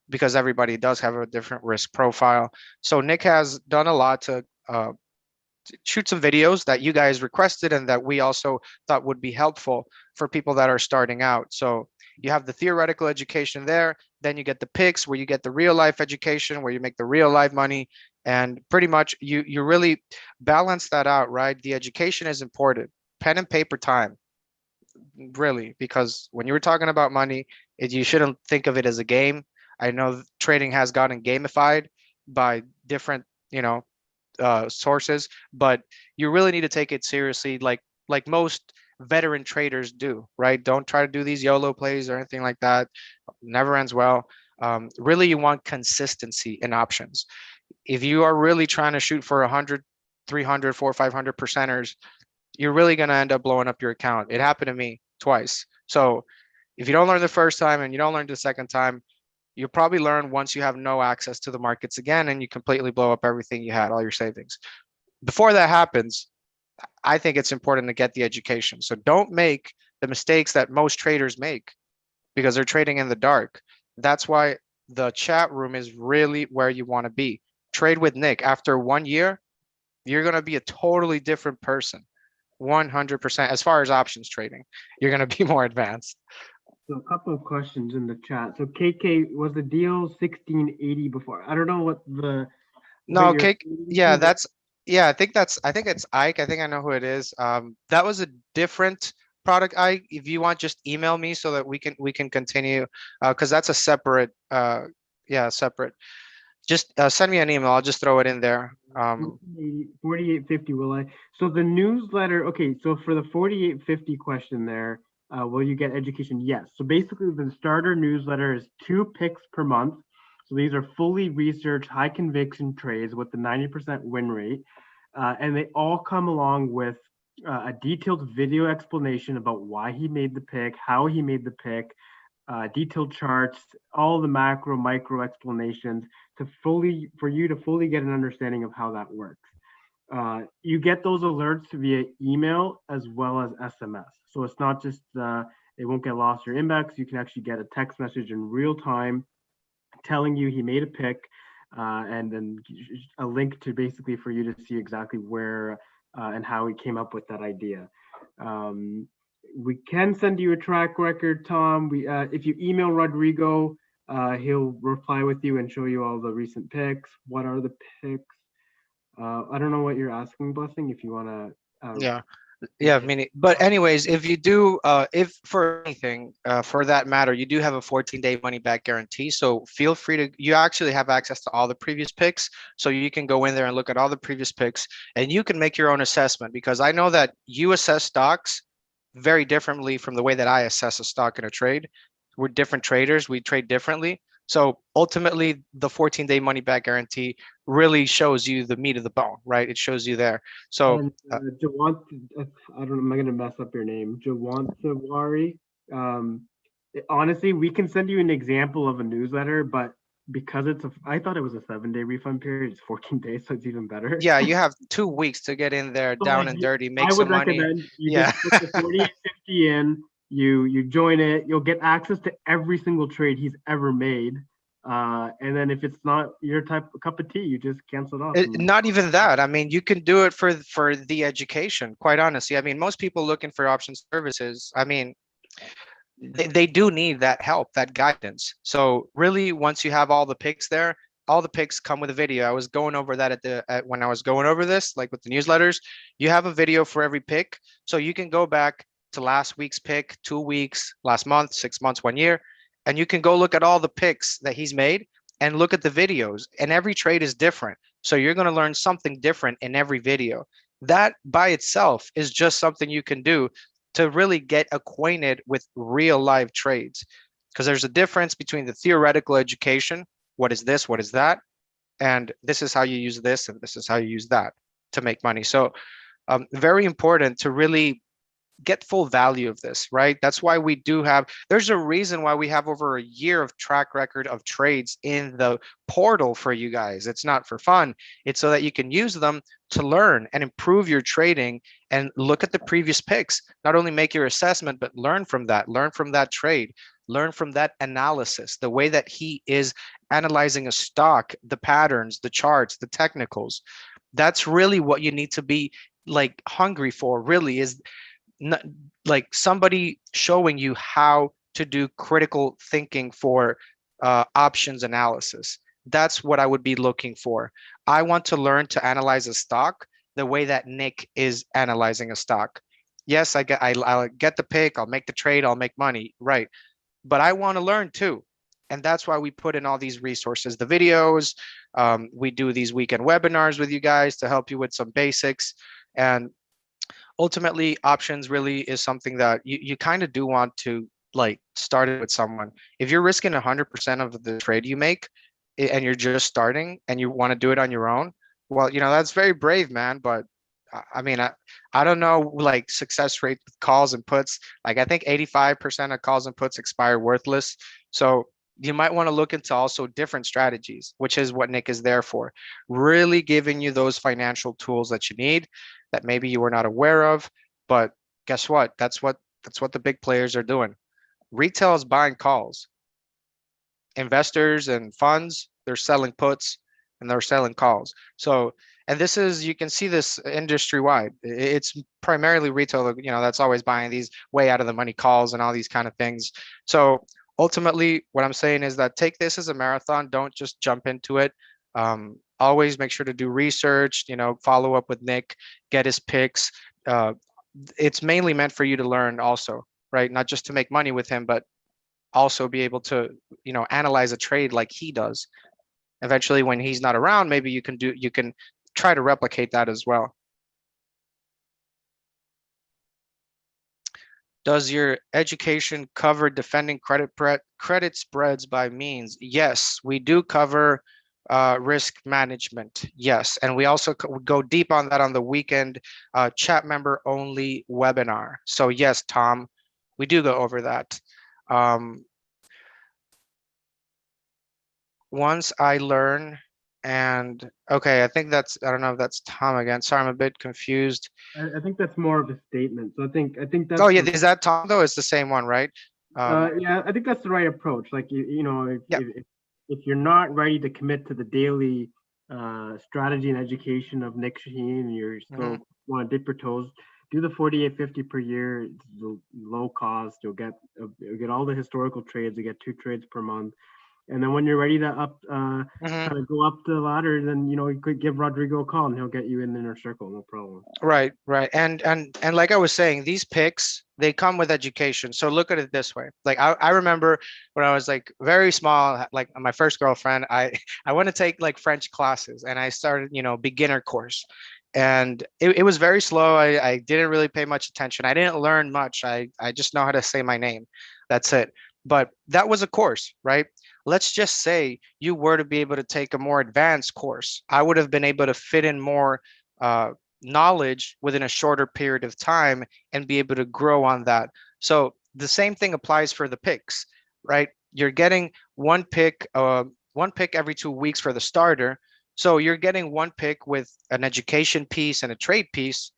because everybody does have a different risk profile. So Nick has done a lot to shoot some videos that you guys requested and that we also thought would be helpful for people that are starting out. So you have the theoretical education there, then you get the picks where you get the real life education, where you make the real life money. And pretty much you really balance that out, right? The education is important. Pen and paper time, really, because when you were talking about money, you shouldn't think of it as a game. I know trading has gotten gamified by different, sources, but you really need to take it seriously, like most veteran traders do, right? Don't try to do these YOLO plays or anything like that. Never ends well. Really, you want consistency in options. If you are really trying to shoot for 100, 300, 400, 500 percenters, you're really going to end up blowing up your account. It happened to me twice. So if you don't learn the first time and you don't learn the second time, you'll probably learn once you have no access to the markets again and you completely blow up everything you had, all your savings. Before that happens, I think it's important to get the education. So don't make the mistakes that most traders make because they're trading in the dark. That's why the chat room is really where you want to be. Trade with Nick. After 1 year, you're going to be a totally different person. 100% as far as options trading, you're going to be more advanced. So a couple of questions in the chat. So KK, was the deal 1680 before? I don't know what the No, cake. Yeah, I think it's Ike. I think I know who it is. That was a different product, Ike. If you want, just email me so that we can continue. Because that's a separate. Separate. Just send me an email. I'll just throw it in there. 4850. Will I? So the newsletter. Okay. So for the 4850 question there. Will you get education? Yes. So basically, the starter newsletter is 2 picks per month. So these are fully researched, high conviction trades with the 90% win rate. And they all come along with a detailed video explanation about why he made the pick, how he made the pick, detailed charts, all the macro, micro explanations for you to fully get an understanding of how that works. You get those alerts via email as well as SMS. So it's not just, it won't get lost in your inbox. You can actually get a text message in real time telling you he made a pick, and then a link to basically for you to see exactly where and how he came up with that idea. We can send you a track record, Tom. If you email Rodrigo, he'll reply with you and show you all the recent picks. What are the picks? I don't know what you're asking, Blessing, if you want to. But anyways, if you do, if for anything, for that matter, you do have a 14-day money back guarantee. So feel free to, you actually have access to all the previous picks. So you can go in there and look at all the previous picks and you can make your own assessment, because I know that you assess stocks very differently from the way that I assess a stock in a trade. We're different traders. We trade differently. So ultimately, the 14-day money back guarantee really shows you the meat of the bone, right? It shows you there. So Jawant, I don't know, I'm not going to mess up your name. Jawantawari. Honestly, we can send you an example of a newsletter, but because I thought it was a 7-day refund period. It's 14 days, so it's even better. Yeah, you have 2 weeks to get in there, so down and dirty, make some money. I would recommend you just put the 4850 in. You join it. You'll get access to every single trade he's ever made. And then if it's not your cup of tea, you just cancel it off. Not even that. I mean, you can do it for the education, quite honestly. I mean, most people looking for option services, I mean, they do need that help, that guidance. So really, once you have all the picks there, all the picks come with a video. I was going over that when I was going over this, like with the newsletters, you have a video for every pick. So you can go back to last week's pick, 2 weeks, last month, 6 months, 1 year, and you can go look at all the picks that he's made and look at the videos, and every trade is different. So you're going to learn something different in every video. That by itself is just something you can do to really get acquainted with real live trades, because there's a difference between the theoretical education what is this, what is that, and this is how you use this, and this is how you use that to make money. So very important to really get full value of this, right? That's why we do have, there's a reason why we have over a year of track record of trades in the portal for you guys. It's not for fun. It's so that you can use them to learn and improve your trading and look at the previous picks. Not only make your assessment, but learn from that trade, learn from that analysis, the way that he is analyzing a stock, the patterns, the charts, the technicals. That's really what you need to be like hungry for, really, is not, like somebody showing you how to do critical thinking for options analysis. That's what I would be looking for. I want to learn to analyze a stock the way that Nick is analyzing a stock. Yes, I'll get the pick, I'll make the trade, I'll make money, right? But I want to learn too. And that's why we put in all these resources, the videos. We do these weekend webinars with you guys to help you with some basics. And ultimately, options really is something that you kind of do want to like start it with someone. If you're risking 100% of the trade you make and you're just starting and you want to do it on your own, well, that's very brave, man. But I mean, I don't know, like success rate with calls and puts. Like I think 85% of calls and puts expire worthless. So you might want to look into also different strategies, which is what Nick is there for, really giving you those financial tools that you need that maybe you were not aware of. But guess what? That's what the big players are doing. Retail is buying calls. Investors and funds, they're selling puts and they're selling calls. So, and this is, you can see this industry wide. It's primarily retail, that's always buying these way out of the money calls and all these kind of things. So ultimately, what I'm saying is that take this as a marathon. Don't just jump into it. Always make sure to do research, follow up with Nick, get his picks. It's mainly meant for you to learn also, right? Not just to make money with him, but also be able to, analyze a trade like he does. Eventually, when he's not around, maybe you can try to replicate that as well. Does your education cover defending credit spreads by means? Yes, we do cover risk management. Yes, and we also go deep on that on the weekend chat member only webinar. So yes, Tom, we do go over that. Once I learn, and okay, I think I don't know if that's Tom again. Sorry, I'm a bit confused. I think that's more of a statement. So I think that's. Oh yeah, is that Tom though? It's the same one, right? Yeah, I think that's the right approach. Like if you're not ready to commit to the daily strategy and education of Nick Chahine, and you're still want to dip your toes, do the 48.50 per year. It's low cost. You'll get all the historical trades. You get 2 trades per month. And then when you're ready to kind of go up the ladder, then you could give Rodrigo a call and he'll get you in the inner circle, no problem. Right. And like I was saying, these picks, they come with education. So look at it this way. Like I remember when I was like very small, like my first girlfriend, I want to take like French classes, and I started, beginner course. And it was very slow. I didn't really pay much attention. I didn't learn much. I just know how to say my name. That's it. But that was a course, right? Let's just say you were to be able to take a more advanced course. I would have been able to fit in more knowledge within a shorter period of time and be able to grow on that. So the same thing applies for the picks, right? You're getting one pick every 2 weeks for the starter. So you're getting one pick with an education piece and a trade piece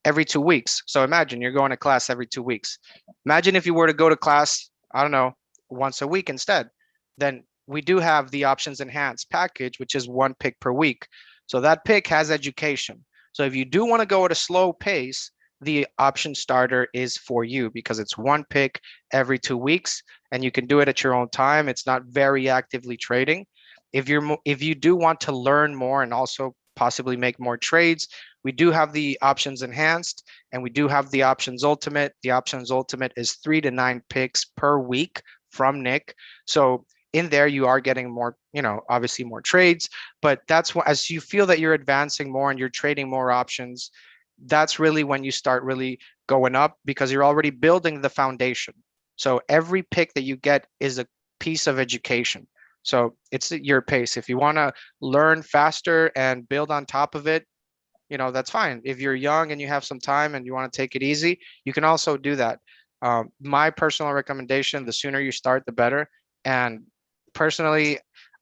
every 2 weeks. So imagine you're going to class every 2 weeks. Imagine if you were to go to class, I don't know, once a week instead. Then we do have the options enhanced package, which is one pick per week. So that pick has education. So if you do want to go at a slow pace, the option starter is for you because it's one pick every 2 weeks and you can do it at your own time. It's not very actively trading. If you do want to learn more and also possibly make more trades, we do have the options enhanced and we do have the options ultimate. The options ultimate is 3 to 9 picks per week from Nick. So in there, you are getting more, obviously more trades, but that's what, as you feel that you're advancing more and you're trading more options, that's really when you start really going up because you're already building the foundation. So every pick that you get is a piece of education. So it's at your pace. If you want to learn faster and build on top of it, that's fine. If you're young and you have some time and you want to take it easy, you can also do that. My personal recommendation, the sooner you start, the better. And personally,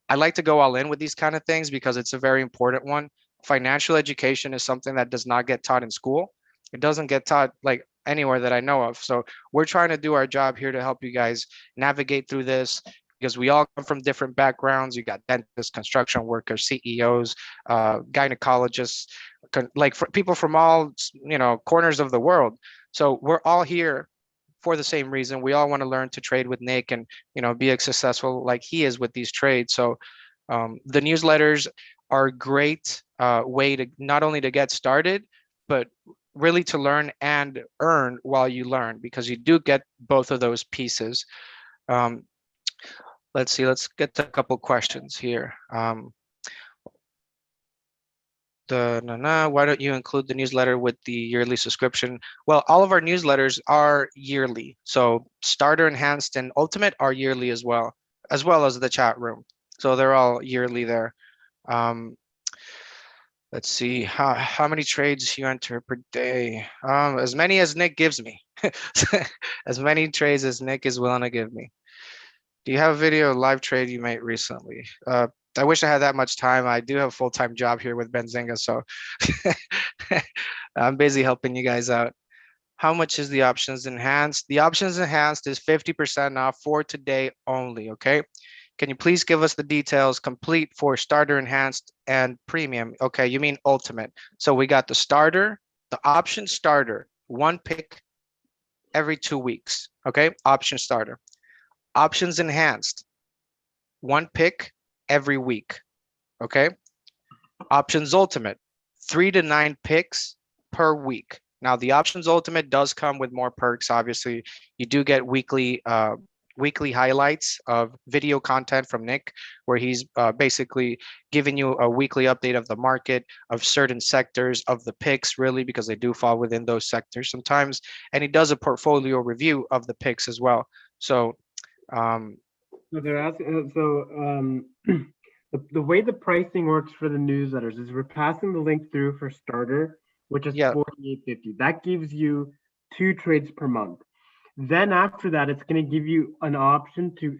I like to go all in with these kind of things because it's a very important one. Financial education is something that does not get taught in school. It doesn't get taught like anywhere that I know of. So we're trying to do our job here to help you guys navigate through this, because we all come from different backgrounds. You got dentists, construction workers, CEOs, gynecologists, like people from all corners of the world. So we're all here for the same reason. We all want to learn to trade with Nick and be as successful like he is with these trades. So the newsletters are a great way to not only to get started, but really to learn and earn while you learn, because you do get both of those pieces. Let's see, let's get to a couple questions here. Why don't you include the newsletter with the yearly subscription? Well, all of our newsletters are yearly. So Starter, Enhanced, and Ultimate are yearly as well as the chat room. So they're all yearly there. Let's see, how many trades you enter per day? As many as Nick gives me. As many trades as Nick is willing to give me. Do you have a video live trade you made recently? I wish I had that much time. I do have a full-time job here with Benzinga, so I'm busy helping you guys out. How much is the options enhanced? The options enhanced is 50% off for today only, okay? Can you please give us the details complete for starter, enhanced, and premium? Okay, you mean ultimate. So we got the starter, the option starter, one pick every 2 weeks, okay? Option starter. Options enhanced, one pick every week, okay? Options ultimate, 3 to 9 picks per week. Now the options ultimate does come with more perks. Obviously, you do get weekly highlights of video content from Nick, where he's basically giving you a weekly update of the market, of certain sectors, of the picks, really, because they do fall within those sectors sometimes. And he does a portfolio review of the picks as well. So So they're asking, the way the pricing works for the newsletters is we're passing the link through for starter, which is $48.50. That gives you 2 trades per month. Then after that, it's going to give you an option to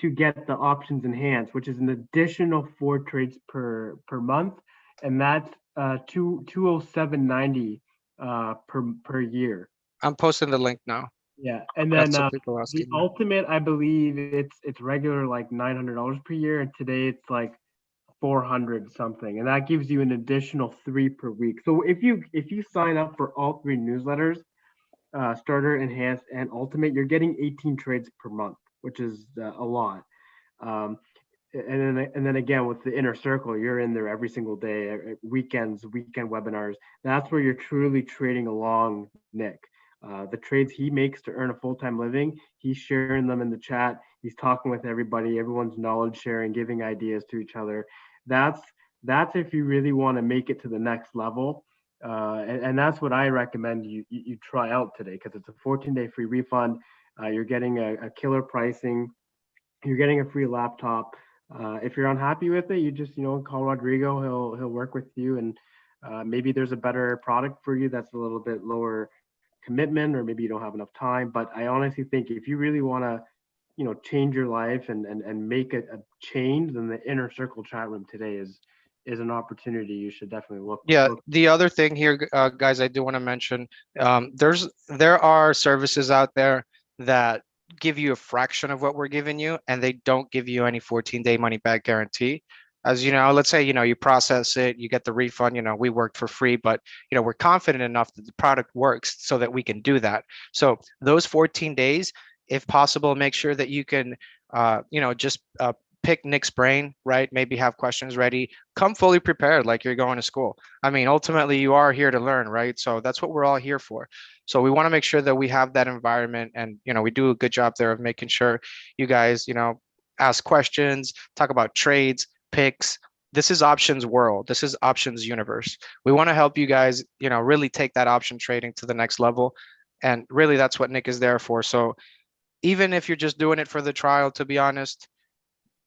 get the options enhanced, which is an additional 4 trades per month, and that's $207.90 per year. I'm posting the link now. Yeah, and then the ultimate, I believe it's regular like $900 per year, and today it's like 400 something, and that gives you an additional 3 per week. So if you sign up for all 3 newsletters, starter, enhanced, and ultimate, you're getting 18 trades per month, which is a lot. And then again with the inner circle, you're in there every single day, weekend webinars. That's where you're truly trading along Nick. The trades he makes to earn a full-time living, he's sharing them in the chat. He's talking with everybody, everyone's knowledge sharing, giving ideas to each other. That's if you really want to make it to the next level. And that's what I recommend you try out today, because it's a 14-day free refund. You're getting a killer pricing. You're getting a free laptop. If you're unhappy with it, you just call Rodrigo. He'll work with you, and maybe there's a better product for you that's a little bit lower commitment, or maybe you don't have enough time. But I honestly think if you really want to change your life and make a change, then the inner circle chat room today is an opportunity you should definitely look. The other thing here, guys, I do want to mention, there are services out there that give you a fraction of what we're giving you, and they don't give you any 14-day money back guarantee. As you know, let's say you process it, you get the refund. We worked for free, but we're confident enough that the product works so that we can do that. So those 14 days, if possible, make sure that you can just pick Nick's brain, right? Maybe have questions ready. Come fully prepared, like you're going to school. I mean, ultimately, you are here to learn, right? So that's what we're all here for. So we want to make sure that we have that environment, and we do a good job there of making sure you guys, ask questions, talk about trades, picks. This is options world. This is options universe. We want to help you guys, really take that option trading to the next level. And really, that's what Nick is there for. So even if you're just doing it for the trial, to be honest,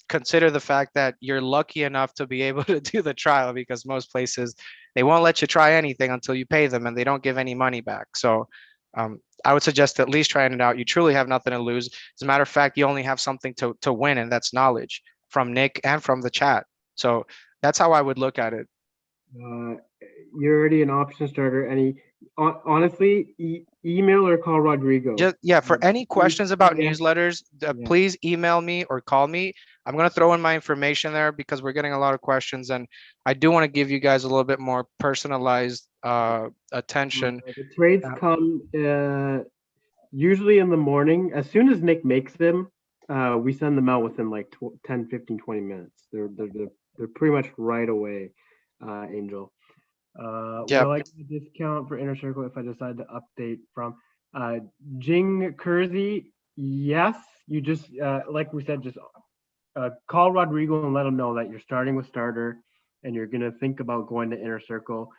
consider the fact that you're lucky enough to be able to do the trial, because most places, they won't let you try anything until you pay them, and they don't give any money back. So I would suggest at least trying it out. You truly have nothing to lose. As a matter of fact, you only have something to win, and that's knowledge from Nick and from the chat. So that's how I would look at it. You're already an option starter. Honestly, email or call Rodrigo. Just, yeah, for any questions about newsletters, please email me or call me. I'm going to throw in my information there because we're getting a lot of questions, and I do want to give you guys a little bit more personalized attention. The trades come usually in the morning. As soon as Nick makes them, we send them out within like 10, 15, 20 minutes. They're pretty much right away, Angel. Will I get a discount for Inner Circle if I decide to update from Jing Kersey? Yes, you just like we said, just call Rodrigo and let him know that you're starting with starter and you're gonna think about going to Inner Circle.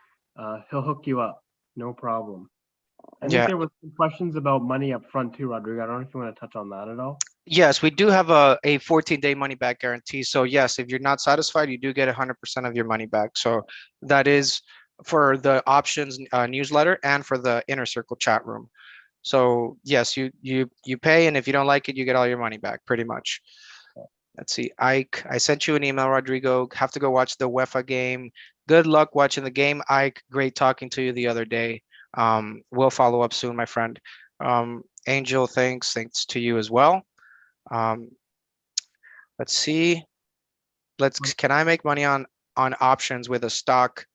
He'll hook you up, no problem. I think there was some questions about money up front too, Rodrigo. I don't know if you want to touch on that at all. Yes, we do have a 14-day money back guarantee. So yes, if you're not satisfied, you do get 100% of your money back. So that is for the options newsletter and for the Inner Circle chat room. So yes, you pay, and if you don't like it, you get all your money back pretty much. Let's see, Ike, I sent you an email, Rodrigo. Have to go watch the UEFA game. Good luck watching the game, Ike. Great talking to you the other day. We'll follow up soon, my friend. Angel, thanks to you as well. Let's see. Can I make money on options with a stock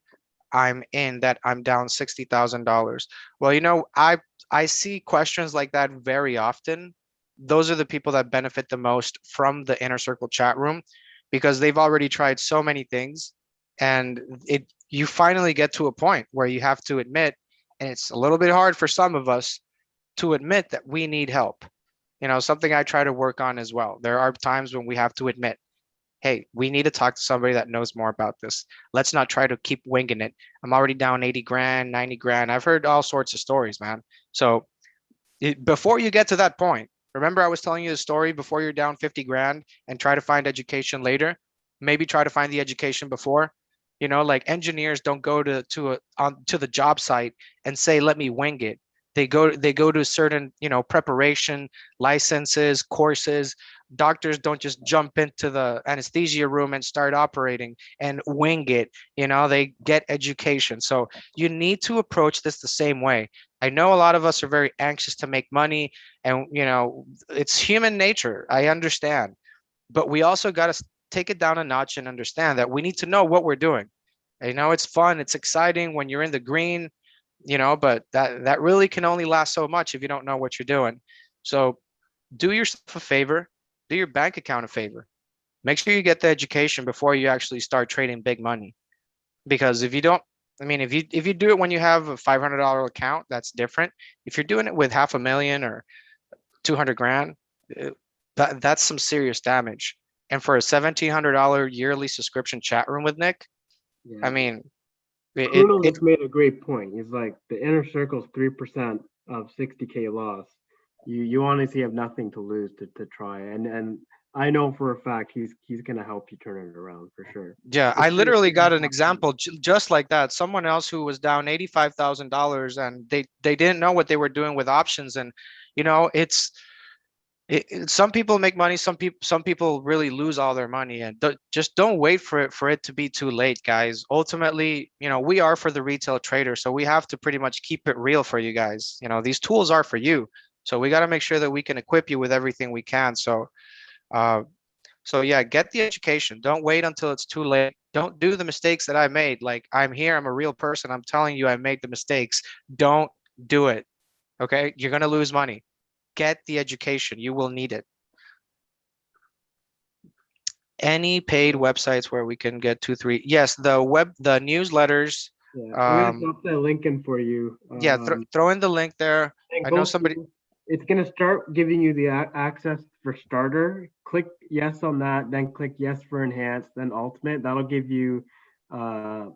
I'm in that I'm down $60,000? Well, you know, I see questions like that very often. Those are the people that benefit the most from the Inner Circle chat room, because they've already tried so many things, and you finally get to a point where you have to admit, and it's a little bit hard for some of us to admit that we need help. You know, something I try to work on as well. There are times when we have to admit, hey, we need to talk to somebody that knows more about this. Let's not try to keep winging it. I'm already down 80 grand, 90 grand. I've heard all sorts of stories, man. So before you get to that point, remember I was telling you the story before you're down 50 grand and try to find education later. Maybe try to find the education before. You know, like engineers don't go to the job site and say, let me wing it. They go to certain, you know, preparation, licenses, courses. Doctors don't just jump into the anesthesia room and start operating and wing it. You know, they get education. So you need to approach this the same way. I know a lot of us are very anxious to make money, and, you know, it's human nature. I understand, but we also got to take it down a notch and understand that we need to know what we're doing. You know, it's fun, it's exciting when you're in the green, you know, but that really can only last so much if you don't know what you're doing. So do yourself a favor, do your bank account a favor. Make sure you get the education before you actually start trading big money. Because if you don't, I mean, if you do it when you have a $500 account, that's different. If you're doing it with $500,000 or 200 grand, that's some serious damage. And for a $1,700 yearly subscription chat room with Nick, I mean, Bruno just made a great point. He's like, the Inner Circle's 3% of 60K loss. You honestly have nothing to lose to try. And I know for a fact he's gonna help you turn it around for sure. Yeah, I literally got an example just like that. Someone else who was down $85,000 and they didn't know what they were doing with options. And, you know, some people make money, some people really lose all their money, and just don't wait for it to be too late, guys. Ultimately, you know, we are for the retail trader, so we have to pretty much keep it real for you guys. You know, these tools are for you, so we got to make sure that we can equip you with everything we can. So yeah, get the education. Don't wait until it's too late. Don't do the mistakes that I made. Like, I'm here, I'm a real person, I'm telling you I made the mistakes. Don't do it. Okay, you're gonna lose money. Get the education, you will need it. Any paid websites where we can get 2-3? Yes, the newsletters. Yeah, I'm gonna drop that link in for you. Yeah, throw in the link there. I know somebody. It's gonna start giving you the access for starter. Click yes on that, then click yes for enhanced, then ultimate. That'll give you a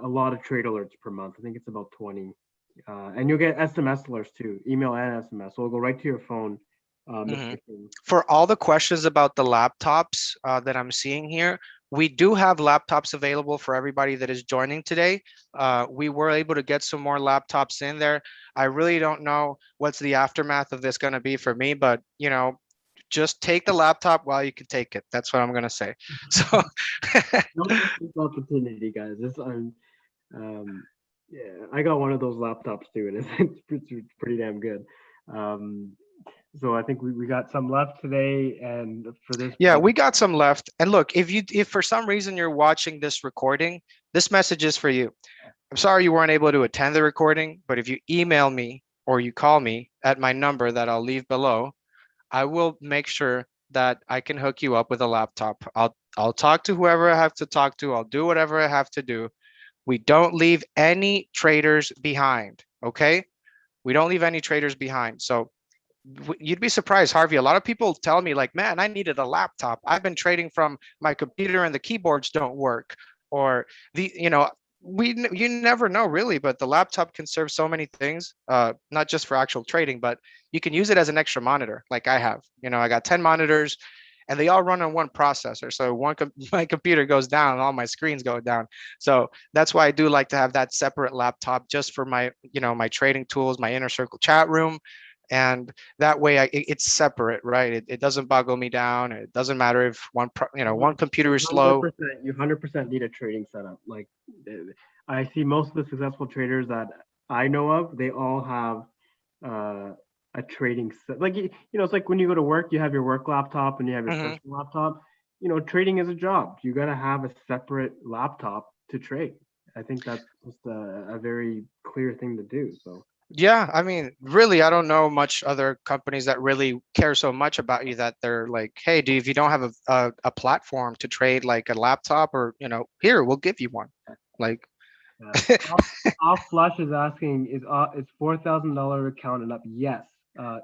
lot of trade alerts per month. I think it's about 20. And you'll get SMS alerts too, email and SMS. So it'll go right to your phone Mr. King. For all the questions about the laptops that I'm seeing here, we do have laptops available for everybody that is joining today. We were able to get some more laptops in there. I really don't know what's the aftermath of this going to be for me, but you know, just take the laptop while you can take it. That's what I'm going to say. So Don't miss this opportunity, guys. Yeah, I got one of those laptops too, and it's pretty damn good. Um, so I think we got some left today, and for this, yeah, we got some left. And look, if for some reason you're watching this recording, this message is for you. I'm sorry you weren't able to attend the recording, but if you email me or you call me at my number that I'll leave below, I will make sure that I can hook you up with a laptop. I'll talk to whoever I have to talk to. I'll do whatever I have to do. We don't leave any traders behind, okay? We don't leave any traders behind. So you'd be surprised, Harvey. A lot of people tell me like, man, I needed a laptop. I've been trading from my computer and the keyboards don't work. Or you never know really, but the laptop can serve so many things, not just for actual trading, but you can use it as an extra monitor like I have. I got 10 monitors and they all run on one processor. So my computer goes down and all my screens go down. So that's why I do like to have that separate laptop just for my, my trading tools, my inner circle chat room. And that way it's separate, right? It doesn't boggle me down. It doesn't matter if one computer is slow. You 100% need a trading setup. Like I see most of the successful traders that I know of, they all have a trading set. Like, it's like when you go to work, you have your work laptop and you have your personal laptop. Trading is a job. You got to have a separate laptop to trade. I think that's just a very clear thing to do. So. Yeah, I mean, really, I don't know much other companies that really care so much about you that they're like, hey, if you don't have a platform to trade like a laptop or, here, we'll give you one. Like, Off Flush is asking, is $4,000 account enough? Yes.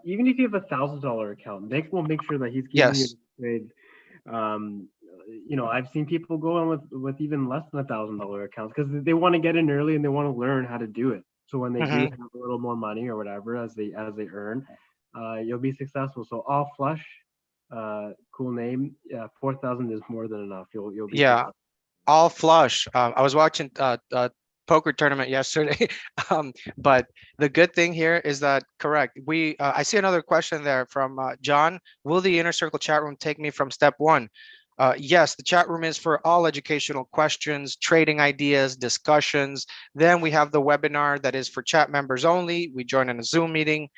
Even if you have $1,000 account, Nick will make sure that he's giving you the trade. I've seen people go on with even less than $1,000 accounts because they want to get in early and they want to learn how to do it. So when they do have a little more money or whatever as they earn, you'll be successful. So All Flush, cool name. 4,000 is more than enough. You'll be successful. All Flush. I was watching poker tournament yesterday, but the good thing here is that correct. I see another question there from John. Will the inner circle chat room take me from step one? Yes, the chat room is for all educational questions, trading ideas, discussions. Then we have the webinar that is for chat members only. We join in a Zoom meeting,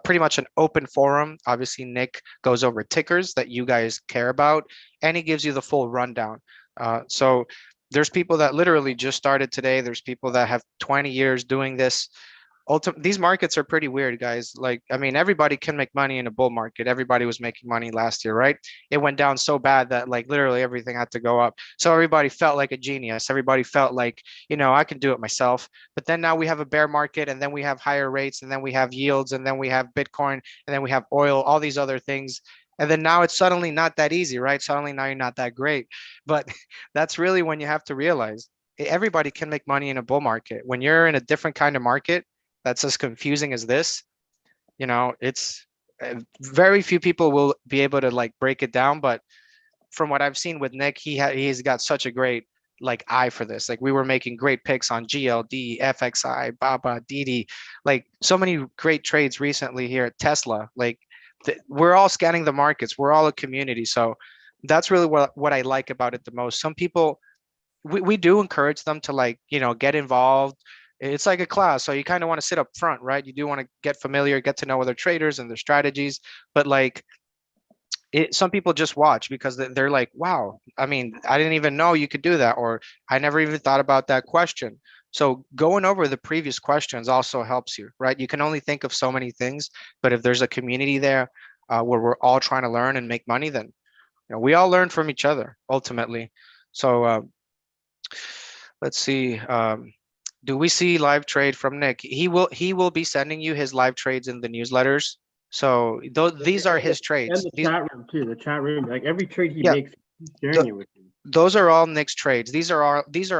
pretty much an open forum. Obviously, Nick goes over tickers that you guys care about, and he gives you the full rundown. So there's people that literally just started today. There's people that have 20 years doing this. These markets are pretty weird, guys. Like, I mean, everybody can make money in a bull market. Everybody was making money last year, right? It went down so bad that like literally everything had to go up. So everybody felt like a genius. Everybody felt like, I can do it myself. But then now we have a bear market, and then we have higher rates, and then we have yields, and then we have Bitcoin, and then we have oil, all these other things. And then now it's suddenly not that easy, right? Suddenly now you're not that great. But that's really when you have to realize everybody can make money in a bull market. When you're in a different kind of market, that's as confusing as this, it's very few people will be able to like break it down. But from what I've seen with Nick, he's got such a great like eye for this. Like we were making great picks on GLD, FXI, BABA, DD, like so many great trades recently here at Tesla. Like we're all scanning the markets. We're all a community. So that's really what I like about it the most. Some people, we do encourage them to like, get involved. It's like a class. So you kind of want to sit up front, right? You do want to get familiar, get to know other traders and their strategies. But like some people just watch because they're like, wow, I mean, I didn't even know you could do that. Or I never even thought about that question. So going over the previous questions also helps you, right? You can only think of so many things, but if there's a community there where we're all trying to learn and make money, then we all learn from each other ultimately. So let's see. Do we see live trade from Nick? He will be sending you his live trades in the newsletters. So these are his trades. And the chat room too. The chat room, like every trade he makes, he's sharing it with you. those are all Nick's trades. These are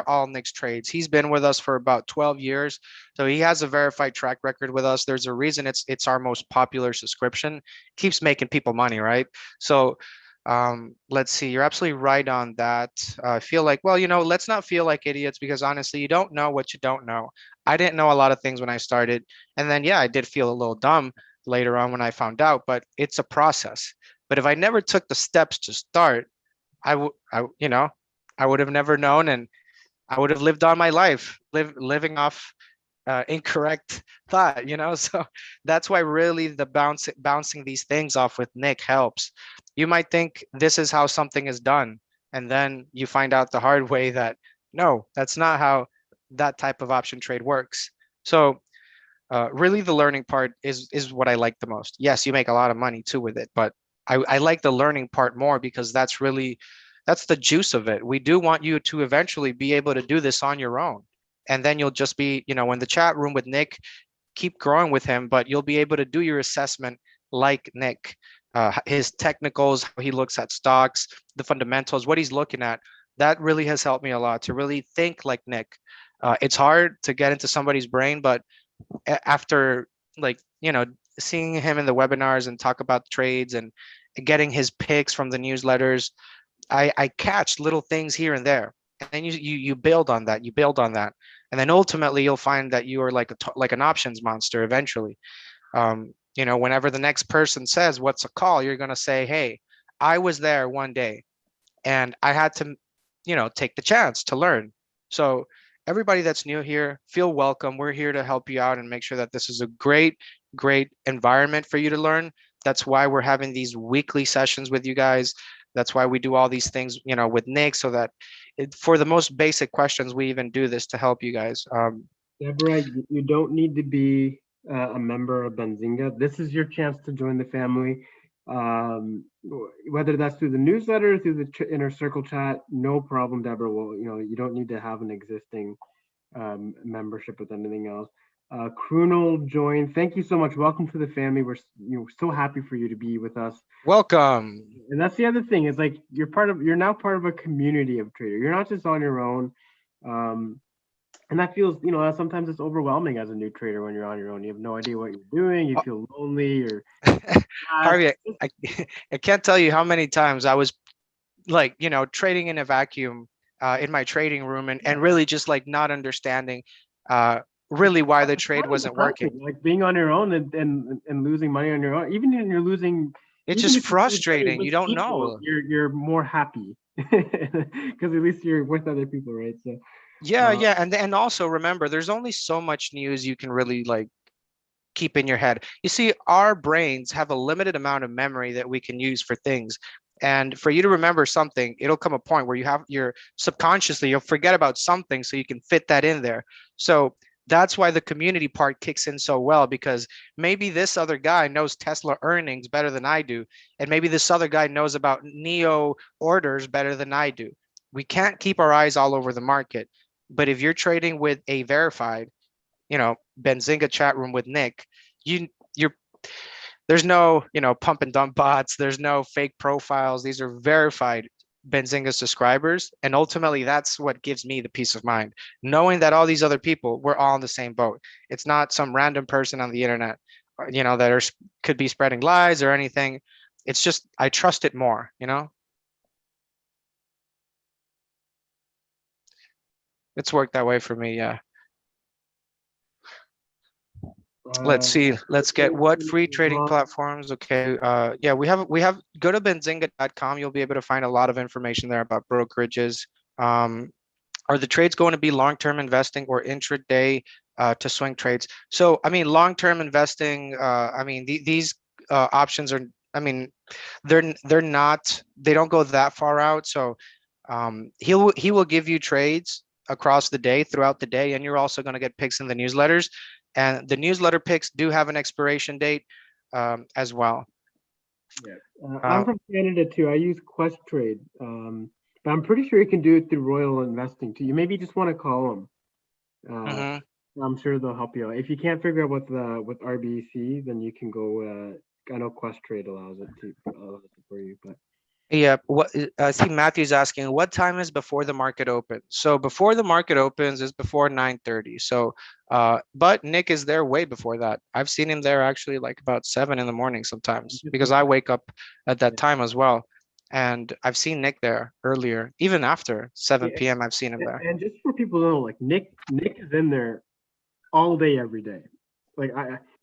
all Nick's trades. He's been with us for about 12 years. So he has a verified track record with us. There's a reason it's our most popular subscription. Keeps making people money, right? So let's see, you're absolutely right on that. I feel like, well, let's not feel like idiots, because honestly, you don't know what you don't know. I didn't know a lot of things when I started. And then, yeah, I did feel a little dumb later on when I found out, but it's a process. But if I never took the steps to start, I would have never known, and I would have lived on my life, living off incorrect thought. So that's why really the bouncing these things off with Nick helps. You might think this is how something is done, and then you find out the hard way that no, that's not how that type of option trade works. So really the learning part is what I like the most. Yes, you make a lot of money too with it, but I like the learning part more, because that's the juice of it. We do want you to eventually be able to do this on your own. And then you'll just be, in the chat room with Nick, keep growing with him, but you'll be able to do your assessment like Nick. His technicals, how he looks at stocks, the fundamentals, what he's looking at. That really has helped me a lot to really think like Nick. It's hard to get into somebody's brain, but after, like, seeing him in the webinars and talk about trades and getting his picks from the newsletters, I catch little things here and there, and then you build on that, and then ultimately you'll find that you are like an options monster eventually. Whenever the next person says what's a call, you're going to say, hey, I was there one day and I had to take the chance to learn. So everybody that's new here, feel welcome. We're here to help you out and make sure that this is a great environment for you to learn. That's why we're having these weekly sessions with you guys. That's why we do all these things, with Nick, so that for the most basic questions, we even do this to help you guys. Deborah, you don't need to be a member of Benzinga. This is your chance to join the family. Whether that's through the newsletter, through the inner circle chat, no problem, Deborah. Well, you don't need to have an existing membership with anything else. Krunel joined. Thank you so much. Welcome to the family. We're so happy for you to be with us. Welcome. And that's the other thing, is like you're now part of a community of traders. You're not just on your own. And that feels, sometimes it's overwhelming as a new trader when you're on your own. You have no idea what you're doing. You feel lonely or Harvey, I can't tell you how many times I was like, trading in a vacuum in my trading room and really just like not understanding really why the trade wasn't working. Like being on your own and losing money on your own, even when you're losing, it's just frustrating. You don't know. You're more happy because at least you're with other people, right? So yeah, and also remember, there's only so much news you can really like keep in your head. You see, our brains have a limited amount of memory that we can use for things. And for you to remember something, it'll come a point where you'll forget about something, so you can fit that in there. So that's why the community part kicks in so well, because maybe this other guy knows Tesla earnings better than I do. And maybe this other guy knows about NEO orders better than I do. We can't keep our eyes all over the market. But if you're trading with a verified, Benzinga chat room with Nick, there's no, pump and dump bots. There's no fake profiles. These are verified Benzinga subscribers. And ultimately, that's what gives me the peace of mind, knowing that all these other people, we're all in the same boat. It's not some random person on the internet, that could be spreading lies or anything. It's just, I trust it more, It's worked that way for me. Yeah. Let's see. Let's get what free trading platforms. Okay. Yeah, we have go to benzinga.com. You'll be able to find a lot of information there about brokerages. Are the trades going to be long-term investing or intraday to swing trades? So, I mean, long-term investing, these options are, they're not, they don't go that far out. So he will give you trades across the day, throughout the day, and you're also going to get picks in the newsletters. And the newsletter picks do have an expiration date as well. Yeah, I'm from Canada too. I use Quest Trade, but I'm pretty sure you can do it through Royal Investing too. You maybe just want to call them. I'm sure they'll help you out. If you can't figure out with RBC, then you can go. I know Quest Trade allows it for you, but Yeah, what I see Matthew's asking, what time is before the market opens? So before the market opens is before 9:30. So but Nick is there way before that. I've seen him there actually like about 7 in the morning sometimes because I wake up at that time as well. And I've seen Nick there earlier, even after 7 Yeah, p.m. I've seen him there. and just for people to know, like Nick is in there all day, every day. Like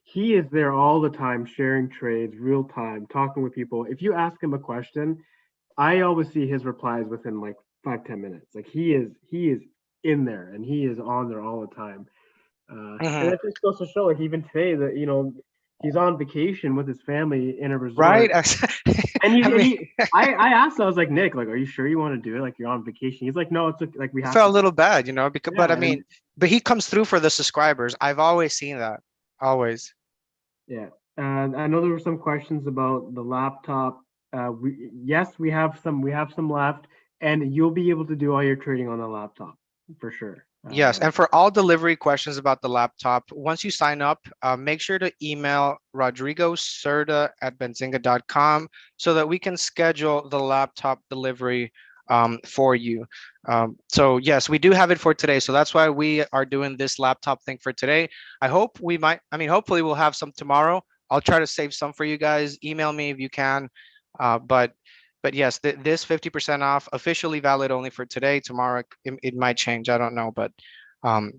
he is there all the time, sharing trades, real time, talking with people. If you ask him a question, I always see his replies within like 5-10 minutes. Like he is in there and he is on there all the time. And Mhm. that just goes to show, like even today, that he's on vacation with his family in a Right? resort. And I mean, I asked, I was like, Nick, like, are you sure you want to do it? Like, you're on vacation. He's like, no, it's okay. Like, we I have felt to a do little it. bad, because, but I Yeah, mean, and but he comes through for the subscribers. I've always seen that. Always. yeah. And I know there were some questions about the laptop. Yes, we have some left, and you'll be able to do all your trading on the laptop for sure. Yes, and for all delivery questions about the laptop, once you sign up, make sure to email Rodrigo Cerda at benzinga.com so that we can schedule the laptop delivery for you. So yes, we do have it for today. So that's why we are doing this laptop thing for today. Hopefully we'll have some tomorrow. I'll try to save some for you guys. Email me if you can. But yes, this 50% off officially valid only for today. Tomorrow it might change. I don't know, but um,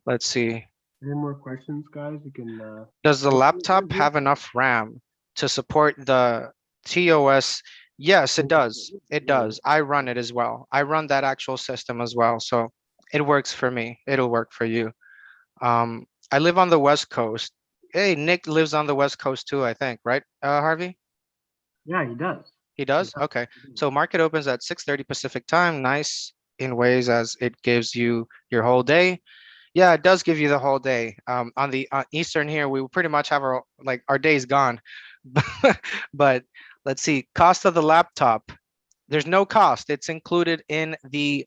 let's see. Any more questions, guys? You can. Does the laptop Here's have enough RAM to support the TOS? Yes, it does. It does. I run it as well. I run that actual system as well. So it works for me. It'll work for you. I live on the West Coast. Hey, Nick lives on the West Coast too, I think, right, Harvey? Yeah, he does. He does? Okay. So market opens at 6:30 Pacific time. Nice in ways as it gives you your whole day. Yeah, it does give you the whole day. On the Eastern here, we pretty much have our days gone. But let's see, cost of the laptop. There's no cost. It's included in the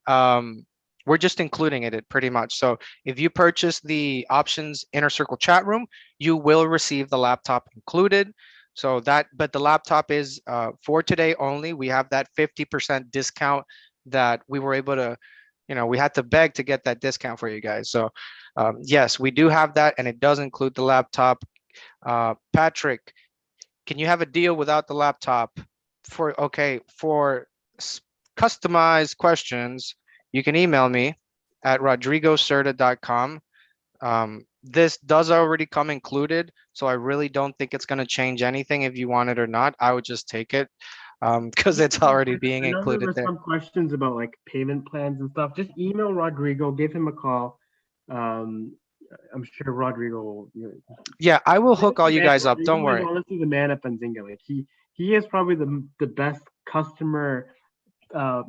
we're just including it pretty much. So if you purchase the options inner circle chat room, you will receive the laptop included. So but the laptop is for today only. We have that 50% discount that we were able to, we had to beg to get that discount for you guys. So yes, we do have that, and it does include the laptop. Patrick, can you have a deal without the laptop? For customized questions, you can email me at rodrigocerda.com. This does already come included, so I really don't think it's going to change anything if you want it or not. I would just take it because it's already being I know there included were there. some questions about like payment plans and stuff. Just email Rodrigo, give him a call. I'm sure Rodrigo will. Yeah, I will hook all The you man, guys up. Don't Rodrigo is worry. honestly the man at Benzinga. Like he is probably the best customer uh,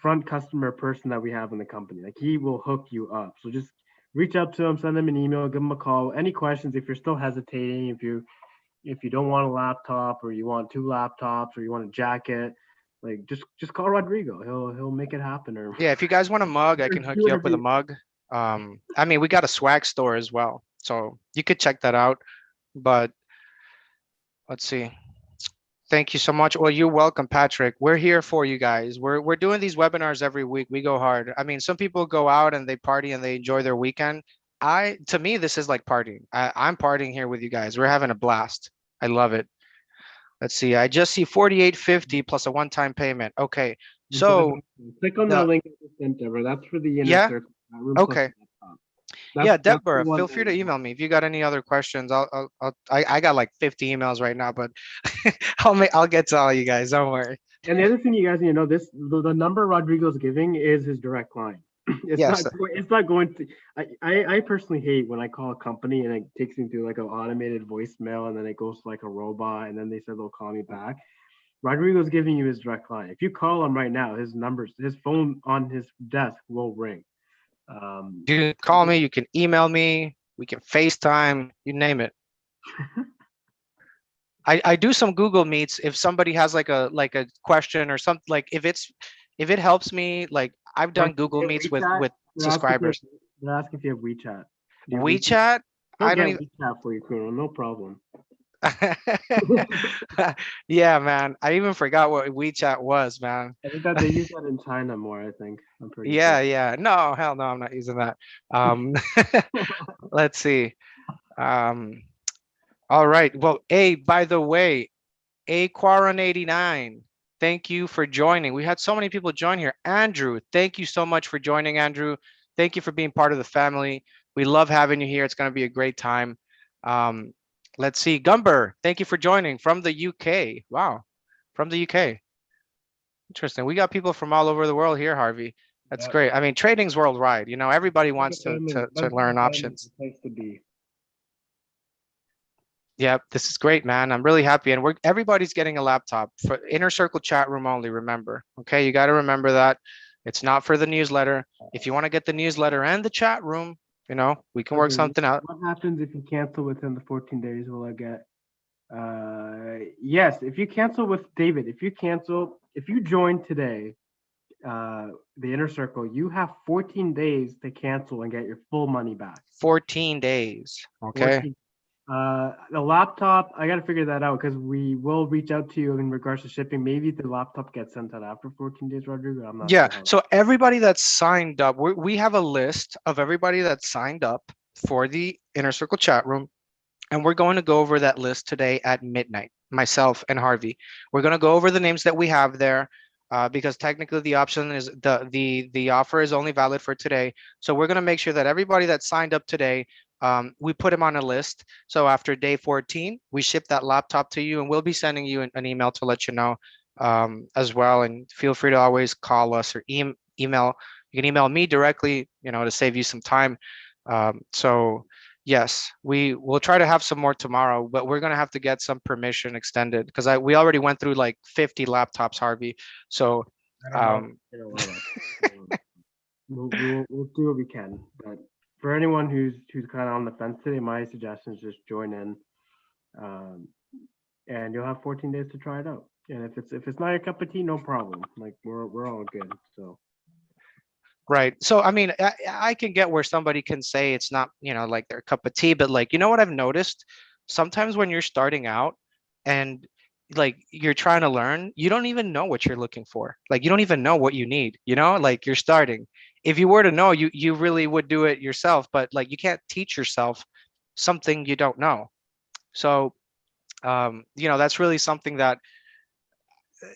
front customer person that we have in the company. Like he will hook you up. So just reach out to him, send him an email, give him a call. Any questions? If you're still hesitating, if you don't want a laptop or you want 2 laptops or you want a jacket, like just call Rodrigo. He'll make it happen. Or Yeah, if you guys want a mug, I can hook do you up whatever with a you. mug. We got a swag store as well, so you could check that out. But let's see. Thank you so much. Well, you're welcome, Patrick. We're here for you guys. We're doing these webinars every week. We go hard. I mean, some people go out and they party and they enjoy their weekend. To me, this is like partying. I'm partying here with you guys. We're having a blast. I love it. Let's see. I just see 48.50 plus a one-time payment. Okay. So Click on that the link at the center. That's for the inner yeah. circle. That room plus Okay. laptop. Yeah, That's the Deborah, one feel free to email me if you got any other questions. I got like 50 emails right now, but I'll get to all you guys. Don't worry. And the other thing you guys need to know, the number Rodrigo's giving is his direct line. Yes. It's not going to. I personally hate when I call a company and it takes me through like an automated voicemail and then it goes to like a robot and then they said they'll call me back. Rodrigo's giving you his direct line. If you call him right now, his phone on his desk will ring. You can call me, you can email me, we can FaceTime, you name it. I do some Google Meets if somebody has like a question or something, like if it helps me, like I've done Google Meets with subscribers. They're asking if you have WeChat. Do you have WeChat? WeChat, He'll I don't get even WeChat for you, Kuno. No problem. Yeah, man. I even forgot what WeChat was, man. I think that they use that in China more, I think. I'm pretty Yeah, sure. yeah. No, hell no, I'm not using that. Um, let's see. Um, all right. Well, by the way, Aquaron89, thank you for joining. We had so many people join here. Andrew, thank you so much for joining, Andrew. Thank you for being part of the family. We love having you here. It's going to be a great time. Um, let's see. Gumber, thank you for joining from the UK. Wow, from the UK. Interesting. We got people from all over the world here, Harvey. That's Yep. great. I mean, trading's worldwide. You know, everybody wants to Benzinga learn family is options. the place to be. Yeah, this is great, man. I'm really happy. And everybody's getting a laptop for inner circle chat room only, remember. Okay, you got to remember that. It's not for the newsletter. If you want to get the newsletter and the chat room, you know, we can work Okay, something out. what happens if you cancel within the 14 days? Will I get? Yes, if you cancel with David, if you join today, the inner circle, you have 14 days to cancel and get your full money back. 14 days. Okay. 14. The laptop, I got to figure that out because we will reach out to you in regards to shipping. Maybe the laptop gets sent out after 14 days, Rodrigo. I'm not Yeah. sure how. So everybody that's signed up, we have a list of everybody that's signed up for the inner circle chat room. And we're going to go over that list today at midnight, myself and Harvey. We're going to go over the names that we have there because technically the option is the offer is only valid for today. So we're going to make sure that everybody that signed up today, we put them on a list. So after day 14, we ship that laptop to you and we'll be sending you an email to let you know as well. And feel free to always call us or email. You can email me directly, you know, to save you some time. So yes, we will try to have some more tomorrow, but we're gonna have to get some permission extended because we already went through like 50 laptops, Harvey. So We'll do what we can. But for anyone who's kind of on the fence today, my suggestion is just join in, and you'll have 14 days to try it out. And if it's not your cup of tea, no problem. Like we're all good. So. right. So I mean, I can get where somebody can say it's not, you know, like their cup of tea, but like, you know what I've noticed? Sometimes when you're starting out and like you're trying to learn, you don't even know what you're looking for. Like you don't even know what you need, you know, like you're starting. If you were to know, you really would do it yourself, but like you can't teach yourself something you don't know. So you know, that's really something that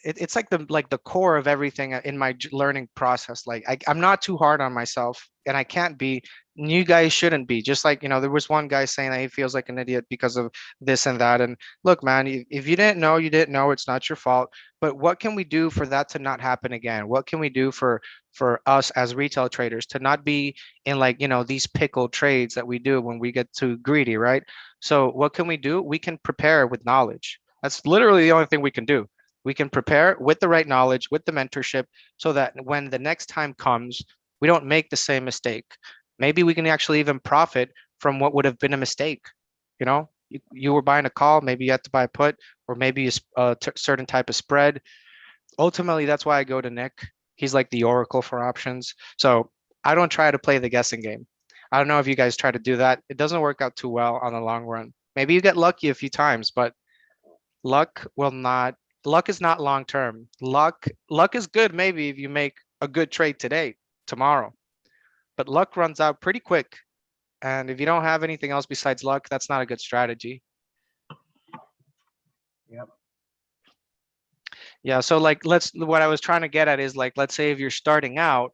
it's like the core of everything in my learning process. Like I'm not too hard on myself and I can't be, and you guys shouldn't be. Just like, you know, there was one guy saying that he feels like an idiot because of this and that. And look, man, if you didn't know, you didn't know. It's not your fault. But what can we do for that to not happen again? What can we do for us as retail traders to not be in, like, you know, these pickle trades that we do when we get too greedy, right? So what can we do? We can prepare with knowledge. That's literally the only thing we can do. We can prepare with the right knowledge, with the mentorship, so that when the next time comes, we don't make the same mistake. Maybe we can actually even profit from what would have been a mistake. You know, you were buying a call, maybe you had to buy a put, or maybe a certain type of spread. Ultimately, that's why I go to Nick. He's like the oracle for options. So I don't try to play the guessing game. I don't know if you guys try to do that. It doesn't work out too well on the long run. Maybe you get lucky a few times, but luck will not luck is not long term. Luck is good maybe if you make a good trade today, tomorrow. But luck runs out pretty quick. And if you don't have anything else besides luck, that's not a good strategy. Yep. Yeah, so like what I was trying to get at is like, let's say if you're starting out,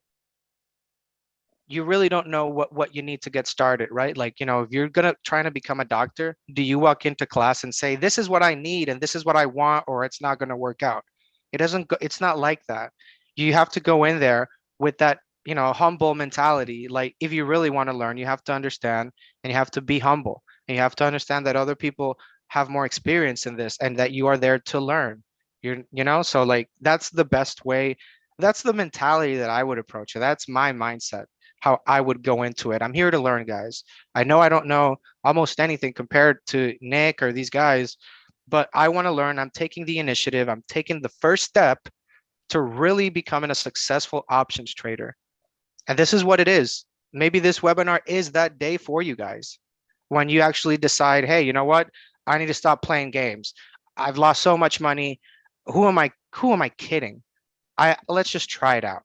you really don't know what you need to get started, right? Like, you know, if you're gonna trying to become a doctor, do you walk into class and say, this is what I need and this is what I want, or it's not gonna work out? It doesn't go, it's not like that. You have to go in there with that, you know, humble mentality. Like if you really want to learn, you have to understand and you have to be humble. And you have to understand that other people have more experience in this and that you are there to learn. You know, so like that's the best way. That's the mentality that I would approach it. That's my mindset, how I would go into it. I'm here to learn, guys. I know I don't know almost anything compared to Nick or these guys, but I want to learn. I'm taking the initiative. I'm taking the first step to really becoming a successful options trader. And this is what it is. Maybe this webinar is that day for you guys when you actually decide, hey, you know what? I need to stop playing games. I've lost so much money. Who am I kidding? Let's just try it out.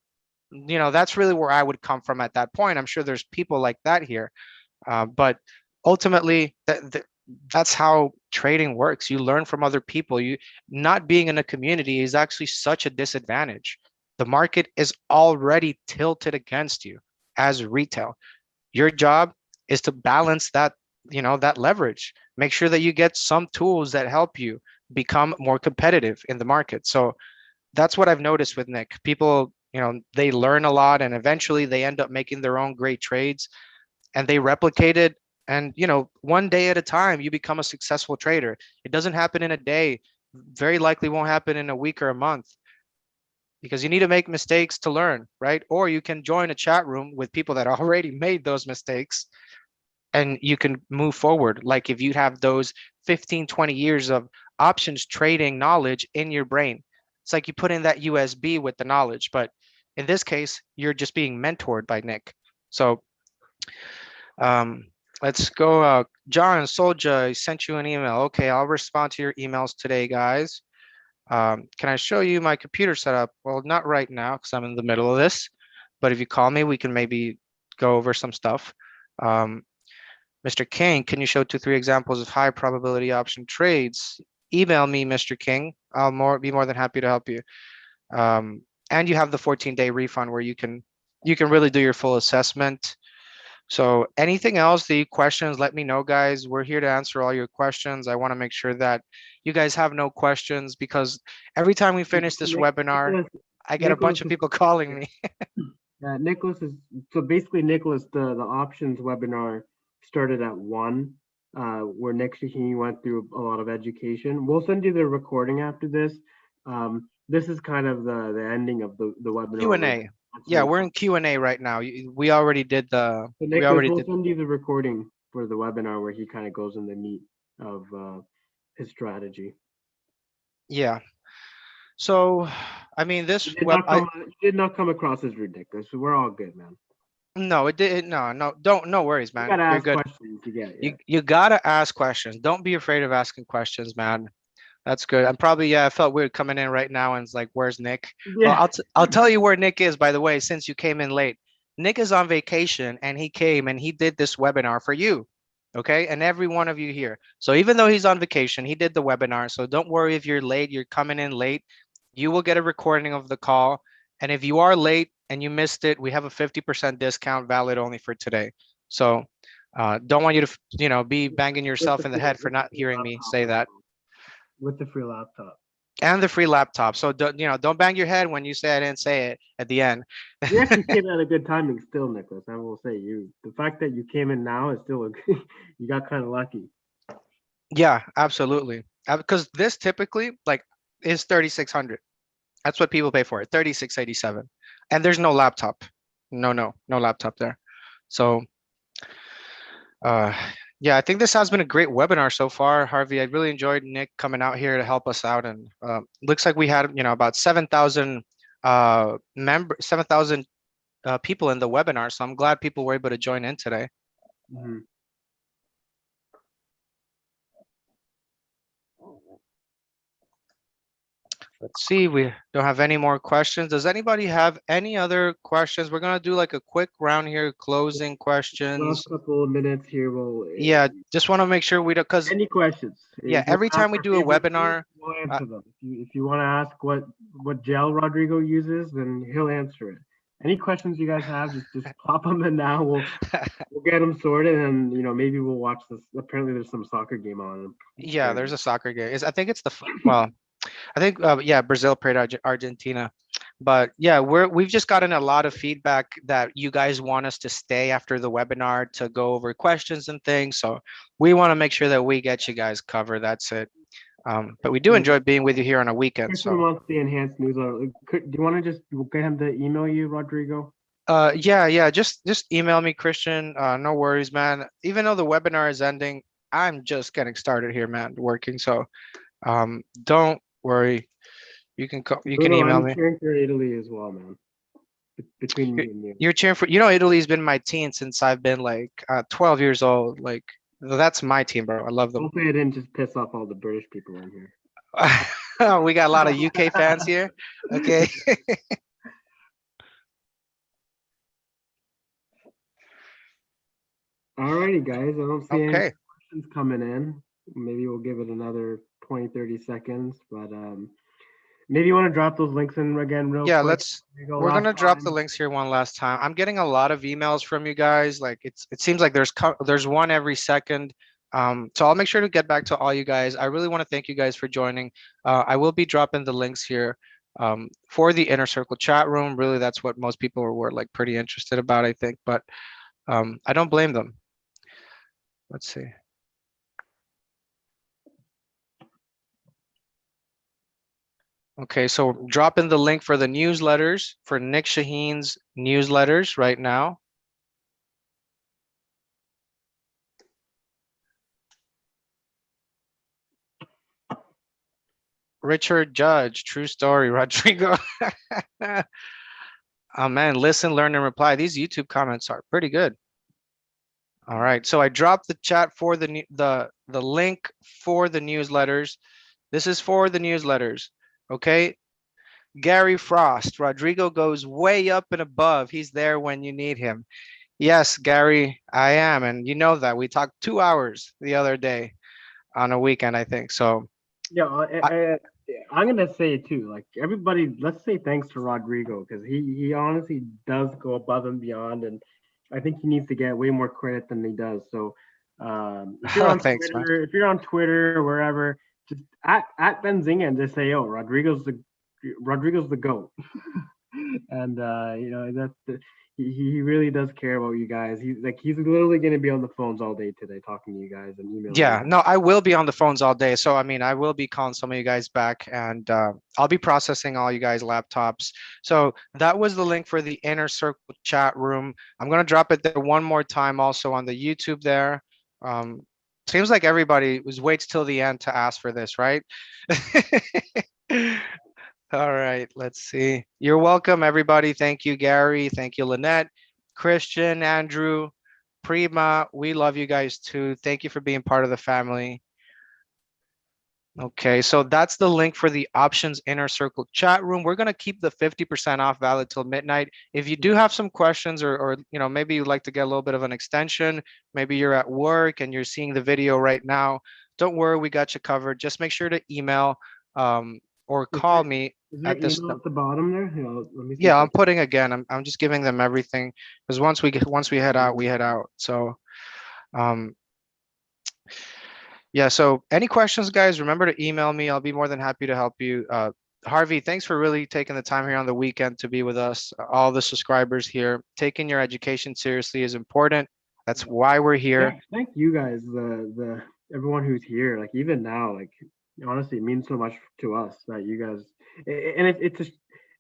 That's really where I would come from at that point. I'm sure there's people like that here. But ultimately, that's how trading works. You learn from other people. You not being in a community is actually such a disadvantage. The market is already tilted against you as retail. Your job is to balance that leverage. Make sure that you get some tools that help you become more competitive in the market. So that's what I've noticed with Nick. People, they learn a lot and eventually they end up making their own great trades and they replicate it. And, one day at a time, you become a successful trader. It doesn't happen in a day, very likely won't happen in a week or a month because you need to make mistakes to learn, right? Or you can join a chat room with people that already made those mistakes and you can move forward. Like if you have those 15, 20 years of options trading knowledge in your brain, it's like you put in that USB with the knowledge. But in this case, you're just being mentored by Nick. So um, let's go. John Solja, I sent you an email. Okay, I'll respond to your emails today, guys. Can I show you my computer setup? Well, not right now because I'm in the middle of this. But if you call me, we can maybe go over some stuff. Mr. King, can you show 2-3 examples of high probability option trades? Email me, Mr. King. I'll be more than happy to help you. And you have the 14-day refund where you can really do your full assessment. So anything else, the questions, let me know, guys. We're here to answer all your questions. I want to make sure that you guys have no questions because every time we finish this webinar, I get a bunch of people calling me. Nicholas so basically Nicholas, the options webinar started at 1, where Nick Chahine went through a lot of education. We'll send you the recording after this. This is kind of the ending of the webinar. Q&A. Yeah, we're in Q&A right now. We already did the. So Nicholas, we'll send you the recording for the webinar where he kind of goes in the meat of his strategy. Yeah. So, I mean, this did not come across as ridiculous. So we're all good, man. No, it did. No, no worries, man. You gotta ask good. questions to get it. You gotta ask questions. Don't be afraid of asking questions, man. That's good. I'm probably, I felt weird coming in right now and it's like, where's Nick? Yeah. Well, I'll tell you where Nick is, by the way, since you came in late. Nick is on vacation and he came and he did this webinar for you. Okay. And every one of you here. So even though he's on vacation, he did the webinar. So don't worry if you're late, you're coming in late. You will get a recording of the call. And if you are late and you missed it, we have a 50% discount valid only for today. So don't want you to, be banging yourself in the head for not hearing me say that. With the free laptop. And the free laptop. So don't bang your head when you say I didn't say it at the end. You actually came at a good timing still, Nicholas. I will say the fact that you came in now is still you got kind of lucky. Yeah, absolutely. Because this typically is 3,600. That's what people pay for it, 3,687. And there's no laptop. No laptop there. So yeah, I think this has been a great webinar so far, Harvey. I really enjoyed Nick coming out here to help us out. And looks like we had, about 7,000 7,000 people in the webinar. So I'm glad people were able to join in today. Mm-hmm. Let's see, we don't have any more questions. Does anybody have any other questions? We're gonna do like a quick round here, closing questions. Last couple of minutes here. Yeah, just want to make sure we don't, because any questions. Yeah, every time we do a webinar, we'll answer them. If you want to ask what gel Rodrigo uses, then he'll answer it. Any questions you guys have, just pop them in now. We'll get them sorted, and maybe we'll watch this. Apparently, there's some soccer game on. Yeah, there's a soccer game. I think it's I think Brazil played Argentina, but yeah, we've just gotten a lot of feedback that you guys want us to stay after the webinar to go over questions and things. So we want to make sure that we get you guys covered. That's it. But we do enjoy being with you here on a weekend. Christian wants the enhanced newsletter. Do you want to just get him to email you, Rodrigo? Yeah. Just email me, Christian. No worries, man. Even though the webinar is ending, I'm just getting started here, man, working. So don't worry. You can email me. I'm cheering for Italy as well, man. Between me and you. You're cheering for, Italy's been my team since I've been like 12 years old. Like That's my team, bro. I love them. Hopefully I didn't just piss off all the British people in here. We got a lot of UK fans here. Okay. Alrighty, guys. I don't see any Okay. questions coming in. Maybe we'll give it another 20, 30 seconds. But maybe you want to drop those links in again real Yeah, quick. we're gonna drop the links here one last time. I'm getting a lot of emails from you guys. Like it seems like there's one every second. So I'll make sure to get back to all you guys. I really want to thank you guys for joining. I will be dropping the links here for the Inner Circle chat room. Really, that's what most people were like pretty interested about, I think. But I don't blame them. Let's see. Okay, so dropping the link for the newsletters, for Nick Shahine's newsletters right now. Richard Judge, true story, Rodrigo. Oh man, listen, learn, and reply. These YouTube comments are pretty good. All right, so I dropped the chat for the link for the newsletters. This is for the newsletters, okay? Gary Frost, Rodrigo goes way up and above. He's there when you need him. Yes, Gary, I am, and you know that. We talked 2 hours the other day on a weekend, I think. So yeah, I'm gonna say it too. Like everybody, let's say thanks to Rodrigo because he honestly does go above and beyond, and I think he needs to get way more credit than he does. So if you're on thanks, Twitter, man. if you're on Twitter, wherever, just at Benzinga and just say, "Oh, Rodrigo's the GOAT," and you know that's he really does care about you guys. He's literally gonna be on the phones all day today talking to you guys and emailing. Yeah, you. no, I will be on the phones all day. So, I mean, I will be calling some of you guys back and I'll be processing all you guys' laptops. So that was the link for the Inner Circle chat room. I'm going to drop it there one more time also on the YouTube there. Seems like everybody waits till the end to ask for this, right? All right, let's see. You're welcome, everybody. Thank you, Gary. Thank you, Lynette, Christian, Andrew, Prima. We love you guys too. Thank you for being part of the family. Okay, so that's the link for the options Inner Circle chat room. We're gonna keep the 50% off valid till midnight. If you do have some questions or you know, maybe you'd like to get a little bit of an extension, maybe you're at work and you're seeing the video right now, don't worry, we got you covered. Just make sure to email or call me Is there at this email at the bottom there? You know, let me see. yeah, I'm putting again. I'm just giving them everything because once we head out, we head out. So, yeah. So, any questions, guys? Remember to email me. I'll be more than happy to help you. Harvey, thanks for really taking the time here on the weekend to be with us. All the subscribers here, taking your education seriously is important. That's why we're here. Thank you guys, the everyone who's here. Like even now, like honestly, it means so much to us that you guys, and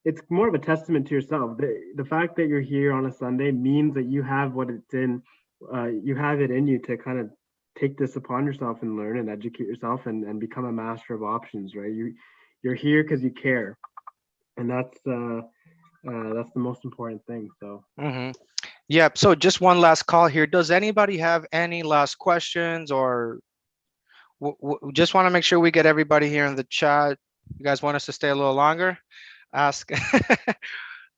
it's more of a testament to yourself. The fact that you're here on a Sunday means that you have what it's in, you have it in you to kind of take this upon yourself and learn and educate yourself and become a master of options. Right? You're here because you care, and that's the most important thing. So. Yeah, so just one last call here. Does anybody have any last questions or just want to make sure we get everybody here in the chat? You guys want us to stay a little longer? Ask.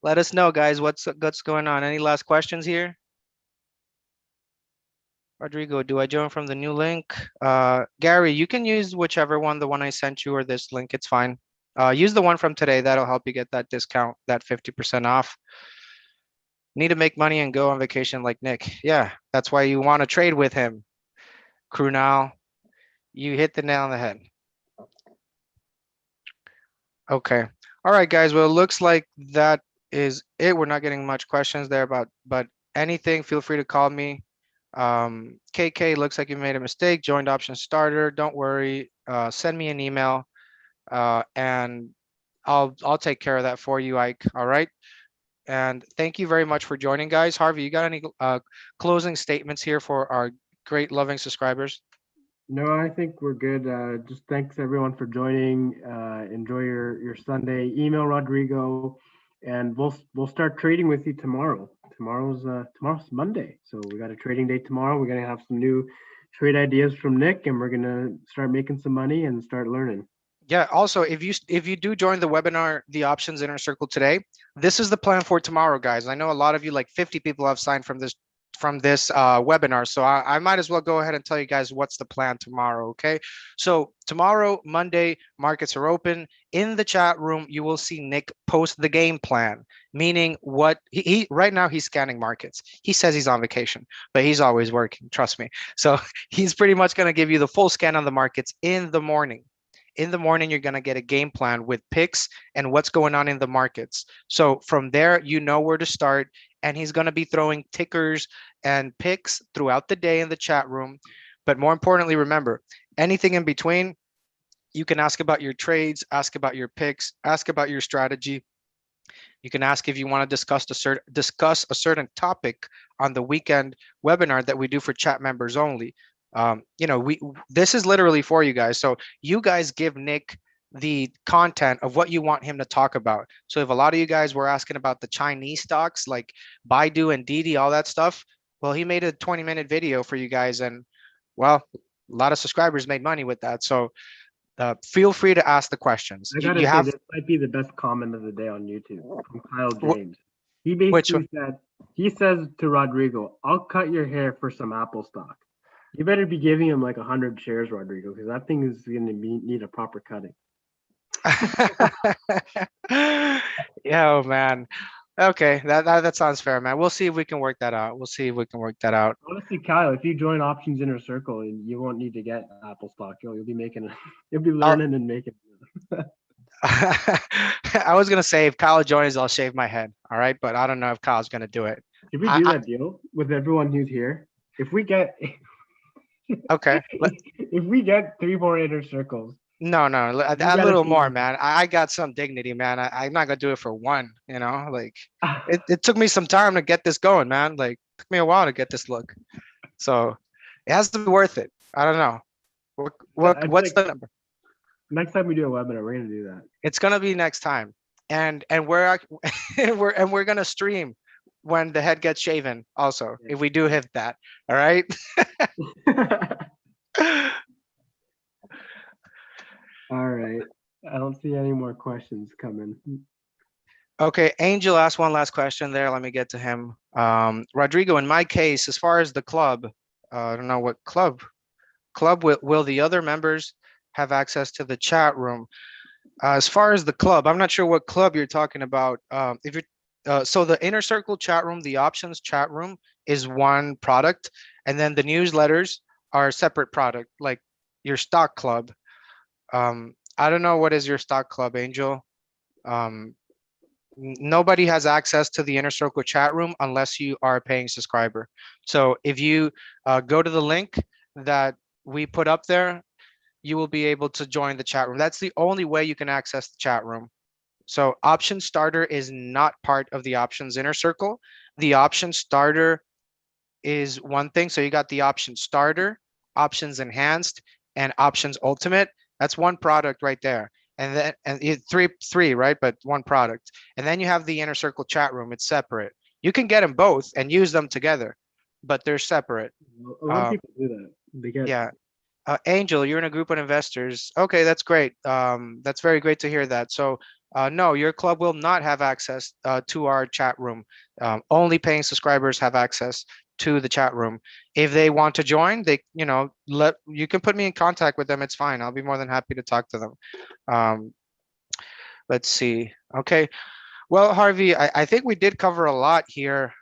Let us know, guys, what's going on. Any last questions here? Rodrigo, do I join from the new link? Gary, you can use whichever one, the one I sent you or this link, it's fine. Use the one from today. That'll help you get that discount, that 50% off. Need to make money and go on vacation like Nick. Yeah, that's why you want to trade with him. Krunal, you hit the nail on the head. Okay. All right, guys. Well, it looks like that is it. We're not getting much questions there, but anything, feel free to call me. KK, looks like you made a mistake. Joined option starter. Don't worry. Send me an email, and I'll take care of that for you, Ike. All right. And thank you very much for joining, guys. Harvey, you got any closing statements here for our great loving subscribers? No, I think we're good. Just thanks everyone for joining. Enjoy your Sunday. Email Rodrigo, and we'll start trading with you tomorrow. Tomorrow's Monday, so we got a trading day tomorrow. We're gonna have some new trade ideas from Nick, and we're gonna start making some money and start learning. Yeah. Also, if you do join the webinar, the Options Inner Circle today, this is the plan for tomorrow, guys. I know a lot of you, like 50 people, have signed from this webinar, so I might as well go ahead and tell you guys what's the plan tomorrow. Okay. So tomorrow, Monday, markets are open. In the chat room, you will see Nick post the game plan, meaning what he right now he's scanning markets. He says he's on vacation, but he's always working. Trust me. So he's pretty much going to give you the full scan on the markets in the morning. In the morning, you're going to get a game plan with picks and what's going on in the markets. So from there, you know where to start. And he's going to be throwing tickers and picks throughout the day in the chat room. But more importantly, remember, anything in between, you can ask about your trades, ask about your picks, ask about your strategy. You can ask if you want to discuss a certain topic on the weekend webinar that we do for chat members only. This is literally for you guys. So you guys give Nick the content of what you want him to talk about. So if a lot of you guys were asking about the Chinese stocks like Baidu and Didi, all that stuff, well, he made a 20-minute video for you guys, and well, a lot of subscribers made money with that. So feel free to ask the questions. I gotta say, this might be the best comment of the day on YouTube from Kyle James. He basically says to Rodrigo, "I'll cut your hair for some Apple stock." You better be giving him like 100 shares, Rodrigo, because that thing is going to need a proper cutting. Yeah, man. Okay, that sounds fair, man. We'll see if we can work that out. Honestly, Kyle, if you join Options Inner Circle, you won't need to get Apple stock. You'll be learning and making. I was gonna say if Kyle joins, I'll shave my head. All right, but I don't know if Kyle's gonna do it. Should we do that deal with everyone who's here? If we get okay, if we get 3 more Inner Circles. No, a little more, man. I got some dignity, man. I'm not gonna do it for one, like it took me some time to get this going, man. Like it took me a while to get this look. So it has to be worth it. I don't know. What's the number? Next time we do a webinar, we're gonna do that. It's gonna be next time. And we're we're gonna stream when the head gets shaven also, if we do hit that. All right. All right. I don't see any more questions coming. Okay, Angel asked one last question there. Let me get to him. Rodrigo, in my case, as far as the club, I don't know what club will the other members have access to the chat room? As far as the club, I'm not sure what club you're talking about. If you're so the Inner Circle chat room, the Options chat room is one product, and then the newsletters are a separate product, like your stock club. I don't know what is your stock club, Angel. Nobody has access to the Inner Circle chat room unless you are a paying subscriber. So if you go to the link that we put up there, you will be able to join the chat room. That's the only way you can access the chat room. So Option Starter is not part of the Options Inner Circle. The Option Starter is one thing. So you got the Option Starter, Options Enhanced, and Options Ultimate. That's one product right there. And then three, right? But one product. And then you have the Inner Circle chat room. It's separate. You can get them both and use them together, but they're separate. A lot of people do that. Yeah. Angel, you're in a group of investors. Okay, that's great. That's very great to hear that. So no, your club will not have access to our chat room. Only paying subscribers have access to the chat room. If they want to join, they, you can put me in contact with them. It's fine. I'll be more than happy to talk to them. Let's see. Okay. Well, Harvey, I think we did cover a lot here.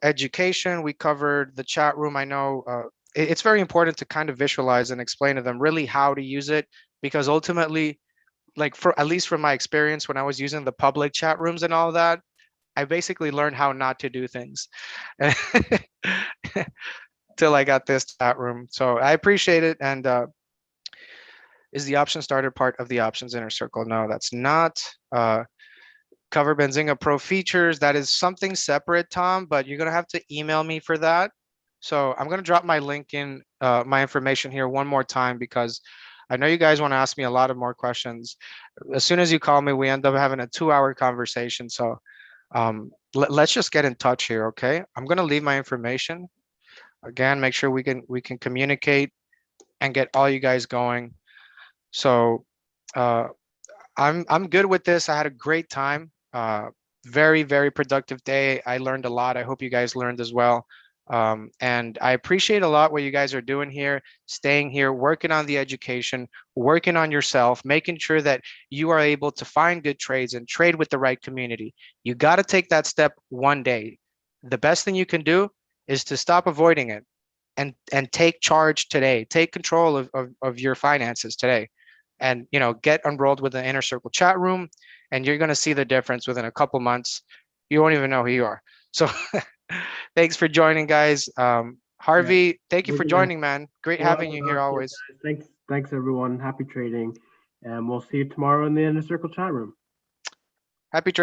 Education, we covered the chat room. I know it's very important to kind of visualize and explain to them really how to use it, because ultimately, like at least from my experience when I was using the public chat rooms and all that, I basically learned how not to do things till I got this chat room. So I appreciate it. And is the Option Starter part of the Options Inner Circle? No, that's not. Cover Benzinga Pro features. That is something separate, Tom, but you're going to have to email me for that. So I'm going to drop my link in my information here one more time, because I know you guys want to ask me a lot of more questions. As soon as you call me, we end up having a 2-hour conversation. So let's just get in touch here, okay? I'm going to leave my information. Again, make sure we can communicate and get all you guys going. So I'm good with this. I had a great time. Very, very productive day. I learned a lot. I hope you guys learned as well. And I appreciate a lot what you guys are doing here, staying here, working on the education, working on yourself, making sure that you are able to find good trades and trade with the right community. You got to take that step one day. The best thing you can do is to stop avoiding it and take charge today. Take control of your finances today, and get enrolled with the Inner Circle chat room, and you're going to see the difference within a couple months. You won't even know who you are. So thanks for joining, guys. Harvey, thank you for joining, man. Great having you here always. Thanks everyone. Happy trading, and we'll see you tomorrow in the Inner Circle chat room. Happy trading.